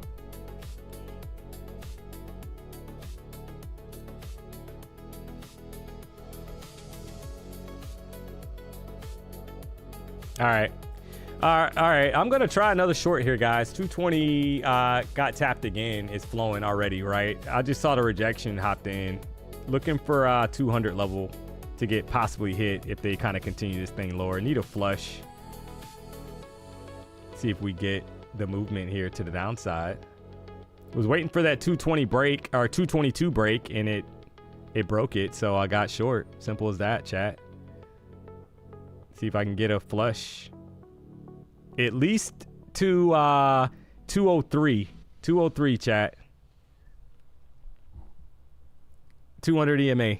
S1: All right. All right. I'm going to try another short here, guys. 220 got tapped again. It's flowing already, right? I just saw the rejection, hopped in. Looking for 200 level to get possibly hit if they kind of continue this thing lower. Need a flush. See if we get the movement here to the downside. Was waiting for that 220 break, or 222 break, and it broke it. So I got short. Simple as that, chat. See if I can get a flush. At least to 203. 203, chat. 200 EMA.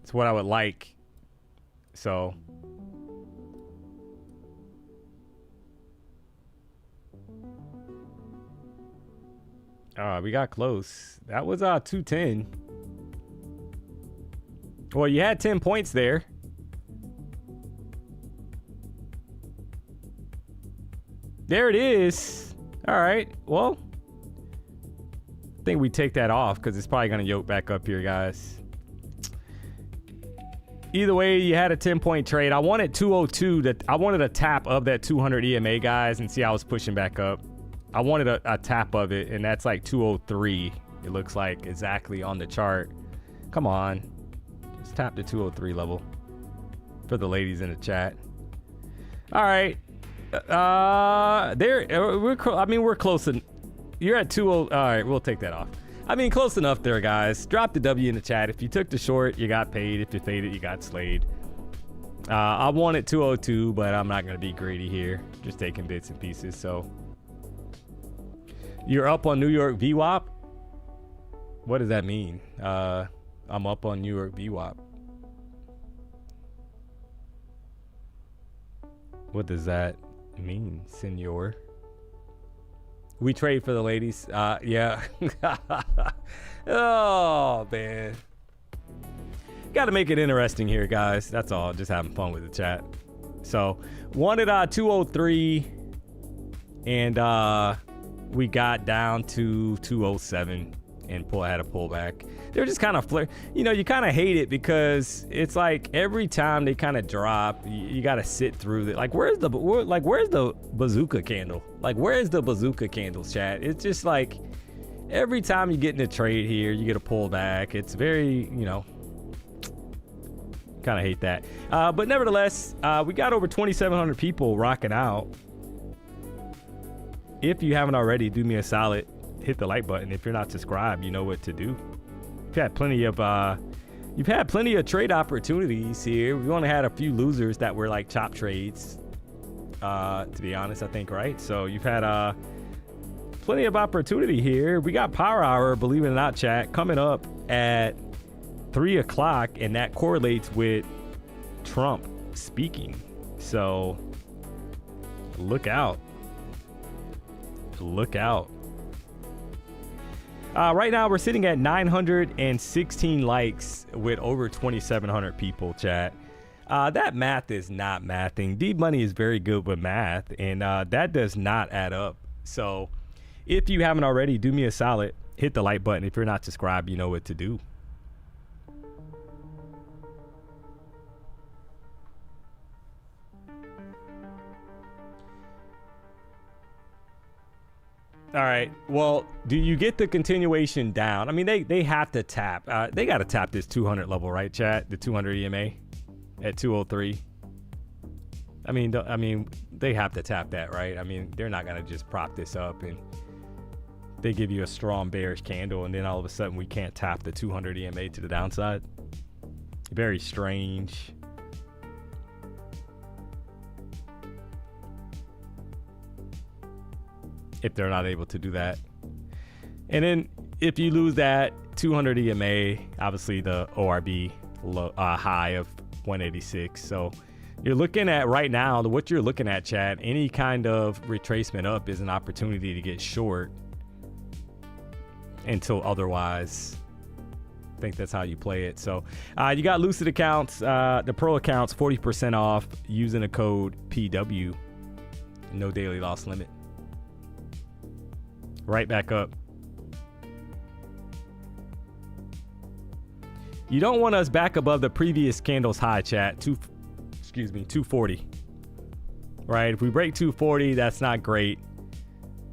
S1: It's what I would like. So we got close. That was 210. Well, you had 10 points there. There it is. All right. Well, I think we take that off because it's probably going to yoke back up here, guys. Either way, you had a 10-point trade. I wanted 202. I wanted a tap of that 200 EMA, guys, and see how it's pushing back up. I wanted a tap of it, and that's like 203. It looks like exactly on the chart. Come on. Just tap the 203 level for the ladies in the chat. All right. We're close. You're at 20. All right, we'll take that off. I mean, close enough there, guys. Drop the W in the chat. If you took the short, you got paid. If you faded, you got slayed. I wanted 202, but I'm not going to be greedy here. Just taking bits and pieces. So you're up on New York VWAP. What does that mean? I'm up on New York VWAP. What does that mean, senor? We trade for the ladies. Yeah. Oh, man. Got to make it interesting here, guys. That's all. Just having fun with the chat. So, wanted 203, and we got down to 207. and had a pullback. They're just kind of you know, you kind of hate it because it's like every time they kind of drop, you got to sit through it. Like where's the bazooka candle? Like where's the bazooka candles, chat? It's just like every time you get in a trade here, you get a pullback. It's very, you know, kind of hate that. But nevertheless, we got over 2,700 people rocking out. If you haven't already, do me a solid, hit the like button. If you're not subscribed, you know what to do. You've had plenty of trade opportunities here. We've only had a few losers that were like chop trades, to be honest, I think, right? So you've had plenty of opportunity here. We got power hour, believe it or not, chat, coming up at 3 o'clock, and that correlates with Trump speaking. So look out. Look out. Right now we're sitting at 916 likes with over 2,700 people, chat. That math is not mathing. DMONEY is very good with math, and that does not add up. So if you haven't already, do me a solid, hit the like button. If you're not subscribed, you know what to do. All right. Well, do you get the continuation down? I mean, they have to tap. They got to tap this 200 level, right, chat? The 200 EMA at 203. I mean, they have to tap that, right? I mean, they're not gonna just prop this up and they give you a strong bearish candle, and then all of a sudden we can't tap the 200 EMA to the downside. Very strange. If they're not able to do that. And then if you lose that 200 EMA, obviously the ORB high of 186. So you're looking at right now, what you're looking at, chat, any kind of retracement up is an opportunity to get short until otherwise. I think that's how you play it. So you got Lucid accounts, the pro accounts, 40% off using the code PW. No daily loss limit. Right back up. You don't want us back above the previous candle's high, chat. 240. Right? If we break 240, that's not great.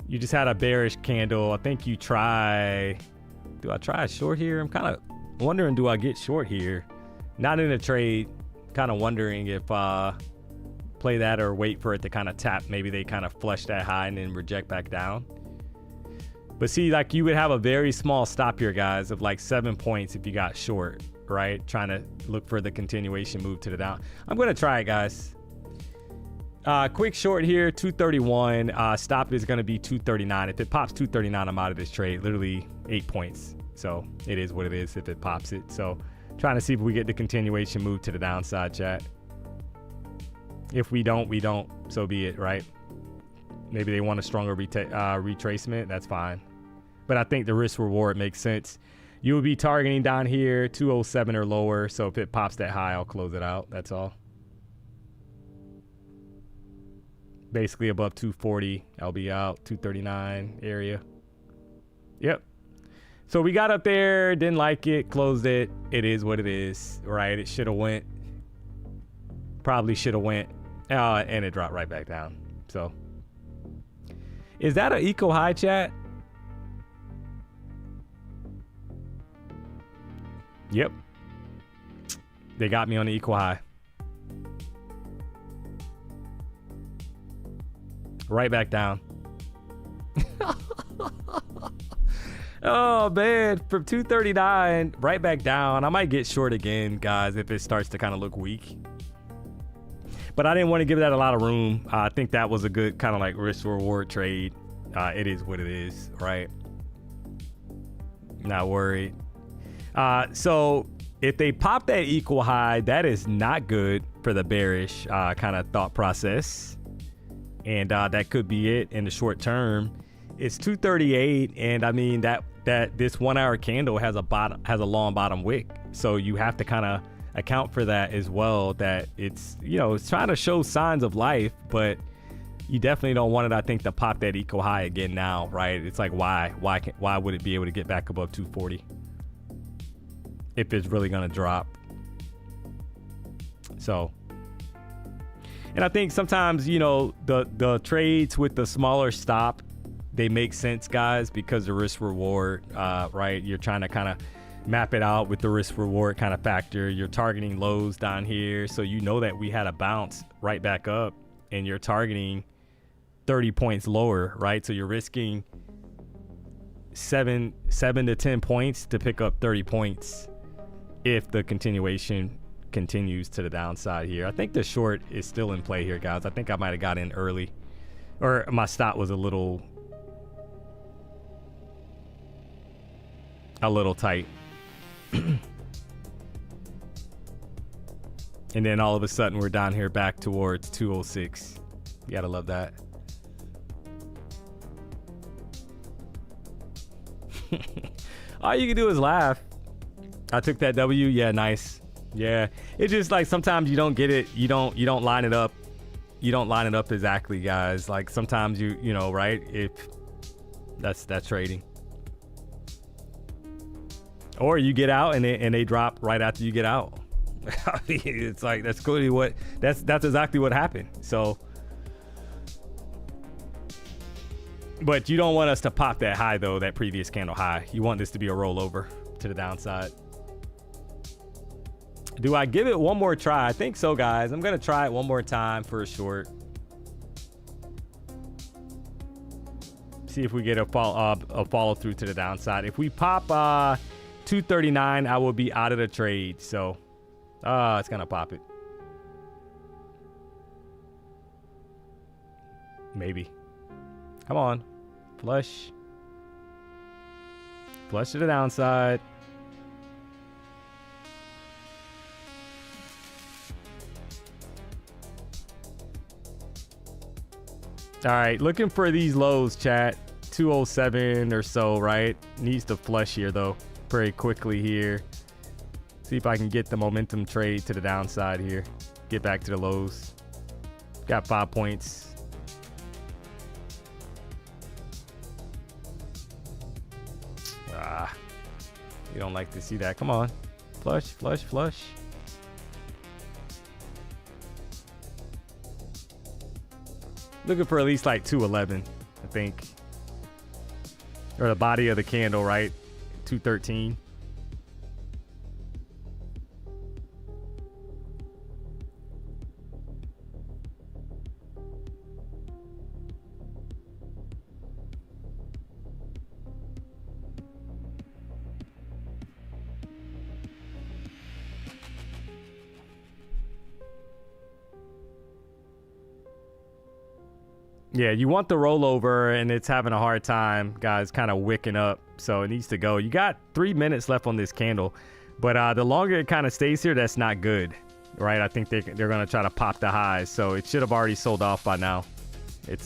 S1: You just had a bearish candle. I think you try. Do I try a short here? I'm kind of wondering, do I get short here? Not in a trade. Kind of wondering if play that or wait for it to kind of tap. Maybe they kind of flush that high and then reject back down. But see, like you would have a very small stop here, guys, of like 7 points if you got short, right? Trying to look for the continuation move to the down. I'm going to try it, guys. Quick short here, 231. Stop is going to be 239. If it pops 239, I'm out of this trade. Literally 8 points. So it is what it is if it pops it. So trying to see if we get the continuation move to the downside, chat. If we don't, we don't. So be it, right? Maybe they want a stronger retracement. That's fine. But I think the risk reward makes sense. You would be targeting down here, 207 or lower. So if it pops that high, I'll close it out. That's all. Basically above 240, I'll be out. 239 area. Yep. So we got up there, didn't like it, closed it. It is what it is, right? It should have went. Probably should have went. And it dropped right back down. So. Is that an eco high, chat? Yep. They got me on the eco high. Right back down. Oh, man. From 239, right back down. I might get short again, guys, if it starts to kind of look weak. But I didn't want to give that a lot of room. I think that was a good kind of like risk reward trade. It is what it is, right? Not worried. So if they pop that equal high, that is not good for the bearish kind of thought process. And that could be it in the short term. It's 238, and I mean that this 1 hour candle has a long bottom wick. So you have to kind of account for that as well, that it's, you know, it's trying to show signs of life, but You definitely don't want it, I think, to pop that eco high again now, right? It's like, why would it be able to get back above 240 if it's really gonna drop? So, and I think sometimes, you know, the trades with the smaller stop, they make sense, guys, because the risk reward, right? You're trying to kind of map it out with the risk reward kind of factor. You're targeting lows down here, so you know that we had a bounce right back up, and you're targeting 30 points lower, right? So you're risking 7 to 10 points to pick up 30 points if the continuation continues to the downside here. I think the short is still in play here, guys. I think I might have got in early, or my stop was a little tight. And then all of a sudden we're down here back towards 206. You gotta love that. All you can do is laugh. I took that W. Yeah, nice. Yeah, it's just like sometimes you don't get it. You don't line it up. You don't line it up exactly, guys. Like sometimes you know, right? If that's trading. Or you get out and they drop right after you get out. I mean, it's like that's clearly that's exactly what happened. So, but you don't want us to pop that high though, that previous candle high. You want this to be a rollover to the downside. Do I give it one more try? I think so, guys. I'm gonna try it one more time for a short. See if we get a follow through to the downside. If we pop 239, I will be out of the trade. So, it's gonna pop it. Maybe. Come on, flush to the downside. All right, looking for these lows, chat. 207 or so, right? Needs to flush here though, very quickly here. See if I can get the momentum trade to the downside here. Get back to the lows. Got 5 points. You don't like to see that. Come on. Flush, flush, flush. Looking for at least like 211, I think. Or the body of the candle, right? 213. Yeah, you want the rollover, and it's having a hard time, guys, kind of wicking up. So it needs to go. You got 3 minutes left on this candle, but the longer it kind of stays here, that's not good, right? I think they're going to try to pop the highs. So it should have already sold off by now. It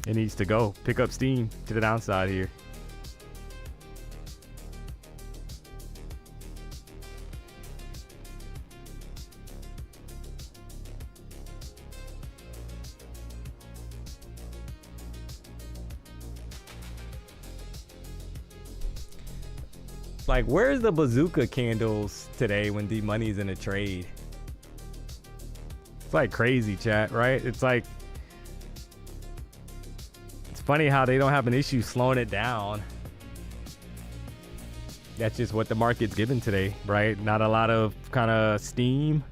S1: needs to go. Pick up steam to the downside here. Like, where's the bazooka candles today when DMONEY's in a trade? It's like crazy, chat, right? It's like, it's funny how they don't have an issue slowing it down. That's just what the market's given today, right? Not a lot of kind of steam.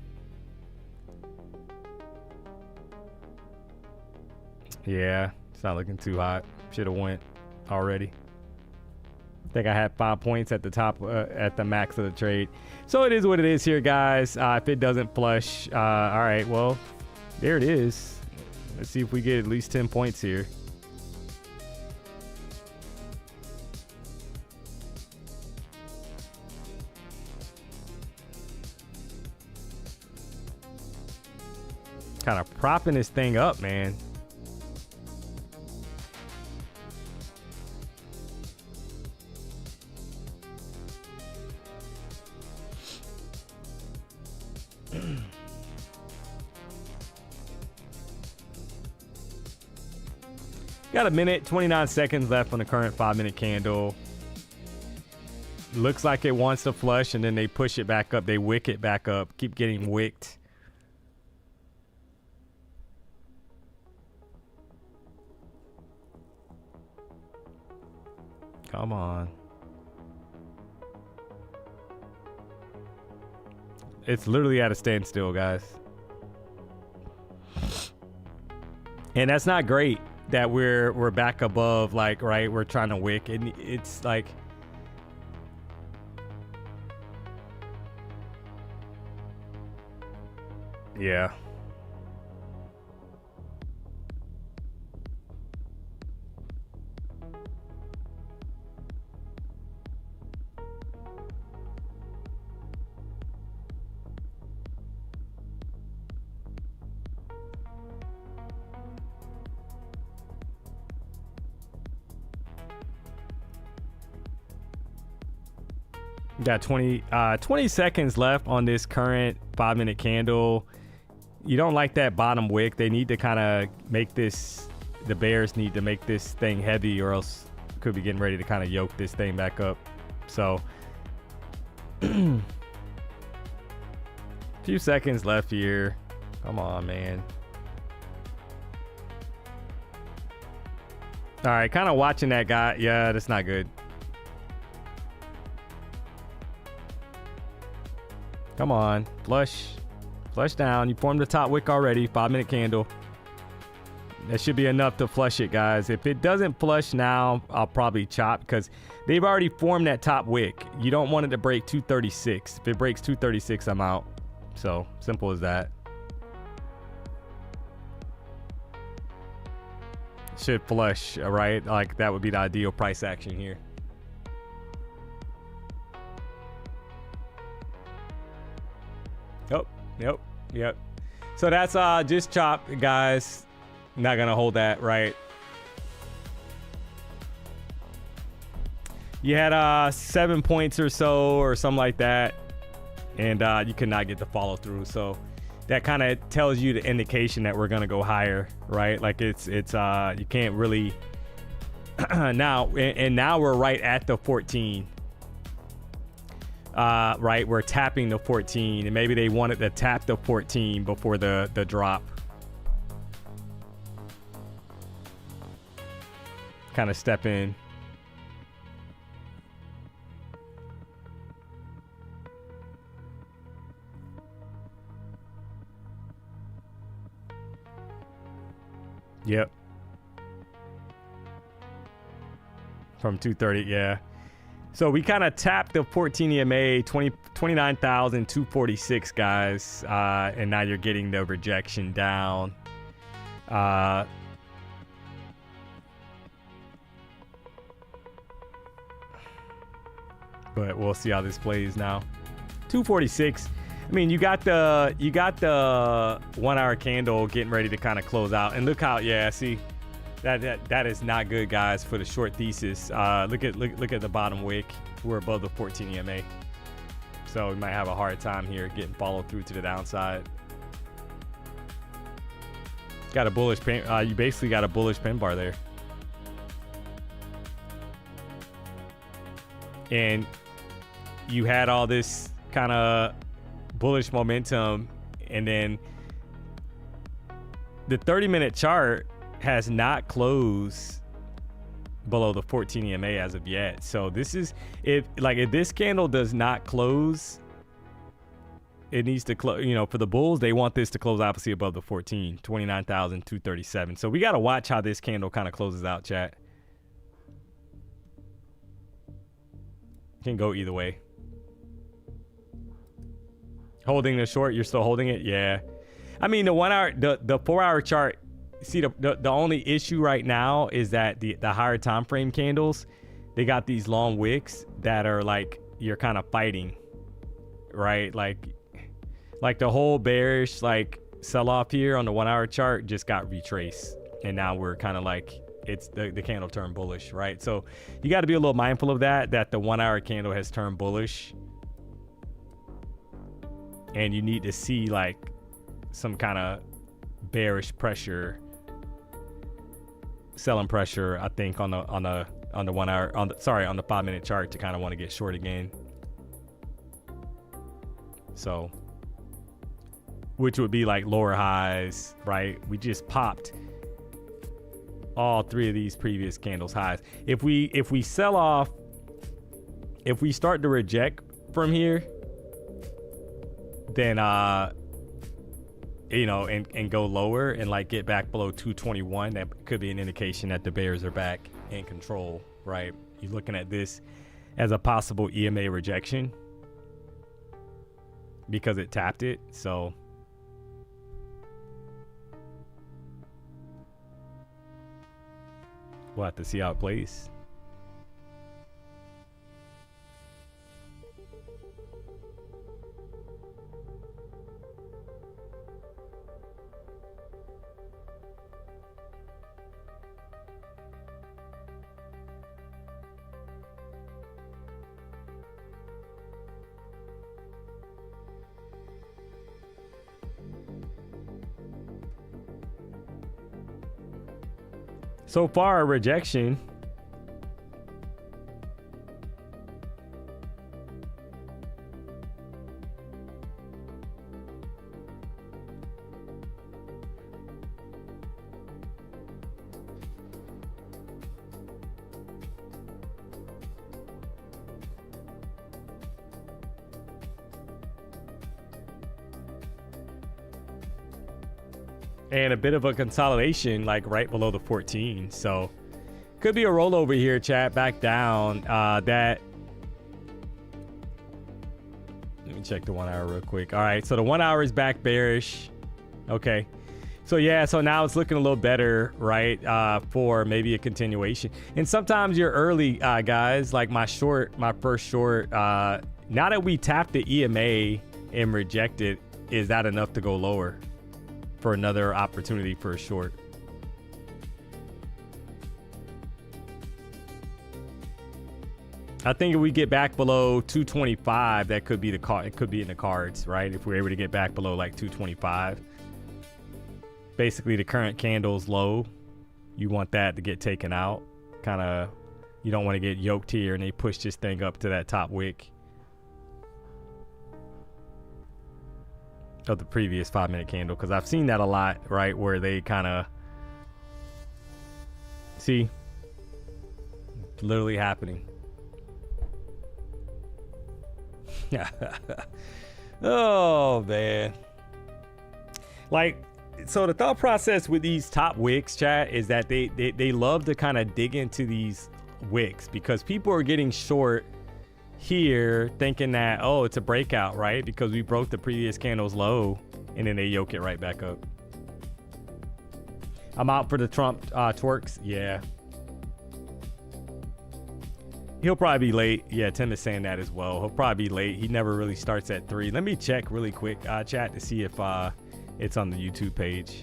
S1: Yeah, it's not looking too hot. Should have went already. I think I had 5 points at the top, at the max of the trade. So it is what it is here, guys. If it doesn't flush, all right, well, there it is. Let's see if we get at least 10 points here. Kind of propping this thing up, man. Got a minute, 29 seconds left on the current 5-minute candle. Looks like it wants to flush, and then they push it back up. They wick it back up. Keep getting wicked. Come on. It's literally at a standstill, guys. And that's not great that we're back above, like, right? We're trying to wick, and it's like, yeah. Got 20 seconds left on this current 5-minute candle. You don't like that bottom wick. They need to kind of make this, the bears need to make this thing heavy, or else could be getting ready to kind of yoke this thing back up. So few seconds left here. Come on, man. All right, kind of watching that guy. Yeah, that's not good. Come on, flush down. You formed the top wick already, 5-minute candle. That should be enough to flush it, guys. If it doesn't flush now, I'll probably chop, because they've already formed that top wick. You don't want it to break 236. If it breaks 236, I'm out. So simple as that. Should flush, all right? Like, that would be the ideal price action here. Yep. So that's just chop, guys. Not gonna hold that, right? You had 7 points or so, or something like that, and you could not get the follow through. So that kind of tells you the indication that we're gonna go higher, right? Like, it's you can't really now, and now we're right at the 14. Right, we're tapping the 14, and maybe they wanted to tap the 14 before the drop. Kind of step in. Yep. From 230, yeah. So we kind of tapped the 14 EMA, 29,246, guys. And now you're getting the rejection down. But we'll see how this plays now. 246. I mean, you got the 1 hour candle getting ready to kind of close out. And look how, yeah, see. That is not good, guys, for the short thesis. Look at the bottom wick. We're above the 14 EMA, so we might have a hard time here getting followed through to the downside. Got a bullish pin. You basically got a bullish pin bar there, and you had all this kind of bullish momentum, and then the 30-minute chart has not closed below the 14 EMA as of yet. So this is, if this candle does not close, it needs to close, for the bulls, they want this to close obviously above the 14, 29,237. So we got to watch how this candle kind of closes out, chat. Can go either way. Holding the short, you're still holding it? Yeah. I mean, the 1 hour, the 4 hour chart, see, the only issue right now is that the higher time frame candles, they got these long wicks that are like, you're kind of fighting, right? Like the whole bearish like sell off here on the 1 hour chart just got retraced, and now we're kind of like, it's the candle turned bullish, right? So you got to be a little mindful of that the 1 hour candle has turned bullish, and you need to see like some kind of bearish pressure selling pressure, I think, on the 1 hour, on the 5-minute chart to kind of want to get short again. So, which would be like lower highs, right? We just popped all 3 of these previous candles highs. If we sell off, if we start to reject from here, then you know, and go lower and like get back below 221, that could be an indication that the bears are back in control, right? You're looking at this as a possible EMA rejection because it tapped it. So we'll have to see how it plays. So far, a rejection. And a bit of a consolidation, like right below the 14. So could be a rollover here, chat, back down. That, let me check the 1 hour real quick. All right, so the 1 hour is back bearish. Okay, so yeah, so now it's looking a little better, right? For maybe a continuation. And sometimes you're early, guys, like my first short, now that we tapped the EMA and rejected, is that enough to go lower for another opportunity for a short? I think if we get back below 225, that could be the card. It could be in the cards, right? If we're able to get back below like 225, basically the current candle's low. You want that to get taken out. Kind of, you don't want to get yoked here and they push this thing up to that top wick of the previous 5-minute candle, because I've seen that a lot, right? Where they kind of see, it's literally happening. Oh man, like, so the thought process with these top wicks, chat, is that they love to kind of dig into these wicks because people are getting short here thinking that, oh, it's a breakout, right? Because we broke the previous candle's low and then they yoke it right back up. I'm out for the Trump twerks. Yeah, he'll probably be late. Yeah, Tim is saying that as well. He'll probably be late. He never really starts at 3. Let me check really quick, chat, to see if it's on the YouTube page.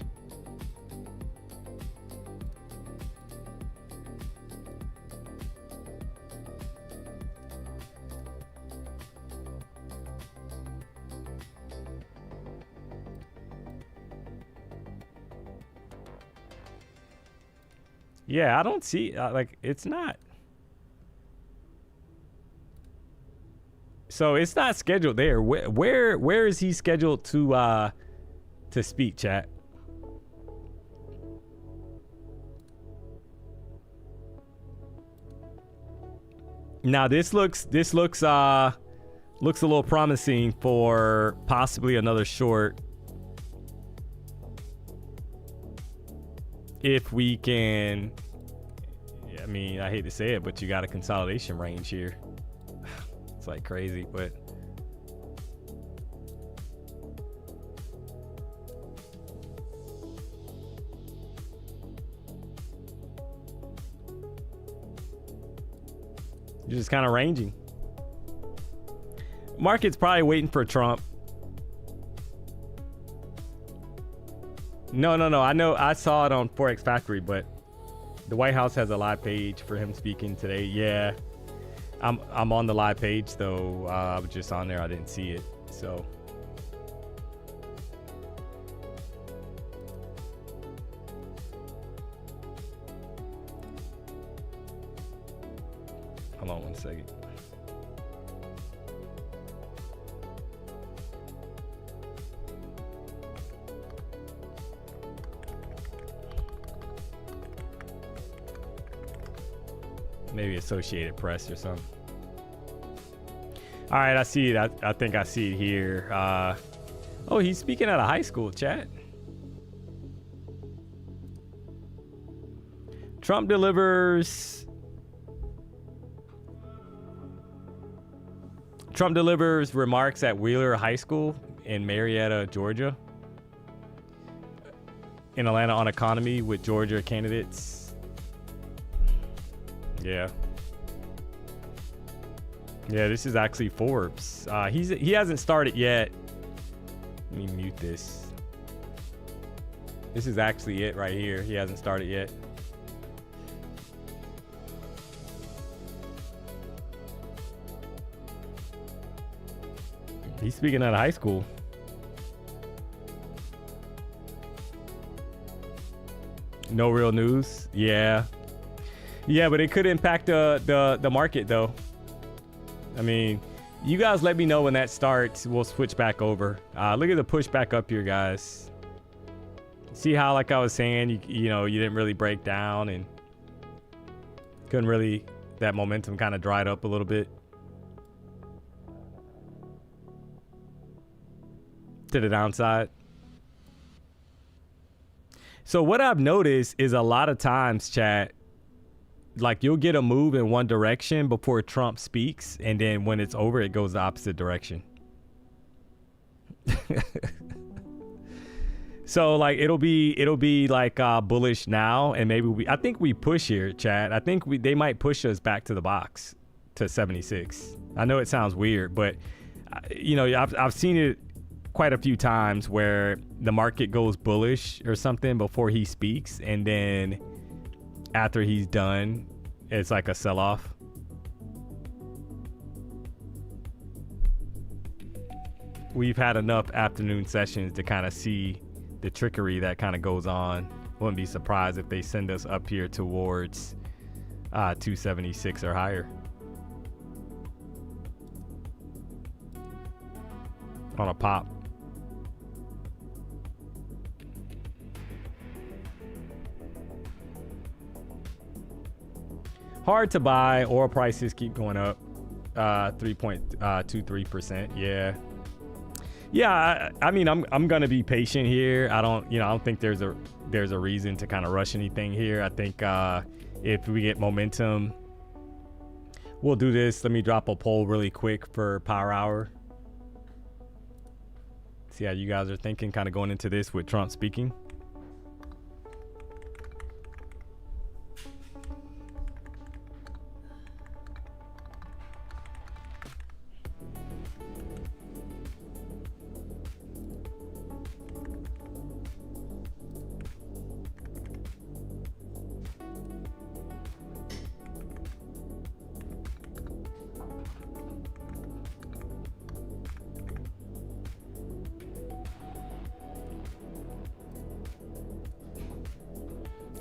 S1: Yeah, I don't see, like, it's not. So it's not scheduled there. Where is he scheduled to speak, chat? Now this looks a little promising for possibly another short. If we can, I mean, I hate to say it, but you got a consolidation range here. It's like crazy, but you're just kind of ranging. Market's probably waiting for Trump. No. I know, I saw it on Forex Factory, but the White House has a live page for him speaking today. Yeah, I'm on the live page though. I was just on there. I didn't see it. So Hold on 1 second. Maybe Associated Press or something. All right, I see it. I think I see it here. Oh, he's speaking at a high school, chat. Trump delivers remarks at Wheeler High School in Marietta, Georgia. In Atlanta on economy with Georgia candidates. Yeah. Yeah, this is actually Forbes. He hasn't started yet. Let me mute this. This is actually it right here. He hasn't started yet. He's speaking at a high school. No real news. Yeah. Yeah, but it could impact the market though. I mean, you guys let me know when that starts. We'll switch back over. Look at the push back up here, guys. See how, like I was saying, you know, you didn't really break down and couldn't really, that momentum kind of dried up a little bit. To the downside. So what I've noticed is a lot of times, chat, like you'll get a move in one direction before Trump speaks, and then when it's over, it goes the opposite direction. So like it'll be like bullish now, and maybe I think we push here, chat. I think they might push us back to the box to 76. I know it sounds weird, but you know, I've seen it quite a few times where the market goes bullish or something before he speaks, and then after he's done, it's like a sell-off. We've had enough afternoon sessions to kind of see the trickery that kind of goes on. Wouldn't be surprised if they send us up here towards 276 or higher on a pop. Hard to buy. Oil prices keep going up. 3.23%. Yeah. Yeah, I mean, I'm gonna be patient here. I don't think there's a reason to kind of rush anything here. I think if we get momentum, we'll do this. Let me drop a poll really quick for Power Hour. See how you guys are thinking, kind of going into this with Trump speaking.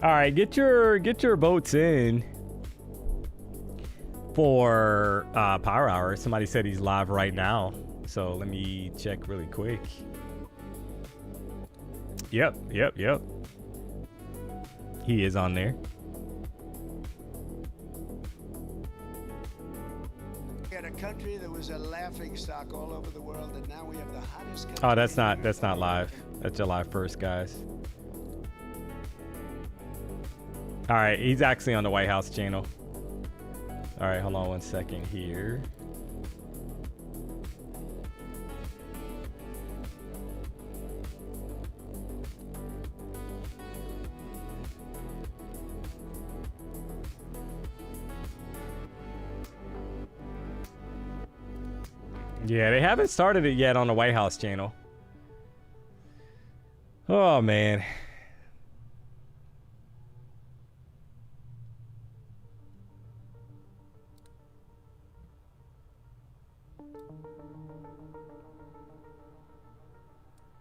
S1: All right, get your votes in for Power Hour. Somebody said he's live right now, so let me check really quick. Yep. He is on there.
S2: We had a country that was a laughing stock all over the world, and now we have the hottest country.
S1: Oh, that's not live. That's July 1st, guys. All right, he's actually on the White House channel. All right, hold on 1 second here. Yeah, they haven't started it yet on the White House channel. Oh, man.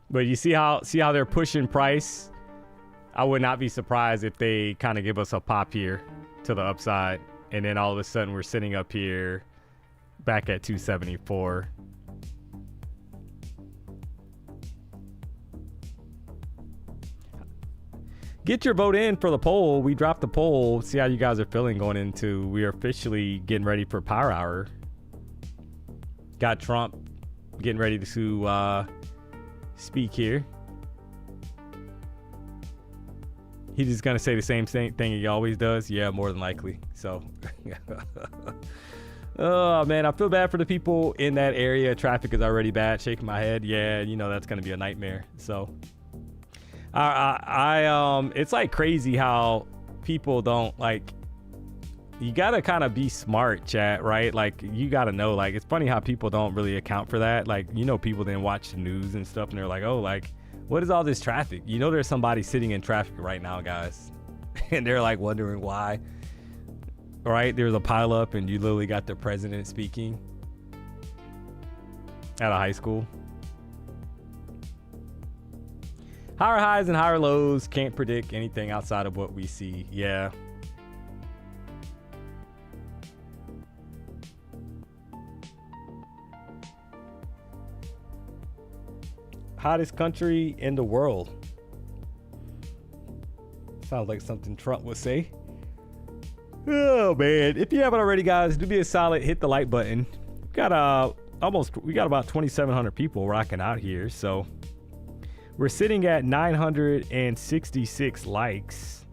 S1: But you see how they're pushing price? I would not be surprised if they kind of give us a pop here to the upside and then all of a sudden we're sitting up here back at 274. Get your vote in for the poll. We dropped the poll. See how you guys are feeling going into. We are officially getting ready for Power Hour. Got Trump getting ready to speak here. He's just gonna say the same thing he always does. Yeah, more than likely. So, oh man, I feel bad for the people in that area. Traffic is already bad. Shaking my head. Yeah, you know that's gonna be a nightmare. So. It's like crazy how people don't like, you gotta kind of be smart, chat, right? Like you gotta know, like it's funny how people don't really account for that. Like, you know, people didn't watch the news and stuff and they're like, oh, like what is all this traffic? You know, there's somebody sitting in traffic right now, guys, and they're like wondering why, right? There's a pileup and you literally got the president speaking at a high school. Higher highs and higher lows. Can't predict anything outside of what we see. Yeah. Hottest country in the world. Sounds like something Trump would say. Oh man. If you haven't already, guys, do me a solid, hit the like button. We got about 2,700 people rocking out here, so we're sitting at 966 likes.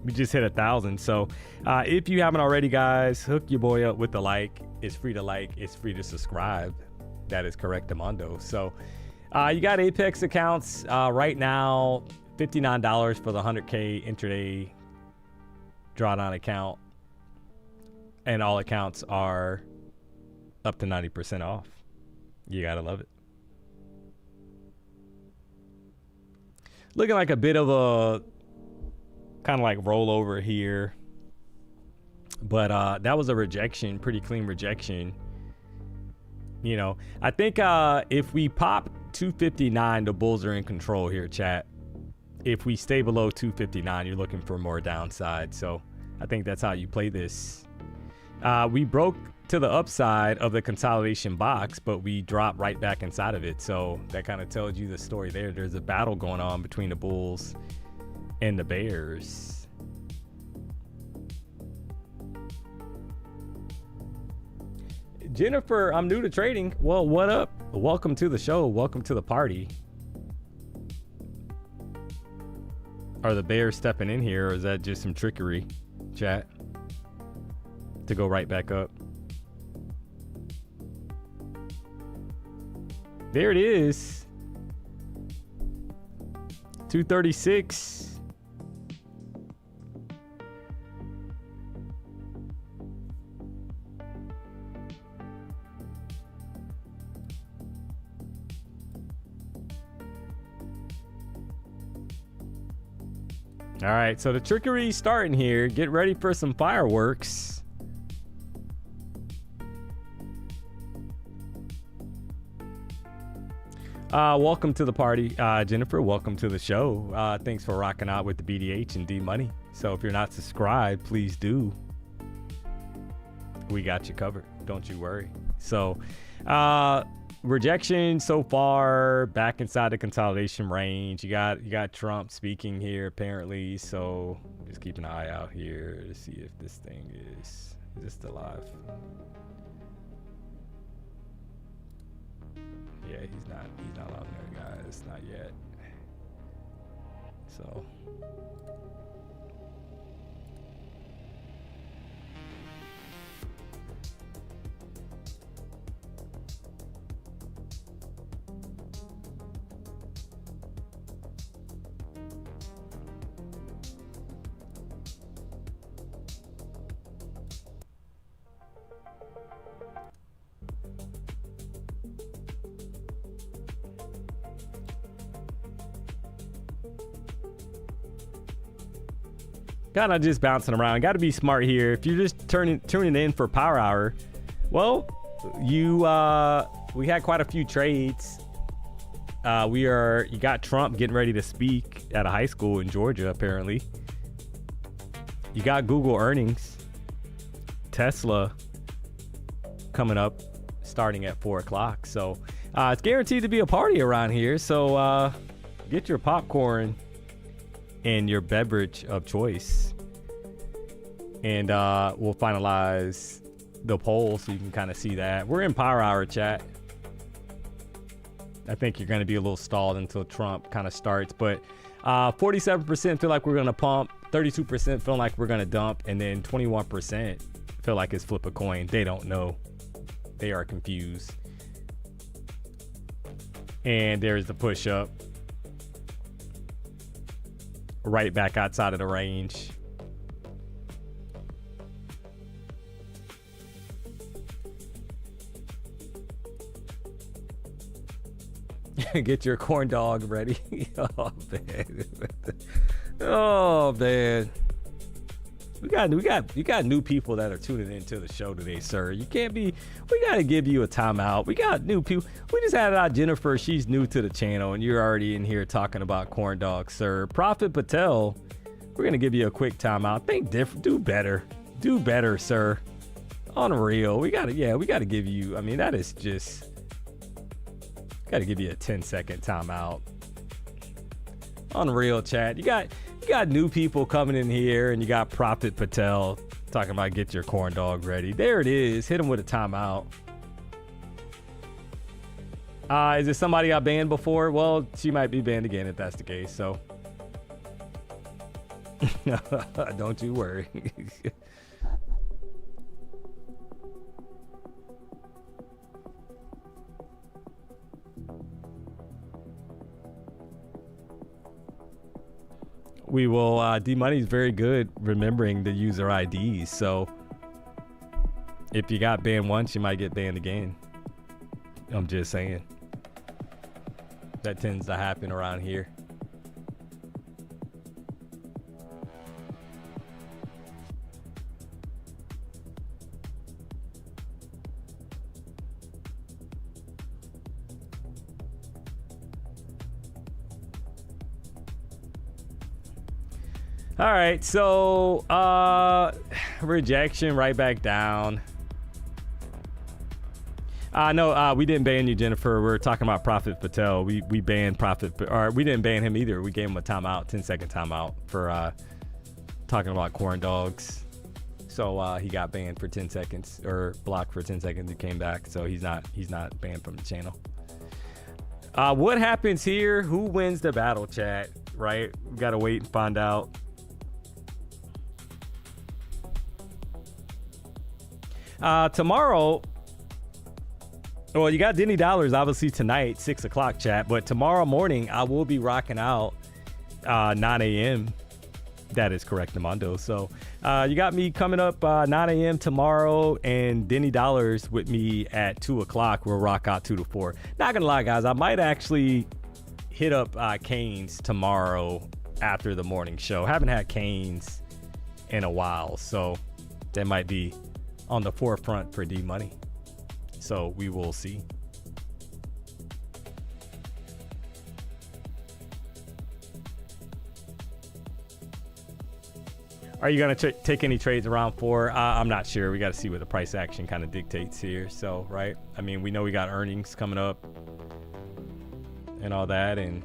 S1: We just hit 1,000. So if you haven't already, guys, hook your boy up with the like. It's free to like. It's free to subscribe. That is correct, Amondo. So you got Apex accounts right now, $59 for the 100K intraday drawdown account. And all accounts are up to 90% off. You got to love it. Looking like a bit of a kind of like rollover here, but that was a rejection, pretty clean rejection. You know, I think if we pop 259, the bulls are in control here, chat. If we stay below 259, you're looking for more downside. So I think that's how you play this. We broke to the upside of the consolidation box, but we dropped right back inside of it. So that kind of tells you the story there. There's a battle going on between the bulls and the bears. Jennifer, I'm new to trading. Well, what up? Welcome to the show. Welcome to the party. Are the bears stepping in here, or is that just some trickery, chat, to go right back up? There it is. 236. All right, so the trickery starting here. Get ready for some fireworks. Welcome to the party, Jennifer. Welcome to the show. Thanks for rocking out with the BDH and DMONEY. So if you're not subscribed, please do. We got you covered. Don't you worry. So rejection so far, back inside the consolidation range. You got Trump speaking here apparently. So just keep an eye out here to see if this thing is this still live. Yeah, he's not on there, guys. Not yet. So kind of just bouncing around. Got to be smart here. If you're just tuning in for Power Hour, well, we had quite a few trades. You got Trump getting ready to speak at a high school in Georgia, apparently. You got Google earnings, Tesla coming up starting at 4 o'clock. So it's guaranteed to be a party around here. So get your popcorn and your beverage of choice. And we'll finalize the poll so you can kind of see that. We're in power hour, chat. I think you're going to be a little stalled until Trump kind of starts. But 47% feel like we're going to pump, 32% feel like we're going to dump, and then 21% feel like it's flip a coin. They don't know. They are confused. And there's the push up. Right back outside of the range. Get your corn dog ready. Oh man. Oh man. You got new people that are tuning into the show today, sir. You can't be. We gotta give you a timeout. We got new people. We just had out Jennifer. She's new to the channel, and you're already in here talking about corn dogs, sir. Prophet Patel. We're gonna give you a quick timeout. Think different. Do better, sir. Unreal. We gotta give you. I mean, that is just. Gotta give you a 10-second timeout. Unreal, chat. You got new people coming in here, and you got Prophet Patel talking about get your corn dog ready. There it is. Hit him with a timeout. Is it somebody I banned before? Well, she might be banned again if that's the case. So don't you worry. We will, DMONEY is very good remembering the user IDs. So if you got banned once, you might get banned again. I'm just saying. That tends to happen around here. All right, so rejection right back down. No, we didn't ban you, Jennifer. We're talking about Prophet Patel. We banned Prophet, or we didn't ban him either. We gave him a timeout, 10-second timeout for talking about corn dogs. So he got banned for 10 seconds, or blocked for 10 seconds. He came back, so he's not banned from the channel. What happens here? Who wins the battle, chat? Right? We gotta wait and find out. Tomorrow, well, you got Denny Dollars obviously tonight, 6 o'clock, chat, but tomorrow morning I will be rocking out 9 a.m. That is correct, Namondo. So you got me coming up 9 a.m. tomorrow, and Denny Dollars with me at 2 o'clock. We'll rock out 2 to 4. Not gonna lie, guys, I might actually hit up Kane's tomorrow after the morning show. Haven't had Kane's in a while, so that might be on the forefront for DMONEY. So we will see. Are you going to take any trades around 4? I'm not sure. We got to see what the price action kind of dictates here. So, right. I mean, we know we got earnings coming up and all that, and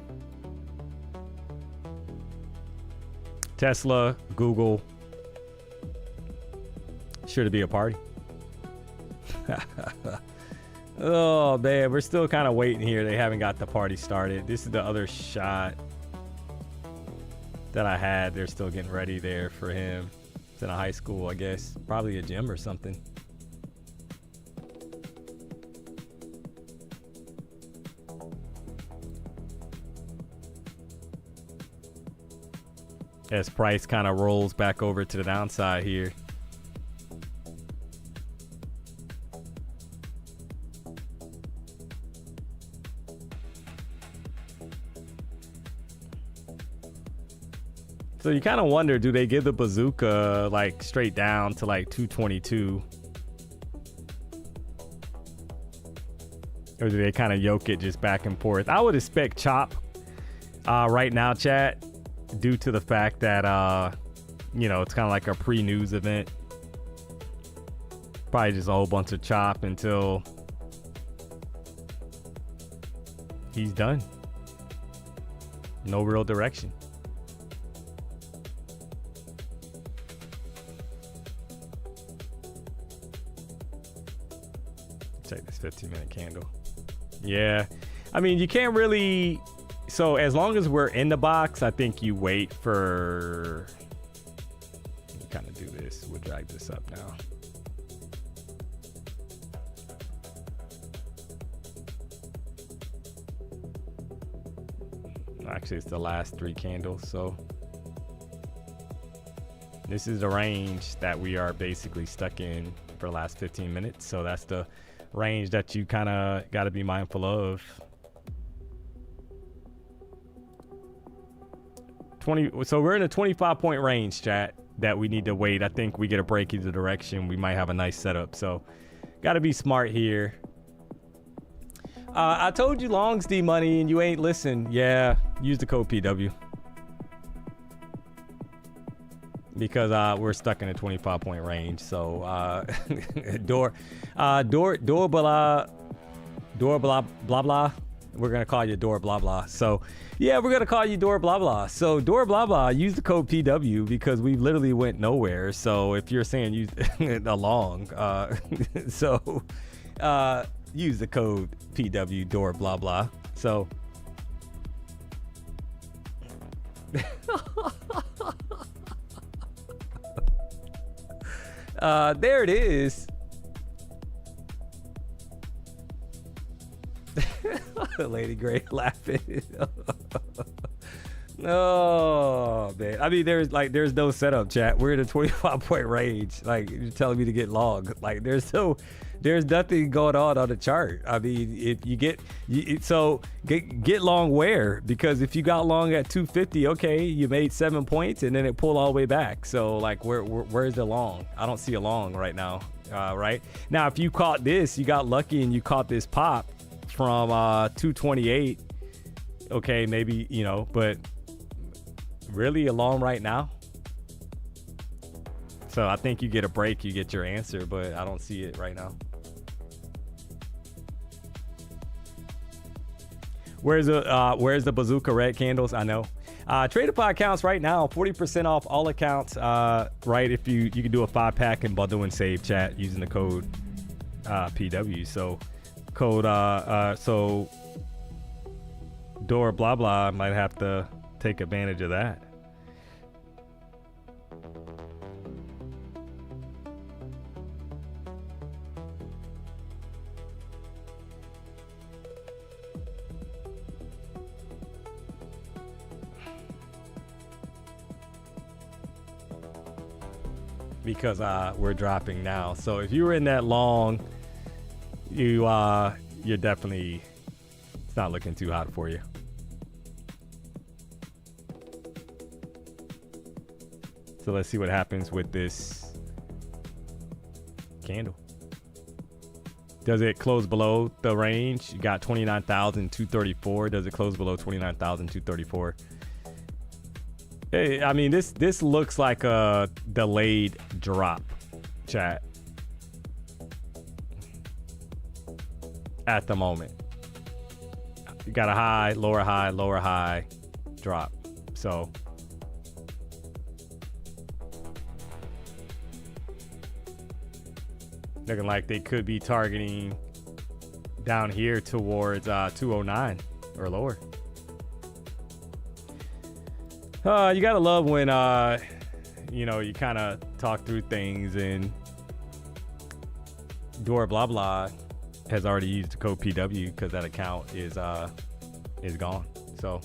S1: Tesla, Google, sure to be a party. Oh man, we're still kind of waiting here. They haven't got the party started. This is the other shot that I had. They're still getting ready there for him. It's in a high school, I guess, probably a gym or something. As price kind of rolls back over to the downside here. So you kind of wonder, do they give the bazooka like straight down to like 222? Or do they kind of yoke it just back and forth? I would expect chop right now, chat, due to the fact that you know, it's kind of like a pre-news event. Probably just a whole bunch of chop until he's done. No real direction. Check this 15-minute candle. Yeah, I mean, you can't really. So as long as we're in the box, I think you wait for. Kind of do this. We'll drag this up now. Actually, it's the last 3 candles. So this is the range that we are basically stuck in for the last 15 minutes. So that's the range that you kind of got to be mindful of. 20. So we're in a 25-point range, chat, that we need to wait. I think we get a break either direction. We might have a nice setup. So got to be smart here. I told you longs DMONEY and you ain't listen. Yeah, use the code PW. Because we're stuck in a 25-point range. So door blah blah blah. We're gonna call you door blah blah. So yeah, we're gonna call you door blah blah. So door blah blah. Use the code PW because we literally went nowhere. So if you're saying use a long, use the code PW door blah blah. So there it is. Lady Gray laughing. Oh man, I mean, there's no setup, chat. We're in a 25-point range. Like, you're telling me to get long. Like, there's nothing going on the chart. I mean, if you get long where? Because if you got long at 250, okay, you made 7 points and then it pulled all the way back. So like, where's the long? I don't see a long right now. Right now, if you caught this, you got lucky and you caught this pop from 228. Okay, maybe, you know, but really a long right now. So I think you get a break, you get your answer, but I don't see it right now. Where's the bazooka red candles? I know. TraderPod accounts right now, 40% off all accounts. Right, if you can do a 5-pack and bundle and save, chat, using the code PW. So code so door blah blah might have to take advantage of that. Because we're dropping now. So if you were in that long, you're definitely, it's not looking too hot for you. So let's see what happens with this candle. Does it close below the range? You got 29,234. Does it close below 29,234? Hey, I mean, this looks like a delayed drop, chat. At the moment, you got a high, lower high, drop. So looking like they could be targeting down here towards 209 or lower. You gotta love when you kind of talk through things, and door blah blah has already used the code PW because that account is gone. So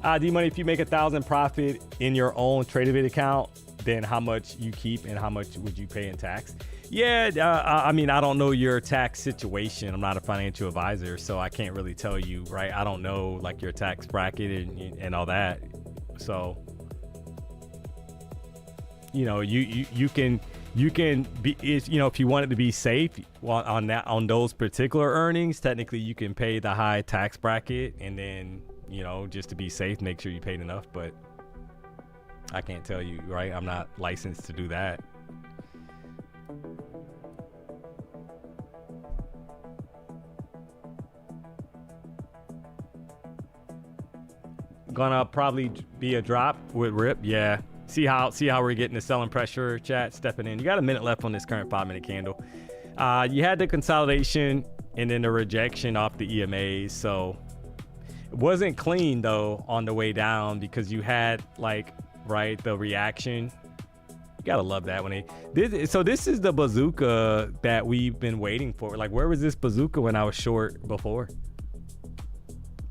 S1: DMONEY, if you make 1,000 profit in your own TraderVid account, then how much you keep and how much would you pay in tax? Yeah, I mean, I don't know your tax situation. I'm not a financial advisor, so I can't really tell you, right? I don't know like your tax bracket and all that. So, you know, you you can be, if you want it to be safe on those particular earnings, technically you can pay the high tax bracket, and then just to be safe, make sure you paid enough. But I can't tell you, right? I'm not licensed to do that. Gonna probably be a drop with rip. Yeah. See how we're getting the selling pressure, chat, stepping in. You got a minute left on this current 5-minute candle. You had the consolidation and then the rejection off the EMAs. So it wasn't clean though on the way down, because you had the reaction. You gotta love that when so this is the bazooka that we've been waiting for. Like, where was this bazooka when I was short before?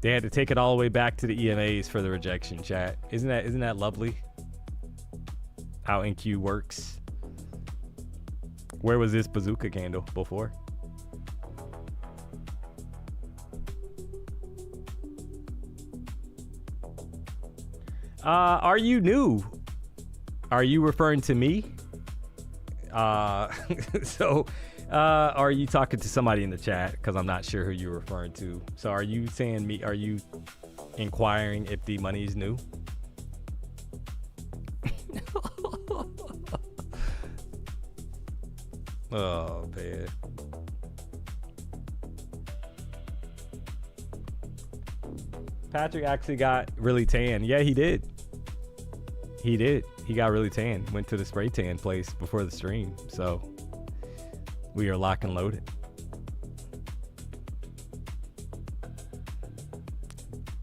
S1: They had to take it all the way back to the EMAs for the rejection, chat. Isn't that lovely? How NQ works. Where was this bazooka candle before? Are you new? Are you referring to me? So are you talking to somebody in the chat? Because I'm not sure who you're referring to. So are you saying me? Are you inquiring if the money is new? Oh man. Patrick actually got really tan. Yeah, he did. He did. He got really tan. Went to the spray tan place before the stream. So we are locked and loaded.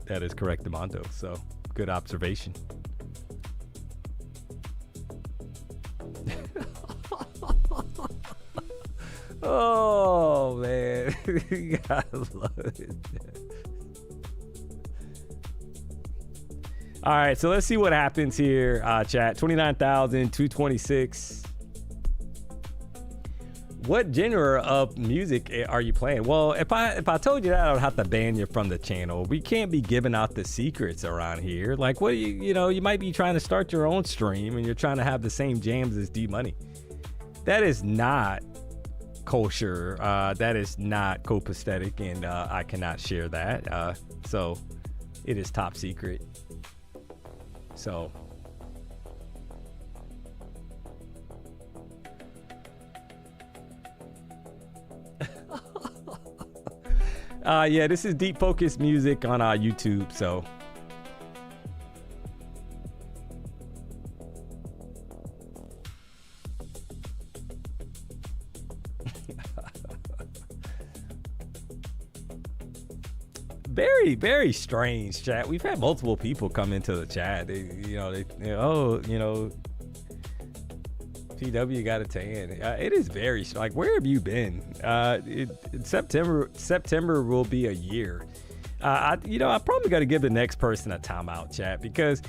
S1: That is correct, Demondo. So good observation. Oh man, you gotta love it. All right, so let's see what happens here, chat. 29,226. What genre of music are you playing? Well, if I told you that, I would have to ban you from the channel. We can't be giving out the secrets around here. Like, what you might be trying to start your own stream and you're trying to have the same jams as DMONEY. That is not kosher. That is not copacetic, and I cannot share that. So it is top secret. So yeah, this is deep focus music on YouTube. So very, very strange, chat. We've had multiple people come into the chat. PW got a tan. It is very like, where have you been? September will be a year. I probably got to give the next person a timeout, chat, because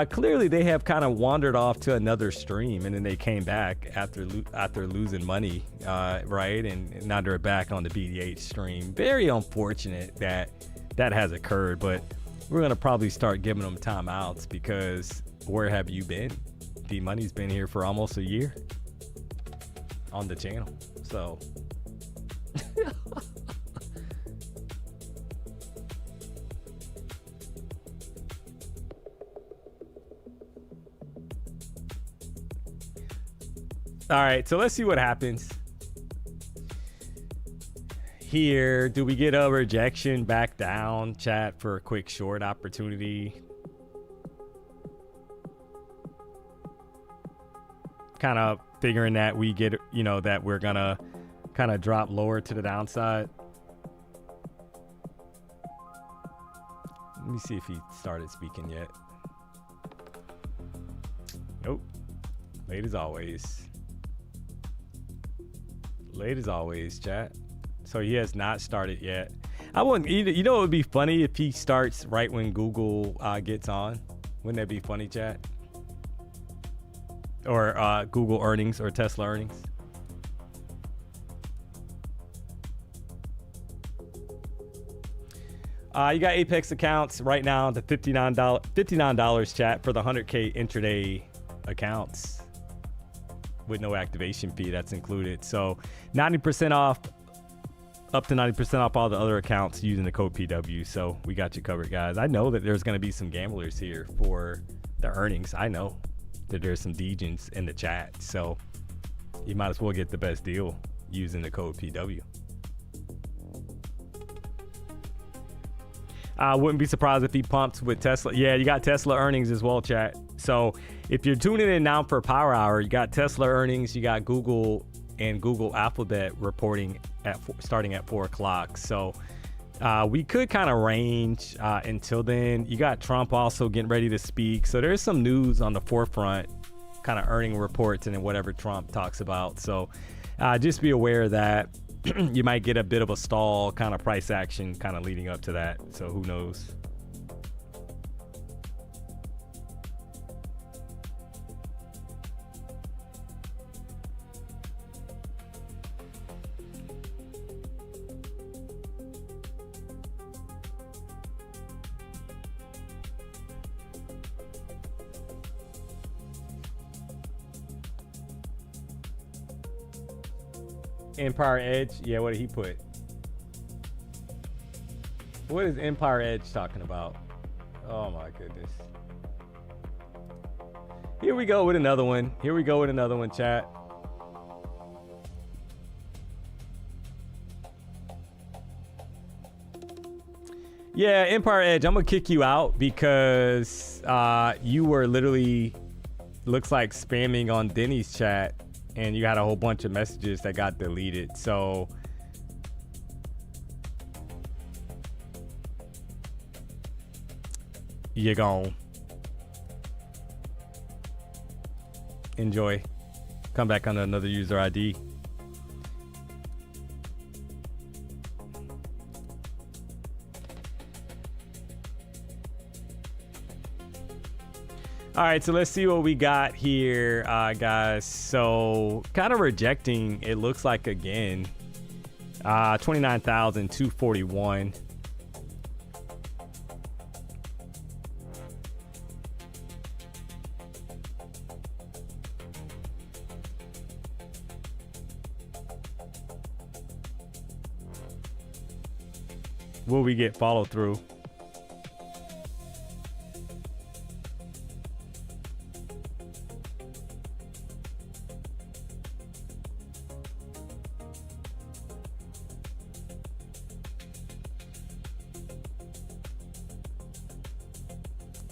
S1: clearly they have kind of wandered off to another stream, and then they came back after losing money, right? And now they're back on the BDH stream. Very unfortunate that has occurred, but we're gonna probably start giving them timeouts, because where have you been? DMONEY's been here for almost a year on the channel, so all right, so let's see what happens here. Do we get a rejection back down, chat, for a quick short opportunity? Kind of figuring that we get, that we're gonna kind of drop lower to the downside. Let me see if he started speaking yet. Nope. Late as always. Late as always, chat. So he has not started yet. I wouldn't, it would be funny if he starts right when Google gets on. Wouldn't that be funny, chat? Or Google earnings or Tesla earnings. You got Apex accounts right now, the $59 chat for the 100K intraday accounts. with no activation fee. That's included. So 90% off, up to 90% off all the other accounts using the code PW. So we got you covered, guys. I know that there's going to be some gamblers here for the earnings. I know that there's some degens in the chat. So you might as well get the best deal using the code PW. I wouldn't be surprised if he pumps with Tesla. Yeah, you got Tesla earnings as well, chat. So if you're tuning in now for Power Hour, you got Tesla earnings, you got Google and Google Alphabet reporting starting at 4 o'clock. So we could kind of range until then. You got Trump also getting ready to speak. So there's some news on the forefront, kind of earning reports and then whatever Trump talks about. So just be aware that you might get a bit of a stall kind of price action kind of leading up to that. So who knows? Empire Edge. Yeah, what did he put? What is Empire Edge talking about? Oh my goodness. Here we go with another one. Here we go with another one, chat. Yeah, Empire Edge, I'm gonna kick you out because you were literally, looks like, spamming on Denny's chat. And you got a whole bunch of messages that got deleted. So you're gone. Enjoy. Come back under another user ID. All right, so let's see what we got here, guys. So kind of rejecting, it looks like, again, 29,241. Will we get follow through?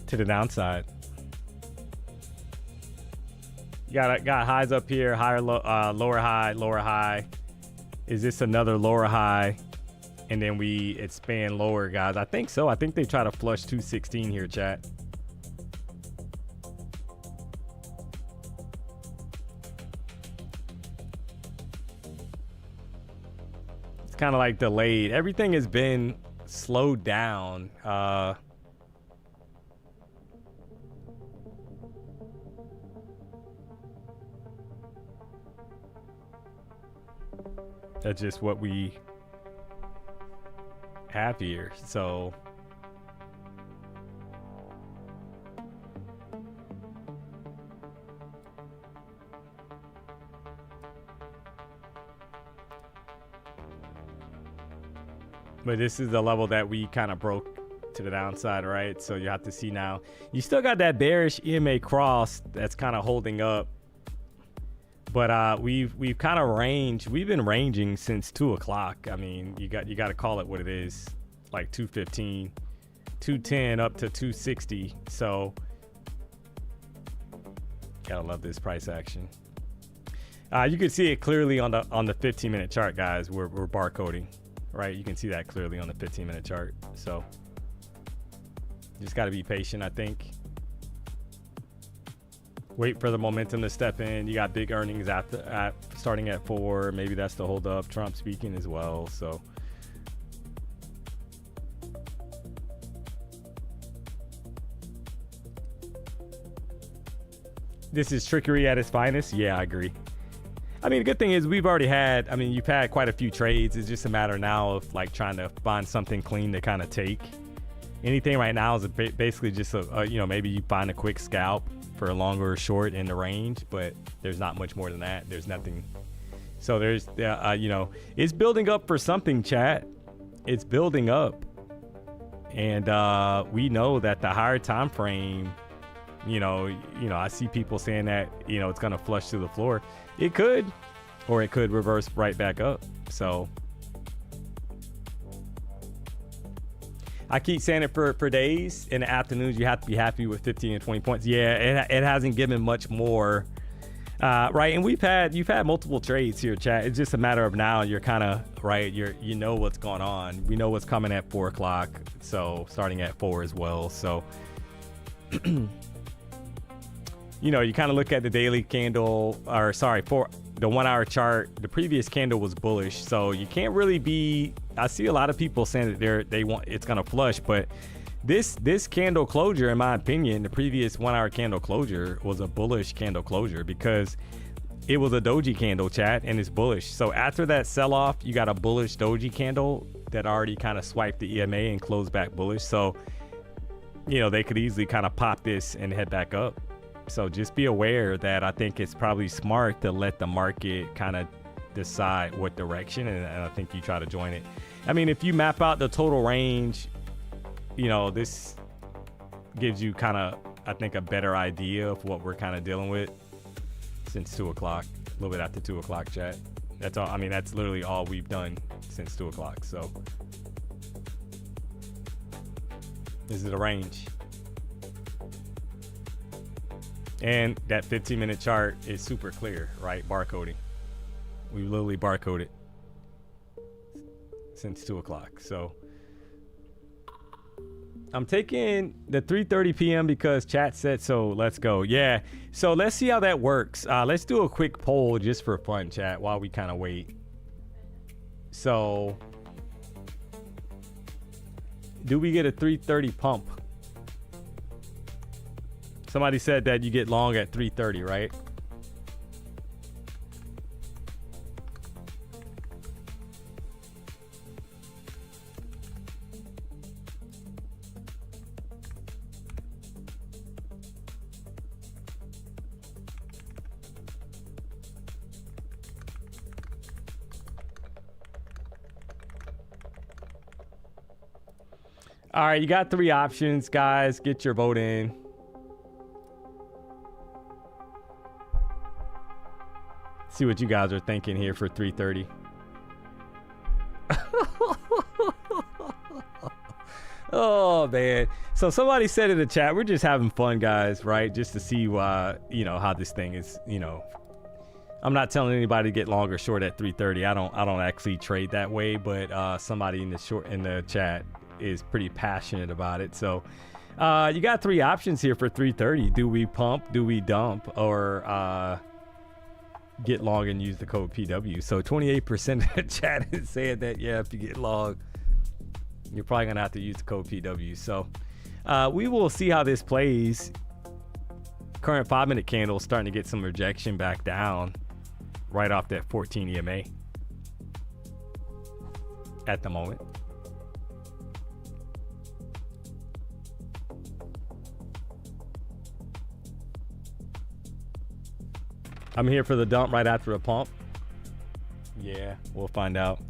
S1: To the downside. You got highs up here, higher, lower high. Is this another lower high? And then we expand lower, guys. I think so. I think they try to flush 216 here, chat. It's kind of like delayed. Everything has been slowed down. That's just what we have here. So but this is the level that we kind of broke to the downside, right? So you have to see now. You still got that bearish EMA cross that's kind of holding up. But we've kind of ranged. We've been ranging since 2 o'clock. I mean, you got to call it what it is, like 215, 210 up to 260. So gotta love this price action. You can see it clearly on the 15-minute chart, guys. We're barcoding, right? You can see that clearly on the 15-minute chart. So just got to be patient, I think. Wait for the momentum to step in. You got big earnings starting at 4. Maybe that's the hold up. Trump speaking as well. So this is trickery at its finest. Yeah, I agree. I mean, the good thing is we've already had, I mean, you've had quite a few trades. It's just a matter now of like trying to find something clean to kind of take Anything right now is basically just you know, maybe you find a quick scalp for a longer or short in the range, but there's not much more than that. There's nothing. So there's you know, it's building up for something, chat. It's building up, and we know that the higher time frame, you know, I see people saying that, you know, it's gonna flush through the floor. It could, or it could reverse right back up. So I keep saying it for days. In the afternoons, you have to be happy with 15 and 20 points. Yeah, it hasn't given much more, right? And you've had multiple trades here, chat. It's just a matter of now. You're kind of right. You know what's going on. We know what's coming at 4 o'clock. So starting at 4 as well. So you know, you kind of look at the daily candle, or sorry, for the 1 hour chart. The previous candle was bullish, so you can't really be. I see a lot of people saying that they want it's gonna flush, but this candle closure, in my opinion, the previous 1 hour candle closure was a bullish candle closure because it was a doji candle, chat, and it's bullish. So after that sell off, you got a bullish doji candle that already kind of swiped the EMA and closed back bullish. So, you know, they could easily kind of pop this and head back up. So just be aware that I think it's probably smart to let the market kind of decide what direction, and I think you try to join it. I mean, if you map out the total range, you know, this gives you kind of, I think, a better idea of what we're kind of dealing with since 2 o'clock, a little bit after 2 o'clock, chat. That's all. I mean, that's literally all we've done since 2 o'clock. So this is the range. And that 15-minute chart is super clear, right? Barcoding. We literally barcoded since 2 o'clock. So I'm taking the 3:30 p.m. because chat said so. Let's go. Yeah. So let's see how that works. Let's do a quick poll just for fun, chat, while we kind of wait. So do we get a 3:30 pump? Somebody said that you get long at 3:30, right? All right, you got 3 options, guys. Get your vote in. See what you guys are thinking here for 3:30. Oh man. So somebody said in the chat, we're just having fun, guys, right? Just to see why, you know, how this thing is, you know. I'm not telling anybody to get long or short at 3:30. I don't actually trade that way, but somebody in the chat is pretty passionate about it. So you got 3 options here for 3:30. Do we pump, do we dump, or get long and use the code PW? So 28% of the chat is saying that, yeah, if you get long, you're probably gonna have to use the code PW. So we will see how this plays. Current 5-minute candle starting to get some rejection back down right off that 14 EMA at the moment. I'm here for the dump right after a pump. Yeah, we'll find out.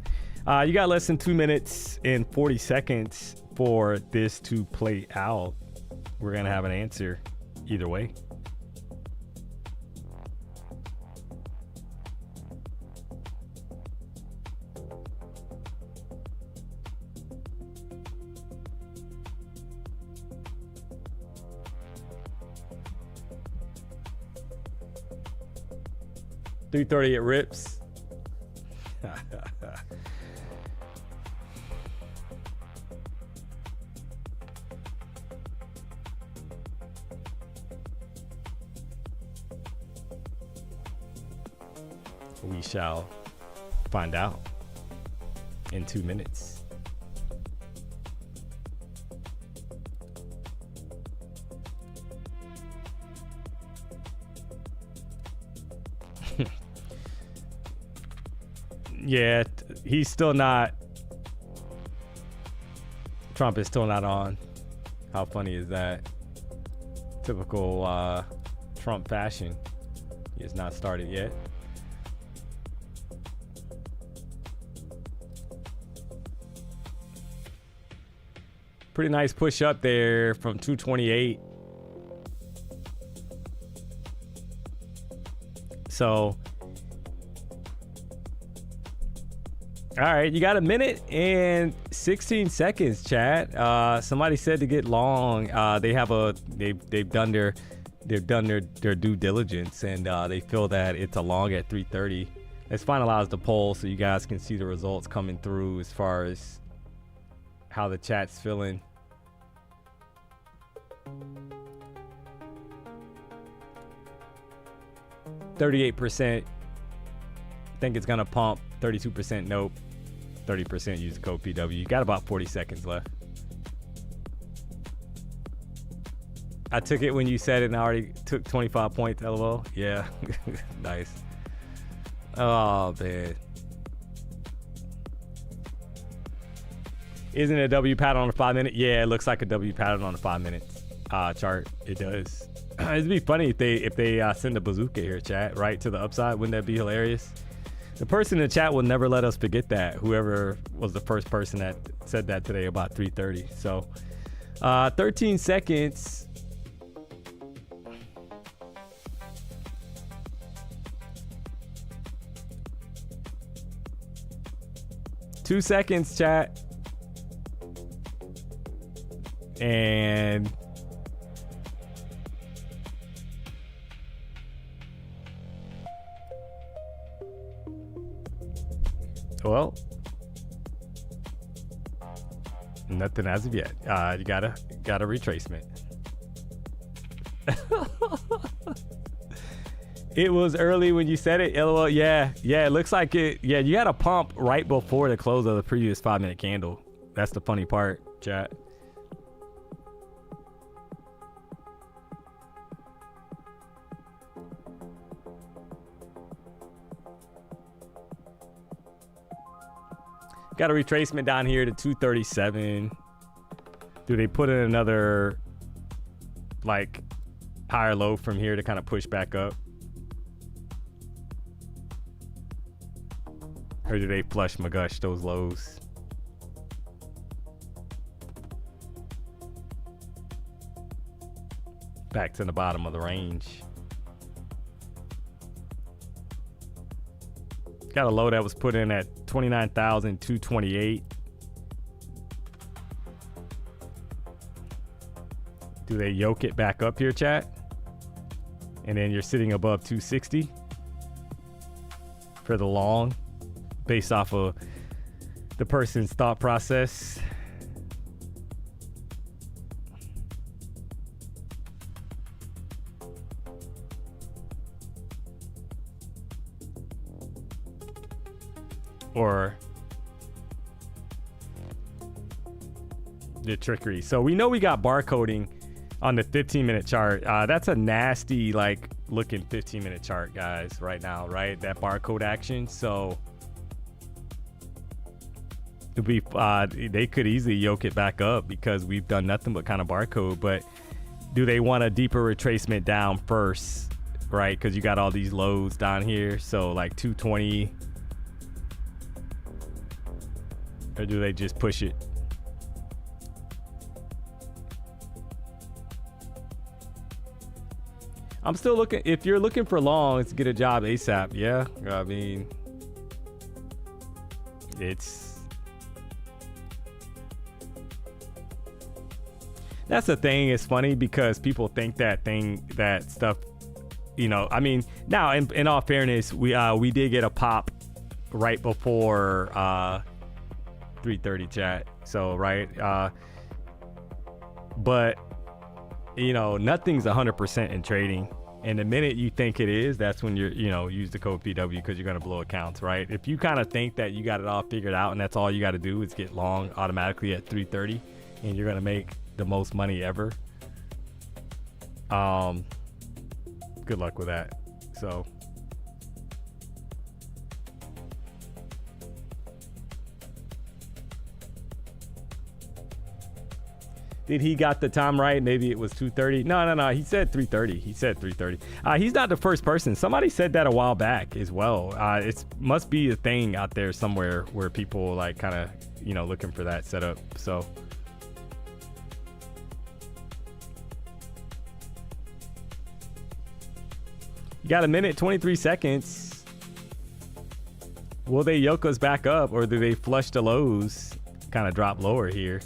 S1: You got less than 2 minutes and 40 seconds for this to play out. We're gonna have an answer either way. $330 it rips. We shall find out in 2 minutes. Yeah, he's still not. Trump is still not on. How funny is that? Typical Trump fashion. He has not started yet. Pretty nice push up there from 228. So, all right, you got a minute and 16 seconds, chat. Somebody said to get long. They've done their due diligence, and they feel that it's a long at 3:30. Let's finalize the poll so you guys can see the results coming through as far as how the chat's feeling. %38% think it's gonna pump. 32% nope. 30% use the code PW. You got about 40 seconds left. I took it when you said it and I already took 25 points, LOL. Yeah. Nice. Oh, man. Isn't it a W pattern on the 5 minute? Yeah, it looks like a W pattern on the 5 minutes chart. It does. It'd be funny if they send a bazooka here, chat, right to the upside. Wouldn't that be hilarious? The person in the chat will never let us forget that. Whoever was the first person that said that today about 3:30. So 13 seconds. Two seconds, chat. And well, nothing as of yet. You got a retracement. It was early when you said it. LOL. Yeah, it looks like it. Yeah, you had a pump right before the close of the previous 5 minute candle. That's the funny part, chat. Got a retracement down here to 237. Do they put in another like higher low from here to kind of push back up? Or do they flush McGush those lows? Back to the bottom of the range. Got a low that was put in at 29,228. Do they yoke it back up here, chat? And then you're sitting above 260 for the long, based off of the person's thought process. Or the trickery. So we know we got barcoding on the 15-minute chart. That's a nasty, like, looking 15-minute chart, guys, right now, right? That barcode action. So it'd be, they could easily yoke it back up because we've done nothing but kind of barcode. But do they want a deeper retracement down first, right? Because you got all these lows down here. So like 220. Or do they just push it? I'm still looking. If you're looking for longs, get a job ASAP. Yeah, I mean, that's the thing. It's funny because people think that stuff, you know. I mean, now in all fairness, we did get a pop right before 3:30 chat. So right, but you know, nothing's 100% in trading. And the minute you think it is, that's when use the code PW because you're going to blow accounts, right? If you kind of think that you got it all figured out and that's all you got to do is get long automatically at 3:30 and you're going to make the most money ever, good luck with that. So Did he got the time right? Maybe it was 2:30. No. He said 3:30. He said 3:30. He's not the first person. Somebody said that a while back as well. It must be a thing out there somewhere where people like kind of, you know, looking for that setup. So you got a minute, 23 seconds. Will they yoke us back up, or do they flush the lows, kind of drop lower here?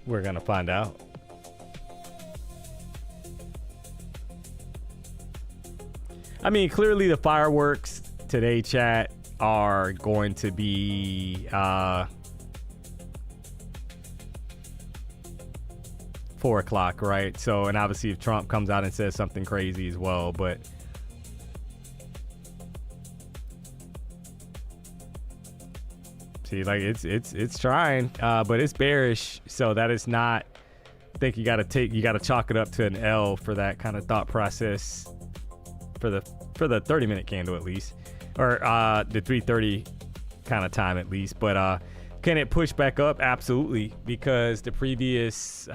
S1: We're gonna find out. I mean, clearly the fireworks today, chat, are going to be 4 o'clock, right? So, and obviously if Trump comes out and says something crazy as well, but see, like it's trying, but it's bearish. So that is not, I think you got to chalk it up to an L for that kind of thought process for the 30-minute candle at least, or the 3:30 kind of time at least. But can it push back up? Absolutely, because the previous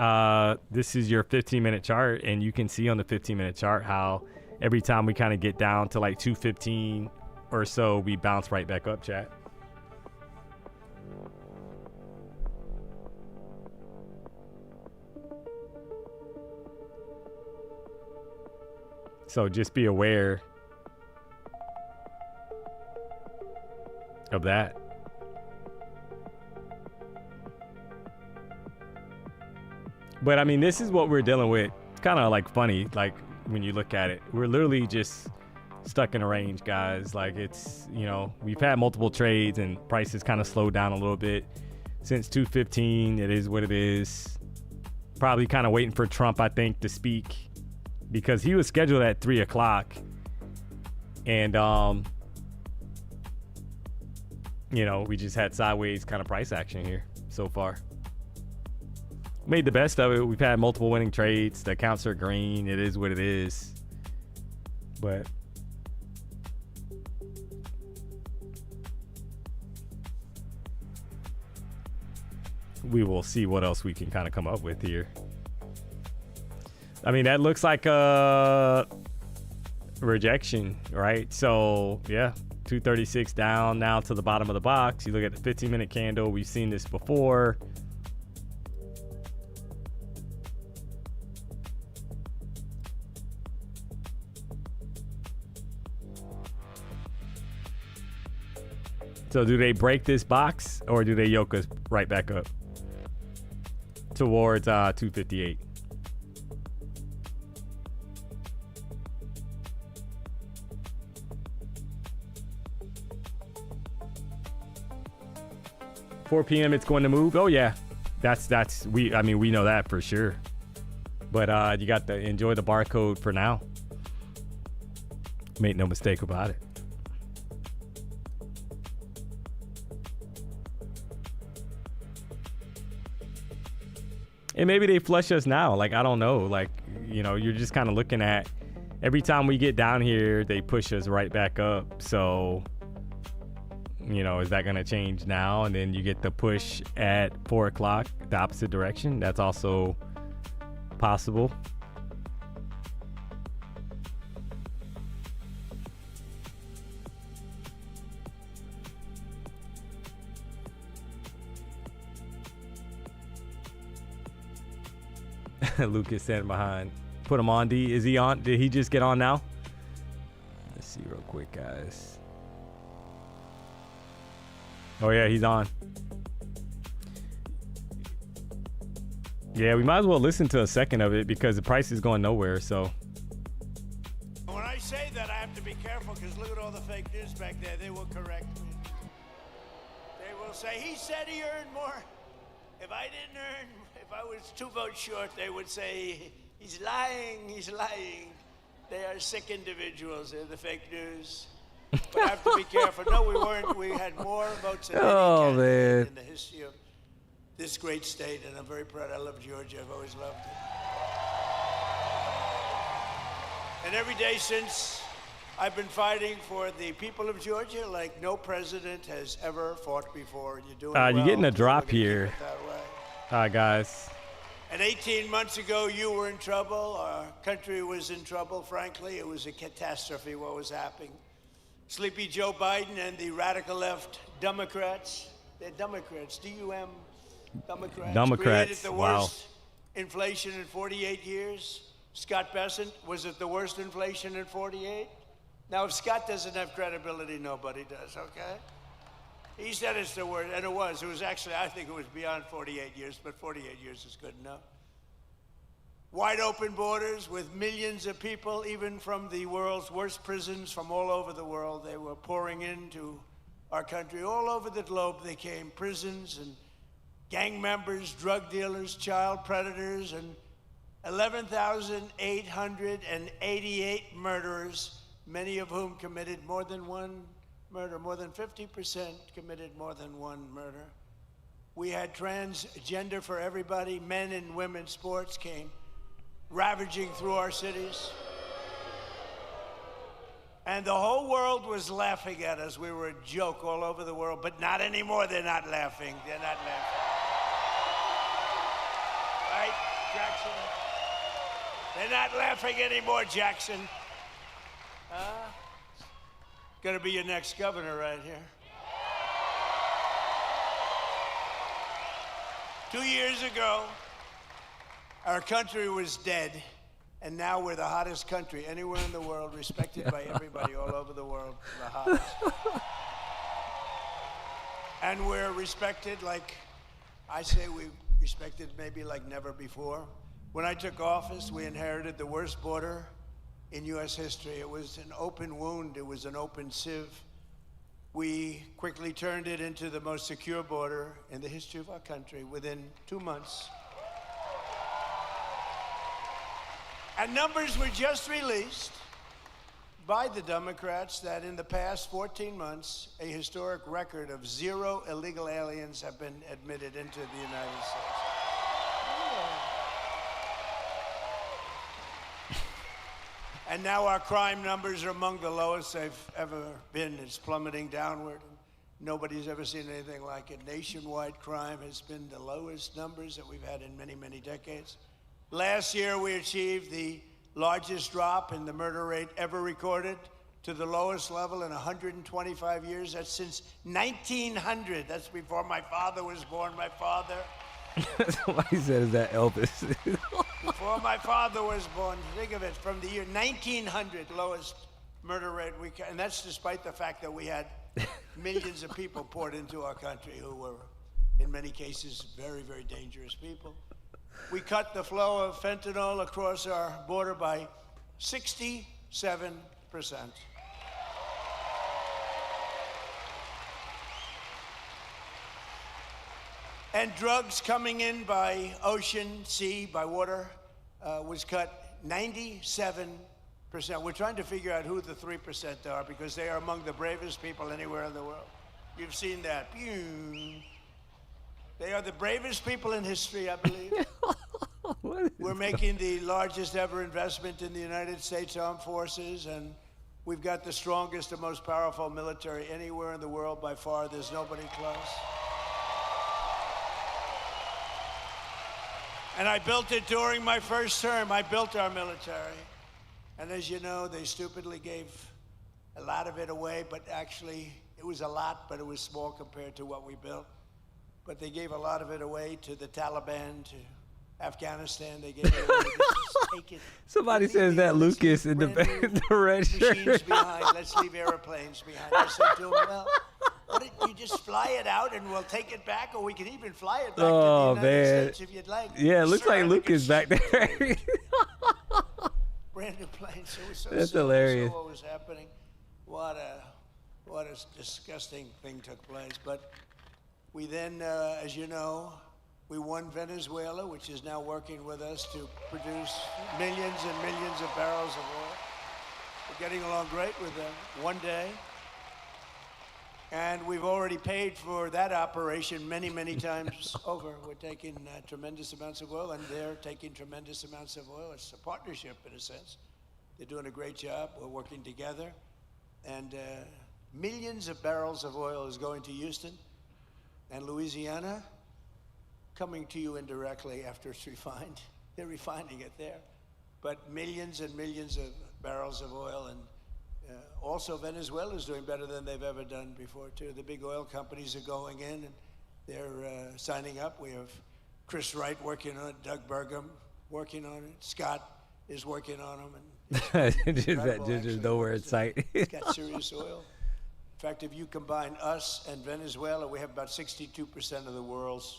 S1: this is your 15-minute chart, and you can see on the 15-minute chart how every time we kind of get down to like 215 or so, we bounce right back up, chat. So just be aware of that. But I mean, this is what we're dealing with. It's kind of like funny, like when you look at it, we're literally just stuck in a range, guys. Like it's, you know, we've had multiple trades and prices kind of slowed down a little bit since 215. It is what it is. Probably kind of waiting for Trump, I think, to speak, because he was scheduled at 3 o'clock. And, you know, we just had sideways kind of price action here so far. Made the best of it. We've had multiple winning trades. The accounts are green. It is what it is. But we will see what else we can kind of come up with here. I mean, that looks like a rejection, right? So, yeah, 236 down now to the bottom of the box. You look at the 15-minute candle. We've seen this before. So do they break this box, or do they yoke us right back up towards 258? $4 p.m. it's going to move. Oh yeah, that's we know that for sure. But you got to enjoy the barcode for now. Make no mistake about it. And maybe they flush us now. Like, I don't know. Like, you know, you're just kind of looking at every time we get down here, they push us right back up. So, you know, is that going to change now? And then you get the push at 4 o'clock, the opposite direction. That's also possible. Lucas standing behind. Put him on, D. Is he on? Did he just get on now? Let's see real quick, guys. Oh, yeah, he's on. Yeah, we might as well listen to a second of it because the price is going nowhere, so.
S2: When I say that, I have to be careful because look at all the fake news back there. They will correct me. They will say, he said he earned more. If I didn't earn, if I was 2 votes short, they would say, he's lying, he's lying. They are sick individuals. They're the fake news. But I have to be careful. No, we weren't. We had more votes than any candidate in the history of this great state, and I'm very proud. I love Georgia. I've always loved it. And every day since, I've been fighting for the people of Georgia like no president has ever fought before. And you're doing well.
S1: You're getting a drop
S2: We're gonna
S1: here.
S2: keep it that way.
S1: Guys.
S2: And 18 months ago, you were in trouble. Our country was in trouble, frankly. It was a catastrophe what was happening. Sleepy Joe Biden and the radical left Democrats, they're Democrats, D-U-M, Democrats, created the worst inflation in 48 years. Scott Bessent, was it the worst inflation in 48? Now, if Scott doesn't have credibility, nobody does, okay? He said it's the worst, and it was. It was actually, I think it was beyond 48 years, but 48 years is good enough. Wide open borders with millions of people, even from the world's worst prisons from all over the world. They were pouring into our country. All over the globe they came, prisons and gang members, drug dealers, child predators, and 11,888 murderers, many of whom committed more than one murder. More than 50% committed more than one murder. We had transgender for everybody. Men and women sports came ravaging through our cities. And the whole world was laughing at us. We were a joke all over the world, but not anymore. They're not laughing. They're not laughing. Right, Jackson? They're not laughing anymore, Jackson. Gonna be your next governor right here. 2 years ago, our country was dead, and now we're the hottest country anywhere in the world, respected by everybody all over the world, the hottest. And we're respected like, I say we respected maybe like never before. When I took office, we inherited the worst border in U.S. history. It was an open wound. It was an open sieve. We quickly turned it into the most secure border in the history of our country within 2 months. And numbers were just released by the Democrats that in the past 14 months, a historic record of 0 illegal aliens have been admitted into the United States. And now our crime numbers are among the lowest they've ever been. It's plummeting downward. Nobody's ever seen anything like it. Nationwide crime has been the lowest numbers that we've had in many, many decades. Last year, we achieved the largest drop in the murder rate ever recorded to the lowest level in 125 years. That's since 1900. That's before my father was born. My father.
S1: Somebody said, is that Elvis?
S2: Before my father was born. Think of it, from the year 1900, lowest murder rate. And that's despite the fact that we had millions of people poured into our country who were, in many cases, very, very dangerous people. We cut the flow of fentanyl across our border by 67%. And drugs coming in by ocean, sea, by water was cut 97%. We're trying to figure out who the 3% are because they are among the bravest people anywhere in the world. You've seen that. They are the bravest people in history, I believe. We're making the largest ever investment in the United States Armed Forces, and we've got the strongest and most powerful military anywhere in the world by far. There's nobody close. And I built it during my first term. I built our military. And as you know, they stupidly gave a lot of it away, but actually it was a lot, but it was small compared to what we built. But they gave a lot of it away to the Taliban, to Afghanistan. They gave it away. Just take it.
S1: Somebody says that Lucas in the red shirt.
S2: Machines behind. Let's leave airplanes behind. I said to him, well, why don't you just fly it out and we'll take it back, or we can even fly it back to the United States if you'd like.
S1: Yeah, it looks like Lucas back there.
S2: Brand new planes. So it was so
S1: That's
S2: simple.
S1: hilarious.
S2: So what was happening? What a disgusting thing took place. But we then, as you know, we won Venezuela, which is now working with us to produce millions and millions of barrels of oil. We're getting along great with them. One day. And we've already paid for that operation many, many times over. We're taking tremendous amounts of oil, and they're taking tremendous amounts of oil. It's a partnership, in a sense. They're doing a great job. We're working together. And millions of barrels of oil is going to Houston and Louisiana, coming to you indirectly after it's refined. They're refining it there. But millions and millions of barrels of oil. And also Venezuela is doing better than they've ever done before, too. The big oil companies are going in, and they're signing up. We have Chris Wright working on it, Doug Burgum working on it, Scott is working on them. And
S1: just nowhere in sight.
S2: It's got serious oil. In fact, if you combine us and Venezuela, we have about 62% of the world's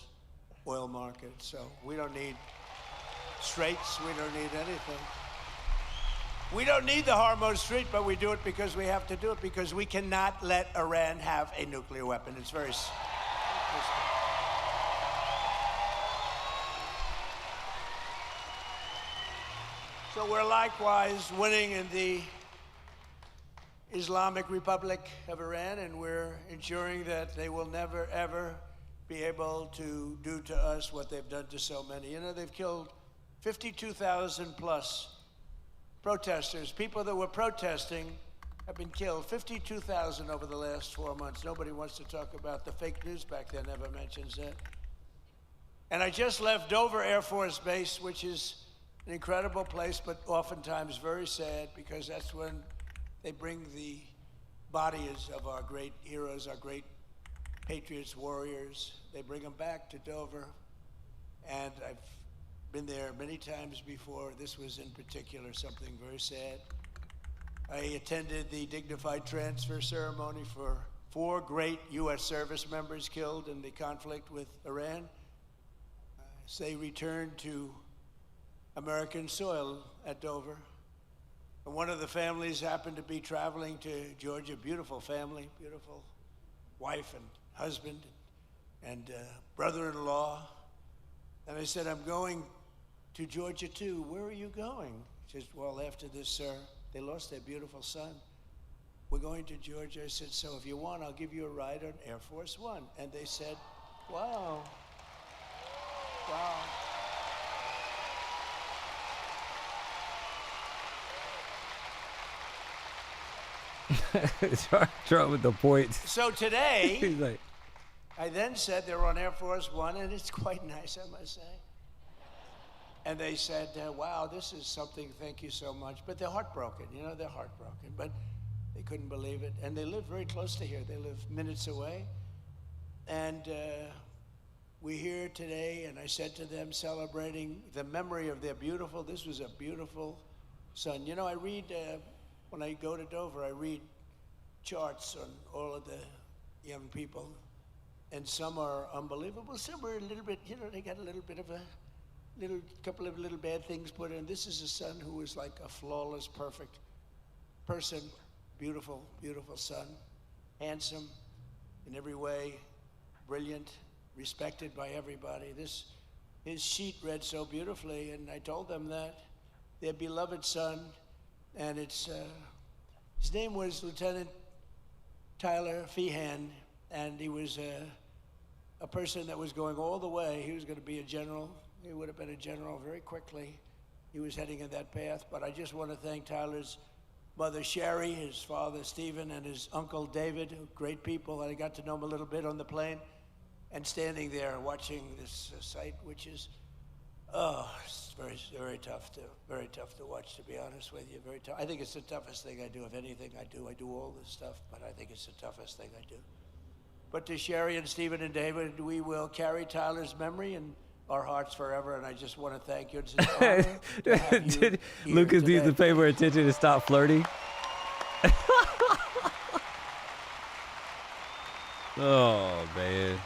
S2: oil market. So we don't need straits. We don't need anything. We don't need the Hormuz Strait, but we do it because we have to do it, because we cannot let Iran have a nuclear weapon. It's very simple. So we're likewise winning in the Islamic Republic of Iran, and we're ensuring that they will never, ever be able to do to us what they've done to so many. You know, they've killed 52,000 plus protesters. People that were protesting have been killed. 52,000 over the last 4 months. Nobody wants to talk about the fake news back there, never mentions that. And I just left Dover Air Force Base, which is an incredible place, but oftentimes very sad, because that's when they bring the bodies of our great heroes, our great patriots, warriors. They bring them back to Dover. And I've been there many times before. This was in particular something very sad. I attended the dignified transfer ceremony for 4 great U.S. service members killed in the conflict with Iran. As they returned to American soil at Dover. And one of the families happened to be traveling to Georgia. Beautiful family, beautiful wife and husband and brother-in-law. And I said, I'm going to Georgia too. Where are you going? She says, well, after this, sir, they lost their beautiful son. We're going to Georgia. I said, so if you want, I'll give you a ride on Air Force One. And they said, wow, wow.
S1: Trump with the points.
S2: So today,
S1: He's like,
S2: I then said they were on Air Force One, and it's quite nice, I must say. And they said, wow, this is something, thank you so much. But they're heartbroken, you know, they're heartbroken. But they couldn't believe it. And they live very close to here. They live minutes away. And we're here today, and I said to them, celebrating the memory of their beautiful, this was a beautiful son. You know, I read, when I go to Dover, I read charts on all of the young people. And some are unbelievable. Some are a little bit, you know, they got a little bit of a couple of little bad things put in. This is a son who was like a flawless, perfect person. Beautiful, beautiful son. Handsome in every way. Brilliant. Respected by everybody. His sheet read so beautifully, and I told them that. Their beloved son, and it's, his name was Lieutenant Tyler Feehan, and he was a person that was going all the way. He was going to be a general. He would have been a general very quickly. He was heading in that path. But I just want to thank Tyler's mother, Sherry, his father, Stephen, and his uncle, David, great people. I got to know him a little bit on the plane. And standing there watching this sight, which is, it's very, very tough to watch, to be honest with you. Very tough. I think it's the toughest thing I do. If anything I do all this stuff, but I think it's the toughest thing I do. But to Sherry and Stephen and David, we will carry Tyler's memory in our hearts forever, and I just want to thank you. It's an honor to have you
S1: Lucas
S2: today.
S1: needs to pay more attention to stop flirting. Oh, man.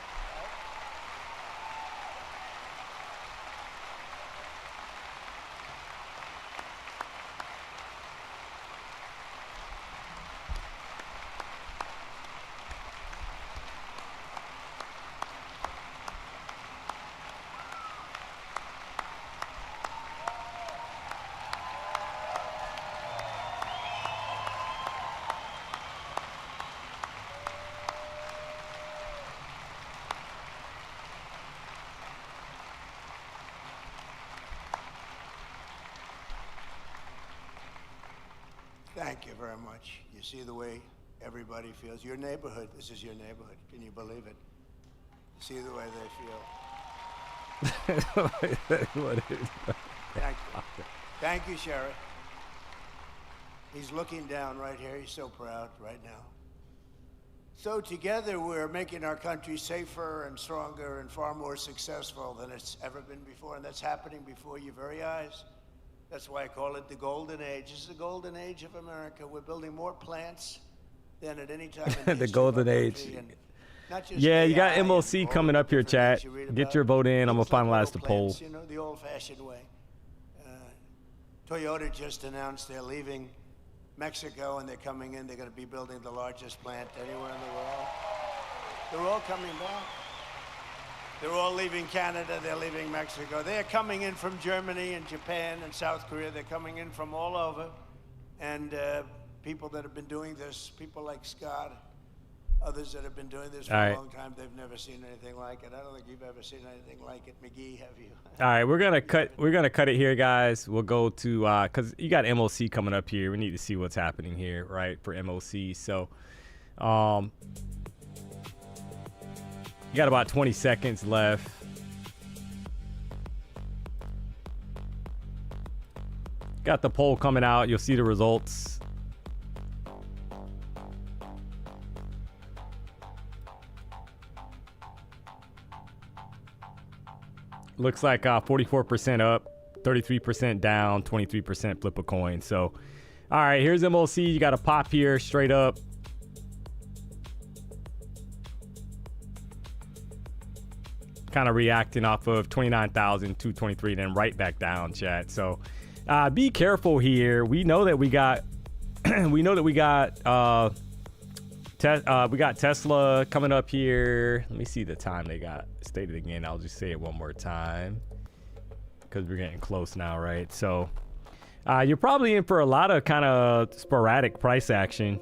S2: Thank you very much. You see the way everybody feels. Your neighborhood, this is your neighborhood. Can you believe it? You see the way they feel. Thank you. Thank you, Sheriff. He's looking down right here. He's so proud right now. So together we're making our country safer and stronger and far more successful than it's ever been before, and that's happening before your very eyes. That's why I call it the golden age. This is the golden age of America. We're building more plants than at any time in
S1: The golden age. Yeah, you got MOC coming up here, chat. Get your vote in. I'm going to finalize the poll.
S2: You know, the old-fashioned way. Toyota just announced they're leaving Mexico and they're coming in. They're going to be building the largest plant anywhere in the world. They're all coming back. They're all leaving Canada. They're leaving Mexico. They're coming in from Germany and Japan and South Korea. They're coming in from all over. And people that have been doing this, people like Scott, others that have been doing this for a long time, they've never seen anything like it. I don't think you've ever seen anything like it. McGee, have you?
S1: All right, we're gonna cut it here, guys. We'll go to because you got MOC coming up here. We need to see what's happening here, right, for MOC. So, you got about 20 seconds left. Got the poll coming out. You'll see the results. Looks like 44% up, 33% down, 23% flip a coin. So, all right, here's MOC. You got a pop here straight up. Kind of reacting off of 29,223, then right back down, chat. So be careful here. We know that we got we got Tesla coming up here. Let me see the time they got stated again. I'll just say it one more time because we're getting close now, right? So you're probably in for a lot of kind of sporadic price action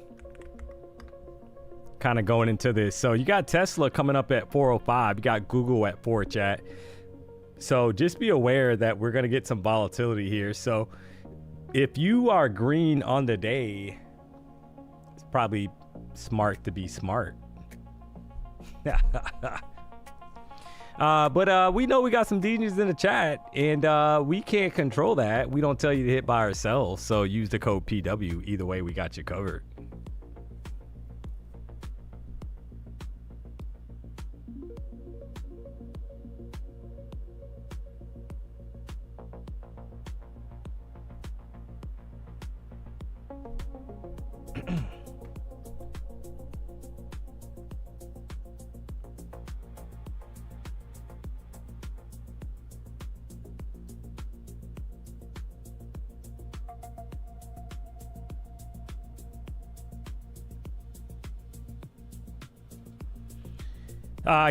S1: kind of going into this. So you got Tesla coming up at 405. You got Google at 4, chat. So just be aware that we're going to get some volatility here. So if you are green on the day, it's probably smart to be smart. But we know we got some DJs in the chat, and we can't control that. We don't tell you to hit by ourselves. So use the code PW. Either way, we got you covered.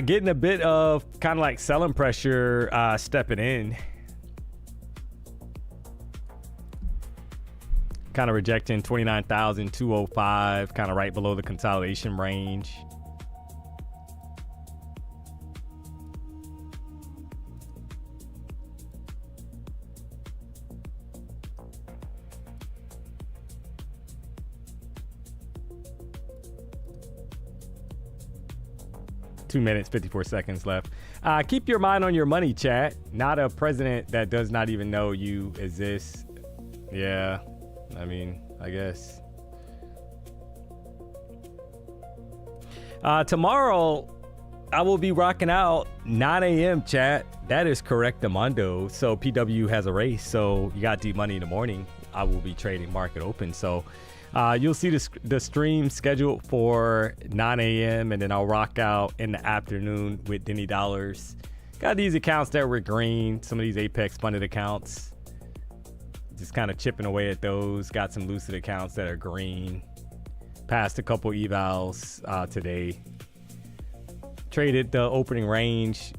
S1: Getting a bit of kind of like selling pressure stepping in. Kind of rejecting 29,205, kind of right below the consolidation range. Two minutes, 54 seconds left. Keep your mind on your money, chat. Not a president that does not even know you exist. Yeah, I mean, I guess. Tomorrow, I will be rocking out 9 a.m. chat. That is correct, Amondo. So PW has a race. So you got DMONEY in the morning. I will be trading market open. So you'll see the stream scheduled for 9 a.m. and then I'll rock out in the afternoon with Denny Dollars. Got these accounts that were green. Some of these Apex funded accounts. Just kind of chipping away at those. Got some Lucid accounts that are green. Passed a couple evals today. Traded the opening range.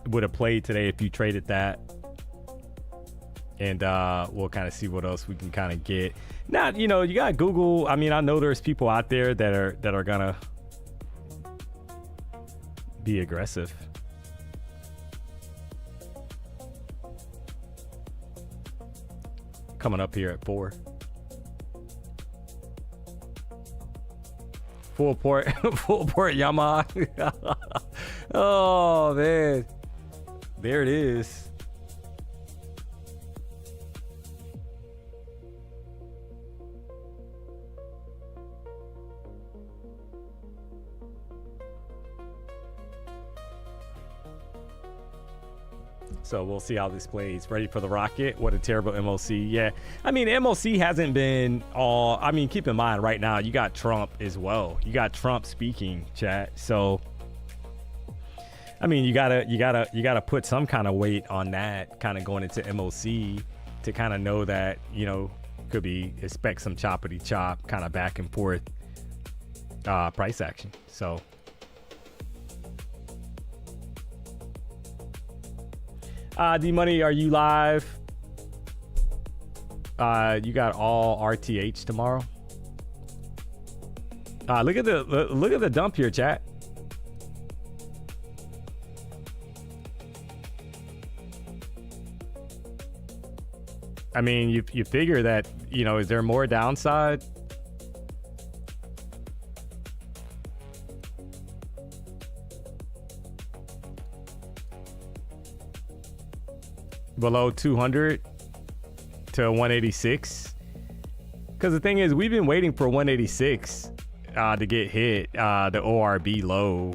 S1: Would have played today if you traded that. And we'll kind of see what else we can kind of get. Now, you know, you got Google. I mean, I know there's people out there that are gonna be aggressive. Coming up here at 4. Full port, full port Yamaha. Oh man, there it is. So we'll see how this plays. Ready for the rocket? What a terrible MOC. Yeah, I mean, MOC hasn't been all. I mean, keep in mind right now you got Trump as well. You got Trump speaking, chat. So I mean, you gotta put some kind of weight on that, kind of going into MOC to kind of know that, you know, could be expect some choppity chop, kind of back and forth price action. So. DMONEY, are you live? You got all RTH tomorrow. Look at the dump here, chat. I mean, you figure that, you know, is there more downside? Below 200 to 186, because the thing is, we've been waiting for 186 to get hit, the ORB low,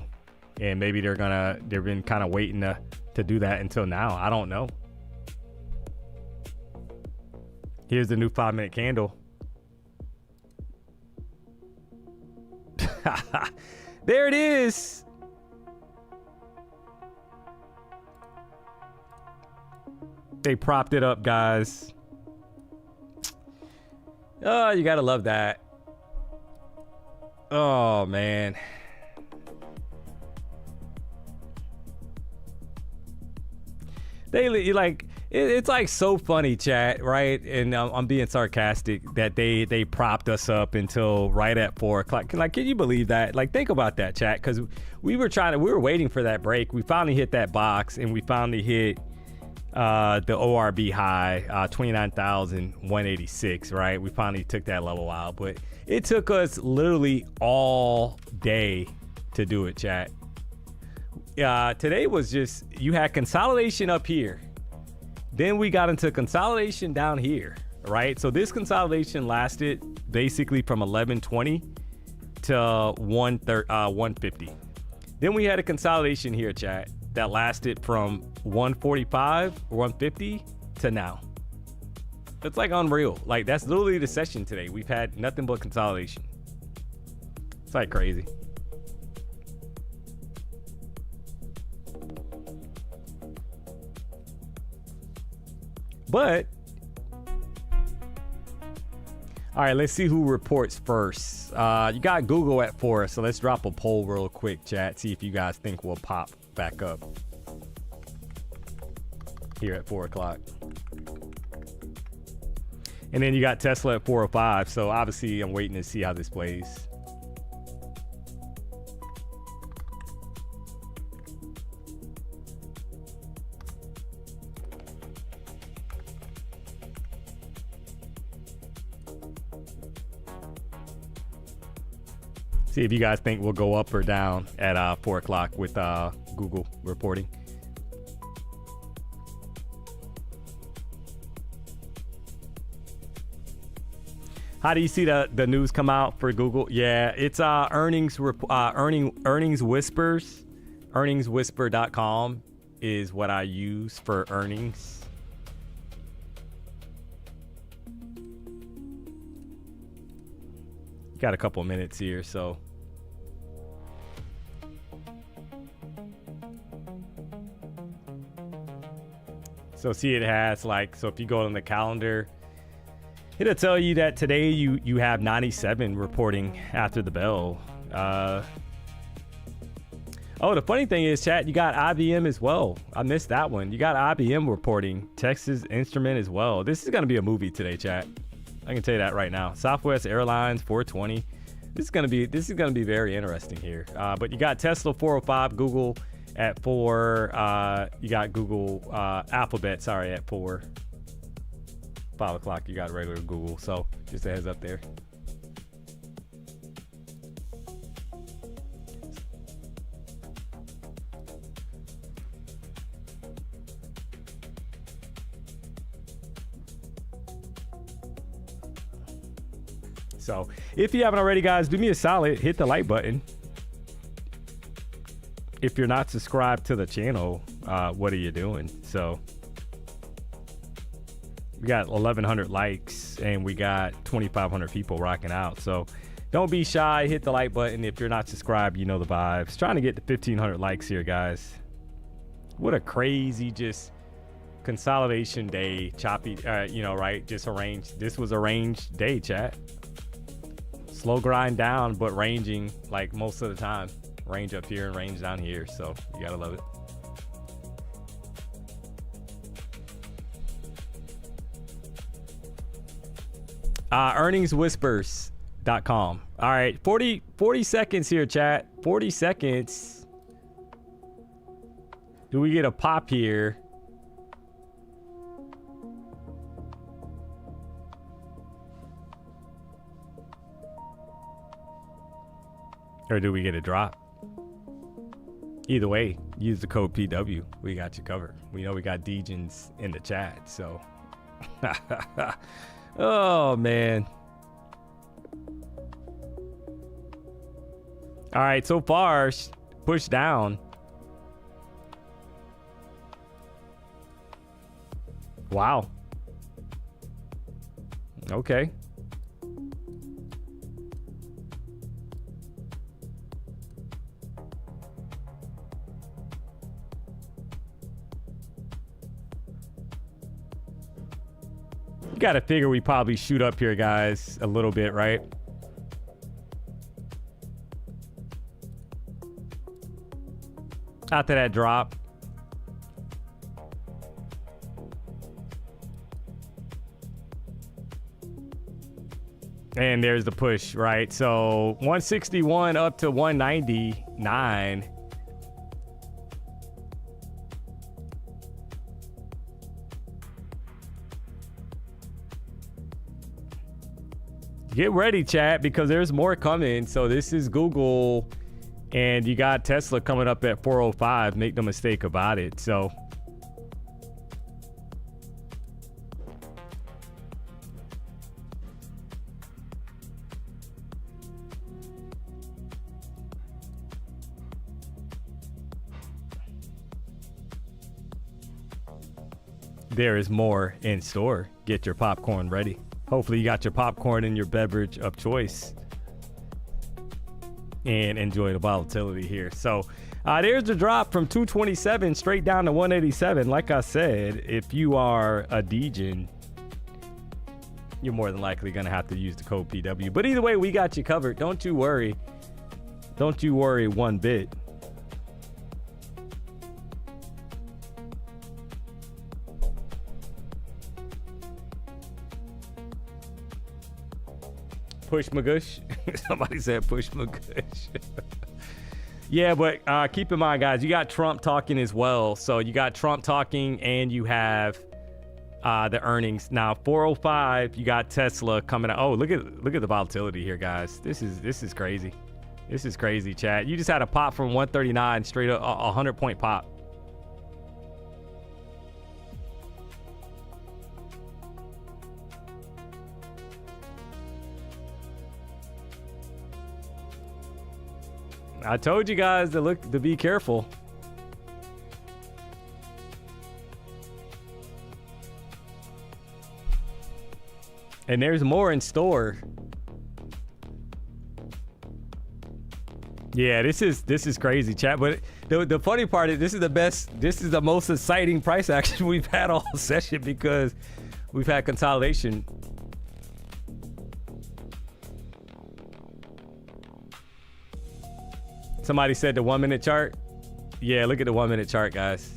S1: and maybe they've been kind of waiting to do that until now. I don't know. Here's the new 5-minute candle. There it is. They propped it up, guys. Oh, you gotta love that. Oh man. They like it's like so funny, chat, right? And I'm being sarcastic that they propped us up until right at 4 o'clock. Like, can you believe that? Like, think about that, chat, because we were waiting for that break. We finally hit that box, and we finally hit the ORB high, 29,186, right? We finally took that level out, but it took us literally all day to do it, chat. Today was just, you had consolidation up here, then we got into consolidation down here, right? So this consolidation lasted basically from 1120 to 150. Then we had a consolidation here, chat, that lasted from 145 or 150 to now. It's like unreal. Like, that's literally the session today. We've had nothing but consolidation. It's like crazy. But all right, let's see who reports first. You got Google at 4, so let's drop a poll real quick, chat. See if you guys think we'll pop back up here at 4 o'clock. And then you got Tesla at 405. So obviously I'm waiting to see how this plays. See if you guys think we'll go up or down at 4 o'clock with Google reporting. How do you see the news come out for Google? Yeah, it's earnings whispers. Earningswhisper.com is what I use for earnings. Got a couple minutes here, so see, it has like, so if you go on the calendar, it'll tell you that today you have 97 reporting after the bell. Oh, the funny thing is, chat, you got IBM as well. I missed that one. You got IBM reporting, Texas Instrument as well. This is gonna be a movie today, chat. I can tell you that right now. Southwest Airlines 420. This is gonna be very interesting here. But you got Tesla 405, Google at 4. You got Google Alphabet, sorry, at 4. 5 o'clock. You got regular Google. So just a heads up there. So if you haven't already, guys, do me a solid, hit the like button. If you're not subscribed to the channel, what are you doing? So we got 1,100 likes and we got 2,500 people rocking out. So don't be shy. Hit the like button. If you're not subscribed, you know the vibes. Trying to get to 1,500 likes here, guys. What a crazy just consolidation day. Choppy, you know, right? Just arranged. This was arranged day, chat. Slow grind down, but ranging like most of the time. Range up here and range down here. So you gotta love it. Earningswhispers.com. All right, 40 seconds here, chat. 40 seconds. Do we get a pop here? Or do we get a drop? Either way, use the code PW. We got you covered. We know we got Degens in the chat, so. Oh, man. All right, so far, push down. Wow. Okay. Got to figure we probably shoot up here, guys, a little bit, right? After that drop. And there's the push, right? So 161 up to 199. Get ready, chat, because there's more coming. So this is Google, and you got Tesla coming up at 405. Make no mistake about it. So there is more in store. Get your popcorn ready. Hopefully you got your popcorn and your beverage of choice and enjoy the volatility here. So there's the drop from 227 straight down to 187. Like I said, if you are a Degen, you're more than likely going to have to use the code PW. But either way, we got you covered. Don't you worry. Don't you worry one bit. Push Magush. Somebody said push Magush. Yeah, but keep in mind, guys, you got Trump talking as well. So you got Trump talking and you have the earnings. Now 405, you got Tesla coming out. Oh, look at the volatility here, guys. This is crazy. This is crazy, chat. You just had a pop from 139 straight up, a 100-point pop. I told you guys to be careful. And there's more in store. Yeah, this is crazy, chat. But the funny part is this is the most exciting price action we've had all session because we've had consolidation. Somebody said the 1 minute chart. Yeah, look at the 1 minute chart, guys.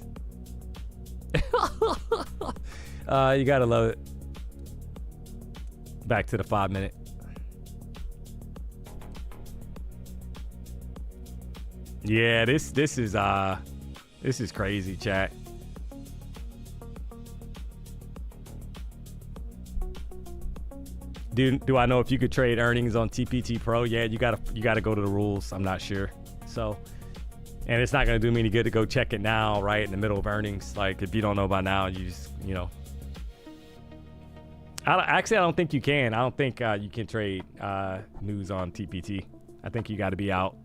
S1: You gotta love it. Back to the 5 minute. Yeah, this is crazy, chat. Do I know if you could trade earnings on TPT Pro? Yeah, you gotta go to the rules. I'm not sure. So, and it's not gonna do me any good to go check it now, right in the middle of earnings. Like if you don't know by now, you just, Actually, I don't think you can. I don't think you can trade news on TPT. I think you got to be out.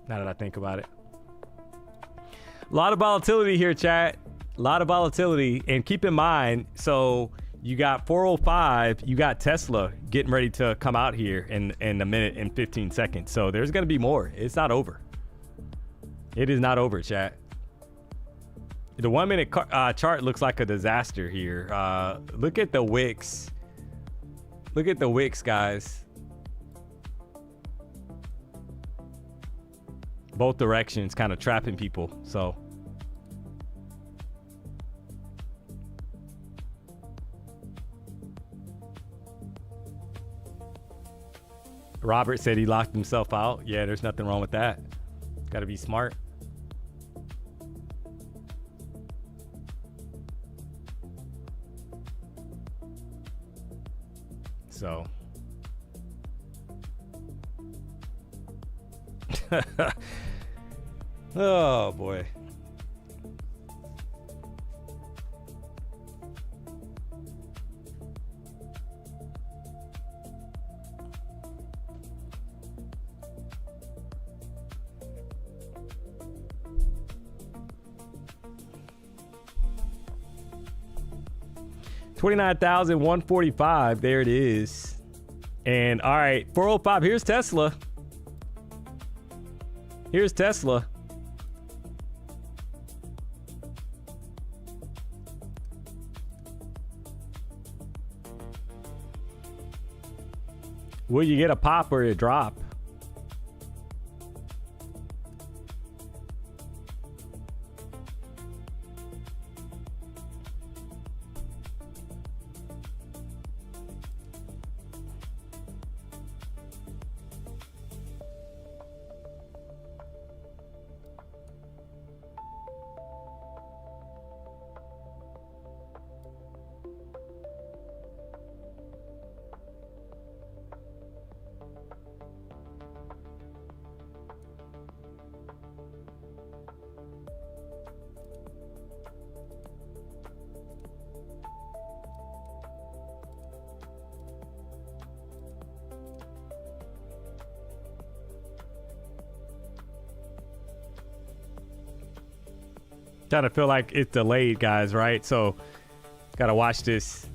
S1: Now that I think about it. A lot of volatility here, chat. A lot of volatility. And keep in mind, so you got 405, you got Tesla getting ready to come out here in a minute and 15 seconds. So there's going to be more. It's not over. It is not over, chat. The 1 minute chart looks like a disaster here. Look at the wicks. Look at the wicks, guys. Both directions, kind of trapping people. So Robert said he locked himself out. Yeah, there's nothing wrong with that. Got to be smart. So oh boy. $29,145. There it is. And all right, 405. Here's Tesla. Here's Tesla. Will you get a pop or a drop? Kind of feel like it's delayed, guys, right? So gotta watch this.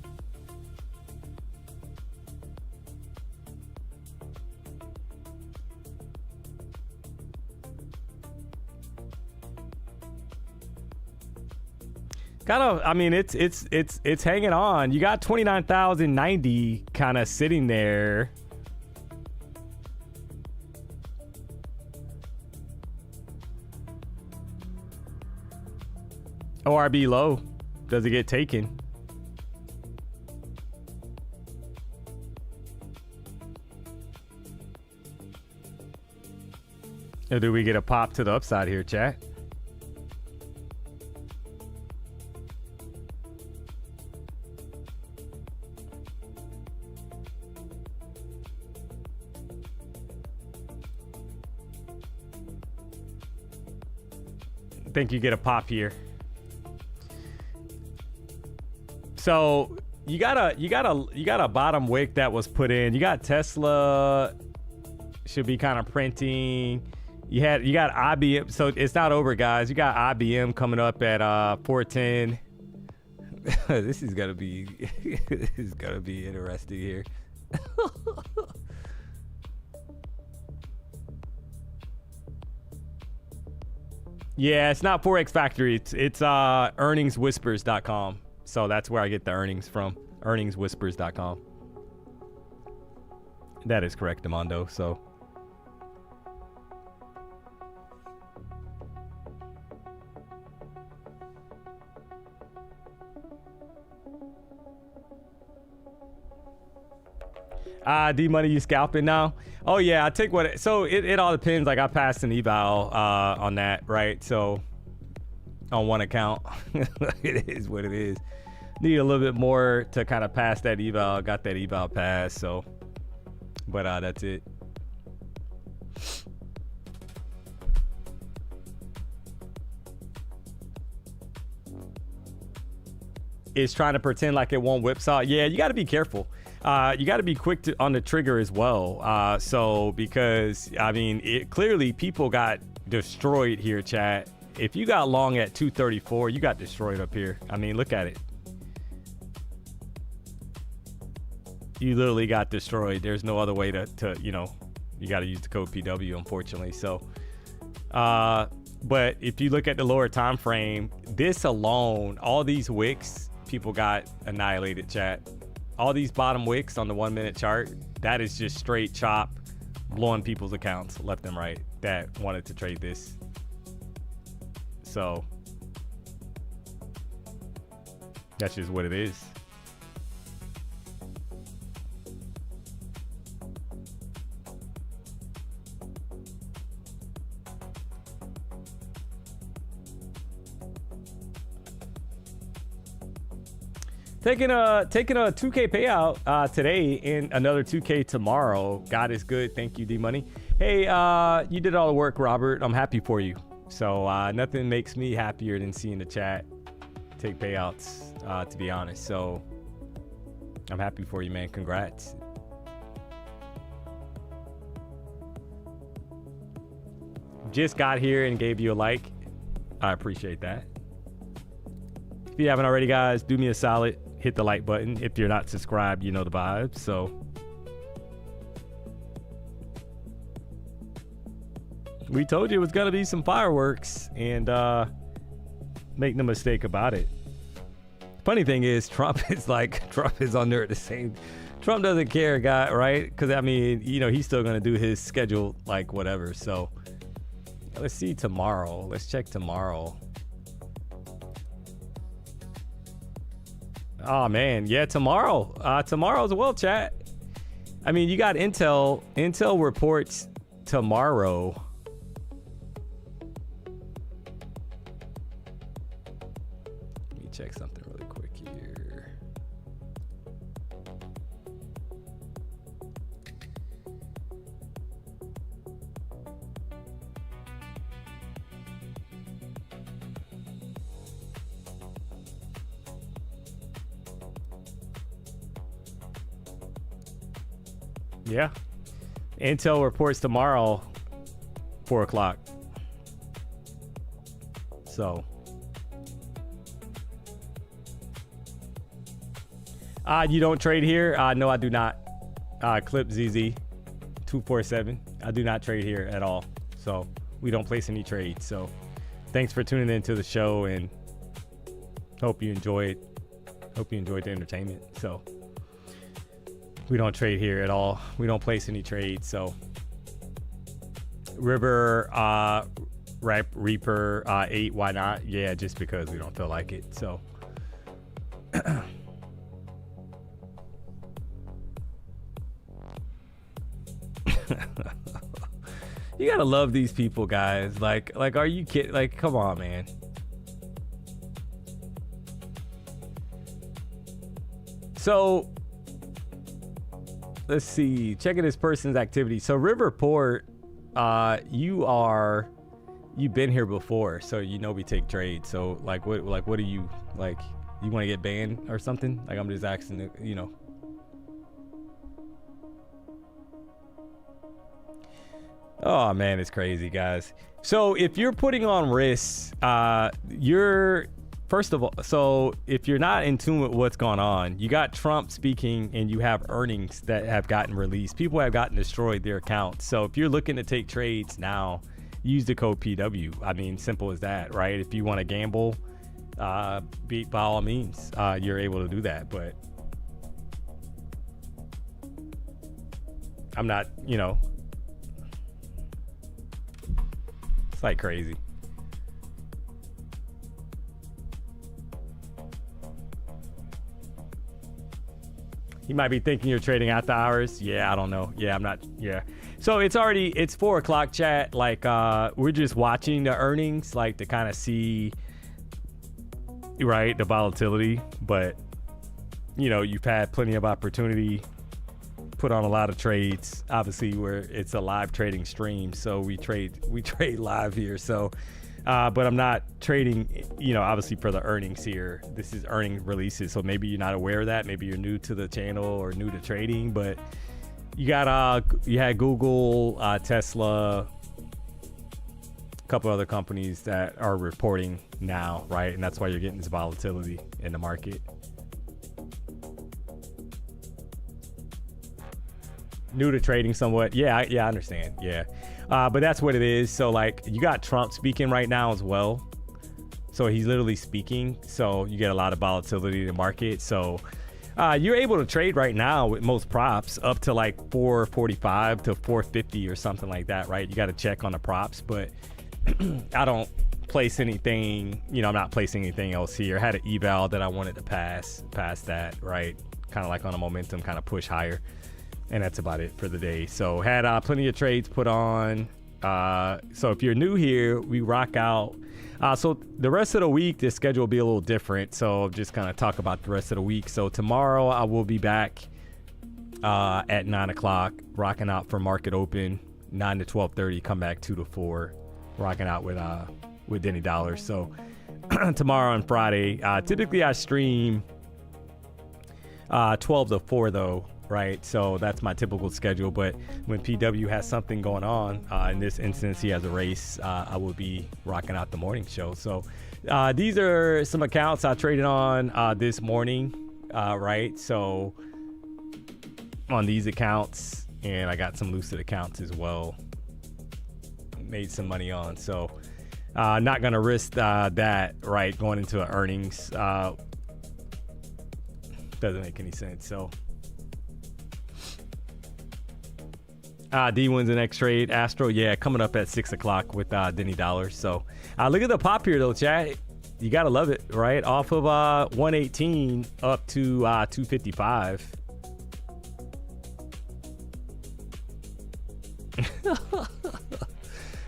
S1: I mean, it's hanging on. You got 29,090 kind of sitting there. ORB low. Does it get taken? Or do we get a pop to the upside here, chat? I think you get a pop here. So you got a bottom wick that was put in. You got Tesla should be kind of printing. You got IBM, so it's not over, guys. You got IBM coming up at 410. This is gonna be interesting here. Yeah, it's not Forex Factory. It's earningswhispers.com. So that's where I get the earnings from. Earningswhispers.com. That is correct, Demondo. So D-Money, you scalping now? Oh yeah, I take what so it all depends. Like I passed an eval on that, right? So on one account. It is what it is. Need a little bit more to kind of pass that eval. Got that eval pass, so but that's it. is trying to pretend like it won't whipsaw. Yeah, you got to be careful. You got to be quick on the trigger as well. So because I mean, clearly people got destroyed here, chat. If you got long at 234, you got destroyed up here. I mean, look at it. You literally got destroyed. There's no other way to you know, you got to use the code PW, unfortunately. So, but if you look at the lower time frame, this alone, all these wicks, people got annihilated, chat. All these bottom wicks on the 1 minute chart, that is just straight chop, blowing people's accounts left and right that wanted to trade this. So that's just what it is. Taking a 2K payout today and another 2K tomorrow. God is good. Thank you, DMONEY. Hey, you did all the work, Robert. I'm happy for you. So nothing makes me happier than seeing the chat take payouts, to be honest. So I'm happy for you, man. Congrats. Just got here and gave you a like. I appreciate that. If you haven't already, guys, do me a solid. Hit the like button. If you're not subscribed, you know the vibes. So we told you it was gonna be some fireworks, and make no mistake about it. Funny thing is, Trump is on there at the same. Trump doesn't care, guy, right? Because I mean, you know, he's still gonna do his schedule like whatever. So let's see tomorrow. Let's check tomorrow. Oh man, yeah, tomorrow as well, chat. I mean, you got Intel reports tomorrow. Let me check something really quick here. Yeah, Intel reports tomorrow, 4 o'clock. So, you don't trade here? No, I do not. Clip ZZ 247. I do not trade here at all. So we don't place any trades. So thanks for tuning into the show, and hope you enjoyed the entertainment. So. We don't trade here at all. We don't place any trades. So River, Reaper 8, why not? Yeah, just because we don't feel like it. So you gotta love these people, guys. Like, are you kidding? Like, come on, man. So let's see. Checking this person's activity. So Riverport, you've been here before, so you know we take trades. So what do you like? You want to get banned or something? Like, I'm just asking, you know. Oh man, it's crazy, guys. So if you're putting on risks, first of all, so if you're not in tune with what's going on, you got Trump speaking and you have earnings that have gotten released. People have gotten destroyed their accounts. So if you're looking to take trades now, use the code PW. I mean, simple as that, right? If you want to gamble, by all means, you're able to do that. But I'm not, you know, it's like crazy. You might be thinking you're trading after hours. Yeah, I don't know. Yeah, I'm not. Yeah. So it's 4 o'clock, chat. Like, we're just watching the earnings, like, to kind of see, right, the volatility. But, you know, you've had plenty of opportunity, put on a lot of trades. Obviously, it's a live trading stream, so we trade live here. So but I'm not trading, obviously for the earnings here. This is earning releases, so maybe you're not aware of that. Maybe you're new to the channel or new to trading, but you had Google, Tesla, a couple other companies that are reporting now, right? And that's why you're getting this volatility in the market. New to trading somewhat. Yeah, I understand. Yeah. But that's what it is. So like you got Trump speaking right now as well. So he's literally speaking. So you get a lot of volatility in the market. So you're able to trade right now with most props up to like 445 to 450 or something like that, right? You got to check on the props, but I don't place anything, I'm not placing anything else here. I had an eval that I wanted to pass that, right? Kind of like on a momentum, kind of push higher. And that's about it for the day. So had plenty of trades put on. So if you're new here, we rock out. So the rest of the week, the schedule will be a little different. So I'm just going to talk about the rest of the week. So tomorrow I will be back at 9 o'clock, rocking out for market open, 9 to 12:30, come back 2 to 4, rocking out with Denny Dollars. So tomorrow and Friday, typically I stream 12 to 4 though. Right, so that's my typical schedule. But when PW has something going on, in this instance, he has a race, I will be rocking out the morning show. So these are some accounts I traded on this morning, right? So on these accounts, and I got some lucid accounts as well, made some money on. So not gonna risk that, right? Going into earnings doesn't make any sense. So. D wins the next trade. Astro, yeah, coming up at 6 o'clock with Denny Dollars. So look at the pop here, though, chat. You got to love it, right? Off of 118 up to 255.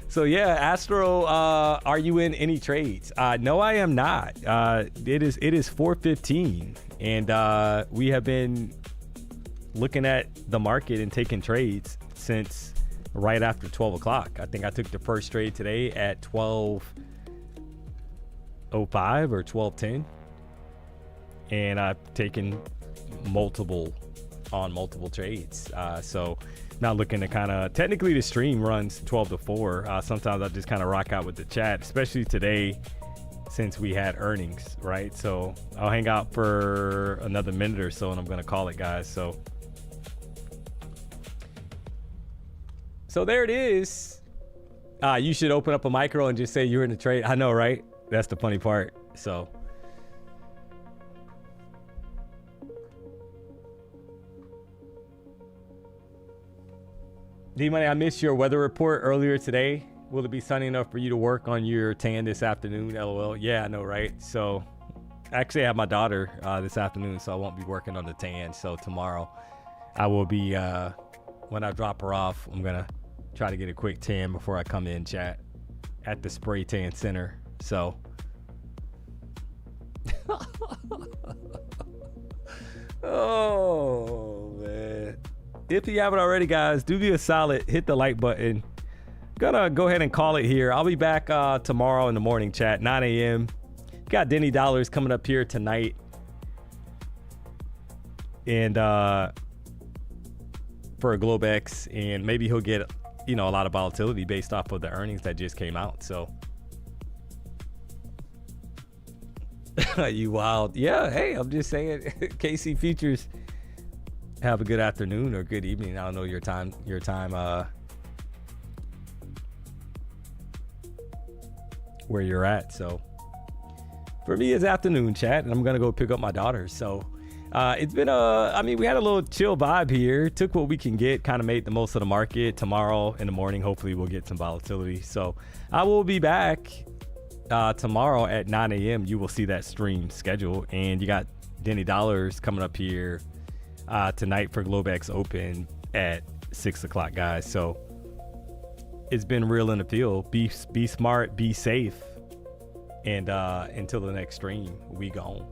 S1: So, yeah, Astro, are you in any trades? No, I am not. It is 4:15, and we have been looking at the market and taking trades since right after 12 o'clock. I think I took the first trade today at 12:05 or 12:10, and I've taken multiple trades. So not looking to kind of, technically the stream runs 12 to 4. Sometimes I just kind of rock out with the chat, especially today since we had earnings, right? So I'll hang out for another minute or so and I'm going to call it, guys. So there it is. You should open up a micro and just say you're in the trade. I know, right? That's the funny part. So D-Money, I missed your weather report earlier today. Will it be sunny enough for you to work on your tan this afternoon? LOL. Yeah, I know, right? So actually I have my daughter this afternoon, so I won't be working on the tan. So tomorrow I will be, when I drop her off, I'm going to try to get a quick tan before I come in, chat, at the spray tan center. So oh man, if you haven't already, guys, do me a solid, hit the like button. Gonna go ahead and call it here. I'll be back tomorrow in the morning, chat, 9 a.m. Got Denny Dollars coming up here tonight, and for a Globex, and maybe he'll get a lot of volatility based off of the earnings that just came out. So you wild. Yeah, hey, I'm just saying, KC Futures, have a good afternoon or good evening. I don't know your time where you're at. So for me, it's afternoon, chat, and I'm gonna go pick up my daughter. So it's been we had a little chill vibe here, took what we can get, kind of made the most of the market. Tomorrow in the morning, hopefully we'll get some volatility. So I will be back tomorrow at 9 a.m. You will see that stream schedule, and you got Denny Dollars coming up here tonight for Globex Open at 6 o'clock, guys. So it's been real in the field. Be smart, be safe, and until the next stream, we gone.